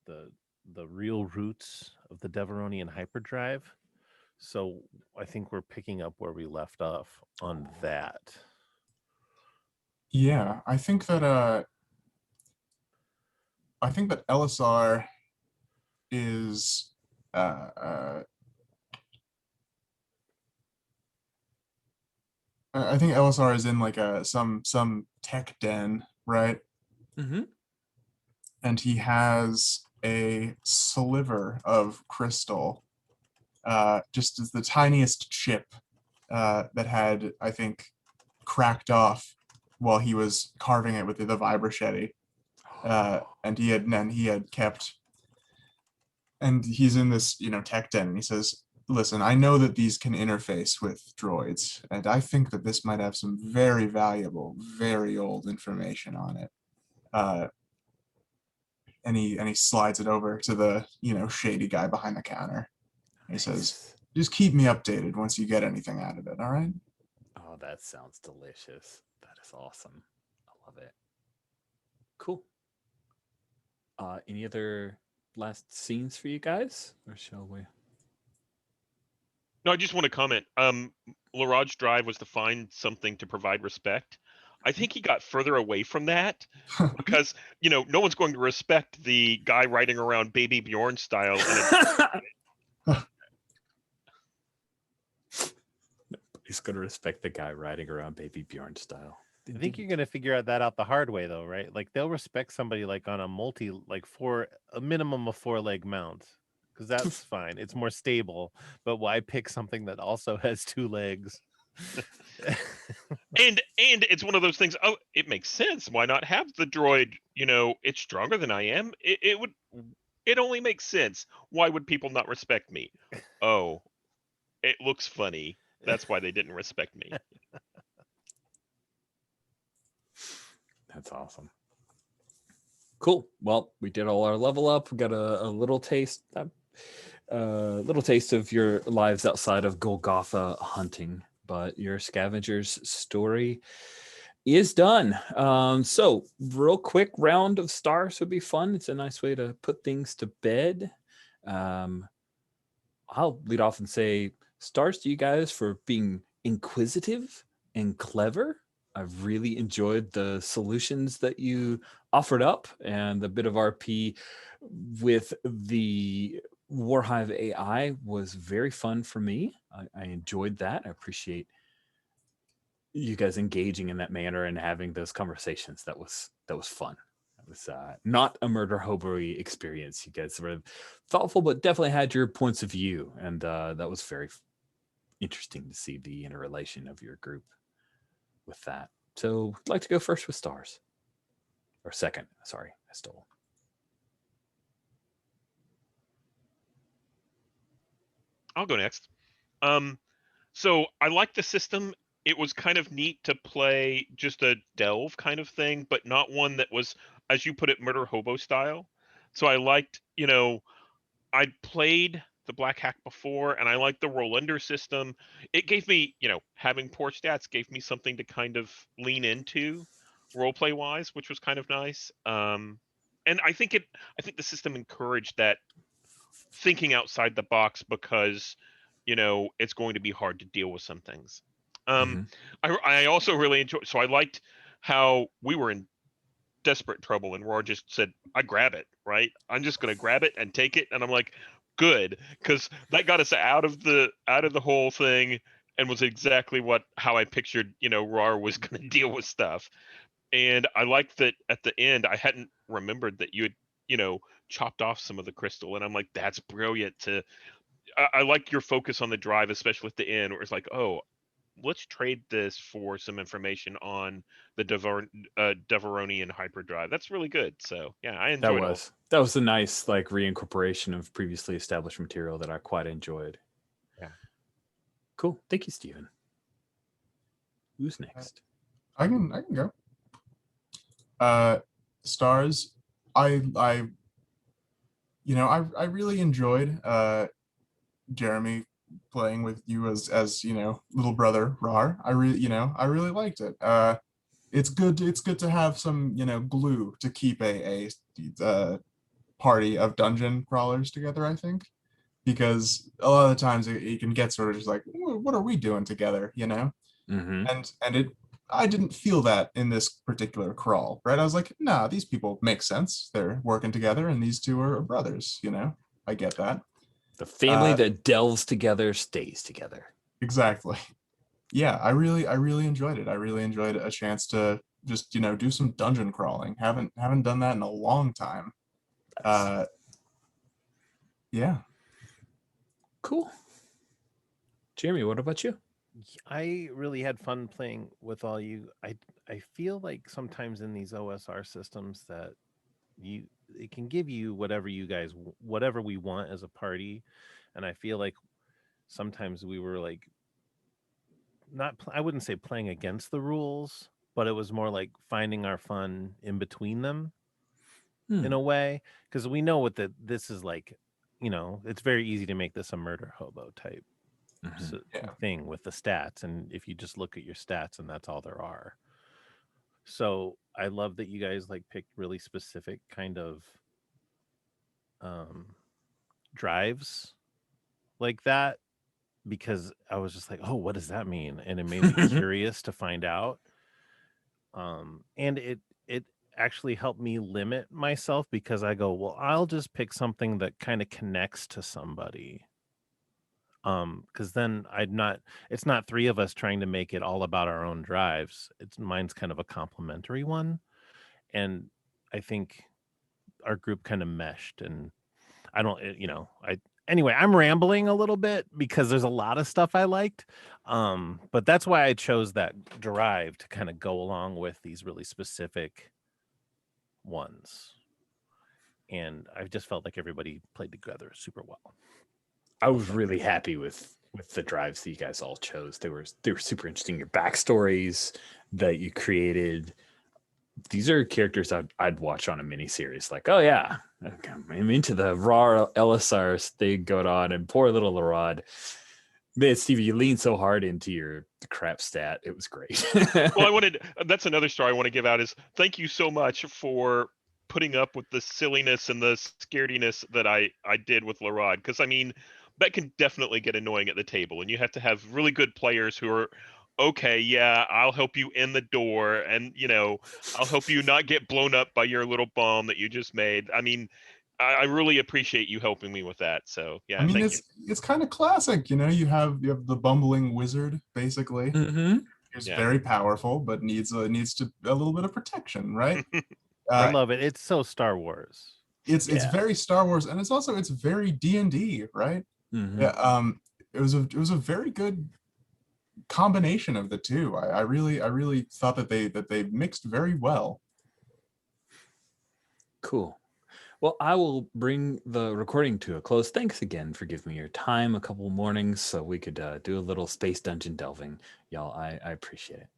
the real roots of the Deveronian hyperdrive. So I think we're picking up where we left off on that. Yeah, I think that Elisar is I think Elisar is in like some tech den, right? Mm-hmm. And he has a sliver of crystal, just as the tiniest chip that had, I think, cracked off while he was carving it with the vibrachety. and he had kept, and he's in this, tech den, and he says, listen, I know that these can interface with droids, and I think that this might have some very valuable, very old information on it. And he slides it over to the, shady guy behind the counter. He says, just keep me updated once you get anything out of it, all right? Oh, that sounds delicious. That is awesome. I love it. Cool. Any other last scenes for you guys, or shall we? No, I just want to comment. Laraj Drive was to find something to provide respect. I think he got further away from that because, no one's going to respect the guy riding around Baby Bjorn style. He's going to respect the guy riding around Baby Bjorn style. I think you're going to figure that out the hard way, though, right? Like, they'll respect somebody like on a minimum of 4-leg mount, because that's fine. It's more stable. But why pick something that also has 2 legs? and it's one of those things. Oh, it makes sense. Why not have the droid? It's stronger than I am. It only makes sense. Why would people not respect me? Oh, it looks funny. That's why they didn't respect me. That's awesome. Cool. Well, we did all our level up. We got a little taste, of your lives outside of Golgotha hunting, but your scavenger's story is done. So real quick round of stars would be fun. It's a nice way to put things to bed. I'll lead off and say stars to you guys for being inquisitive and clever. I've really enjoyed the solutions that you offered up, and the bit of RP with the War Hive AI was very fun for me. I enjoyed that. I appreciate you guys engaging in that manner and having those conversations. That was fun. It was not a murder hobo-y experience. You guys were thoughtful, but definitely had your points of view, and that was very interesting to see the interrelation of your group with that. So I'd like to go first with stars, or second. Sorry, I stole. I'll go next. So I like the system. It was kind of neat to play just a delve kind of thing, but not one that was, as you put it, murder hobo style. So I liked, I'd played the Black Hack before, and I liked the roll under system. It gave me, having poor stats gave me something to kind of lean into roleplay wise, which was kind of nice. And I think the system encouraged that thinking outside the box because, it's going to be hard to deal with some things. I also really enjoyed, so I liked how we were in desperate trouble and Roar just said, I grab it, right? I'm just going to grab it and take it. And I'm like, good, because that got us out of the whole thing and was exactly how I pictured, Roar was going to deal with stuff. And I liked that at the end, I hadn't remembered that you had, chopped off some of the crystal. And I'm like, that's brilliant. I like your focus on the drive, especially at the end, where it's like, oh, let's trade this for some information on the Deveronian hyperdrive. That's really good. So yeah, I enjoyed it. That was a nice reincorporation of previously established material that I quite enjoyed. Yeah. Cool. Thank you, Stephen. Who's next? I can go. Stars. I really enjoyed Jeremy playing with you as little brother Rar. I really liked it. It's good to have some glue to keep a party of dungeon crawlers together, I think, because a lot of the times it can get sort of just like, what are we doing together, Mm-hmm. And I didn't feel that in this particular crawl, right? I was like, nah, these people make sense. They're working together, and these two are brothers, I get that. The family that delves together stays together. Exactly. Yeah, I really enjoyed it. I really enjoyed a chance to just, do some dungeon crawling. Haven't done that in a long time. Yeah. Cool. Jeremy, what about you? I really had fun playing with all you. I feel like sometimes in these OSR systems that it can give you whatever whatever we want as a party. And I feel like sometimes we were like I wouldn't say playing against the rules, but it was more like finding our fun in between them in a way, because we know this is like, it's very easy to make this a murder hobo type thing with the stats, and if you just look at your stats and that's all there are. So I love that you guys like picked really specific kind of drives like that, because I was just like, oh, what does that mean? And it made me curious to find out. And it actually helped me limit myself, because I go, well, I'll just pick something that kind of connects to somebody. Because then it's not three of us trying to make it all about our own drives. Mine's kind of a complementary one. And I think our group kind of meshed, and anyway, I'm rambling a little bit because there's a lot of stuff I liked. But that's why I chose that drive to kind of go along with these really specific ones. And I just felt like everybody played together super well. I was really happy with the drives that you guys all chose. They were super interesting. Your backstories that you created. These are characters I'd watch on a miniseries. Like, oh yeah, I'm into the raw LSRs they go on, and poor little Larod. Man, Stevie, you leaned so hard into your crap stat. It was great. Well, that's another story I want to give out is thank you so much for putting up with the silliness and the scarediness that I did with Larod. Because, I mean, that can definitely get annoying at the table. And you have to have really good players who are, okay, yeah, I'll help you in the door. And, I'll help you not get blown up by your little bomb that you just made. I mean, I really appreciate you helping me with that. So yeah, I mean, thank you. It's kind of classic, you have the bumbling wizard basically. He's very powerful, but needs a little bit of protection, right? I love it. It's so Star Wars. It's very Star Wars, and it's very D&D, right? Yeah. It was a very good combination of the two. I really thought that they mixed very well. Cool. Well, I will bring the recording to a close. Thanks again for giving me your time a couple mornings so we could do a little space dungeon delving. Y'all, I appreciate it.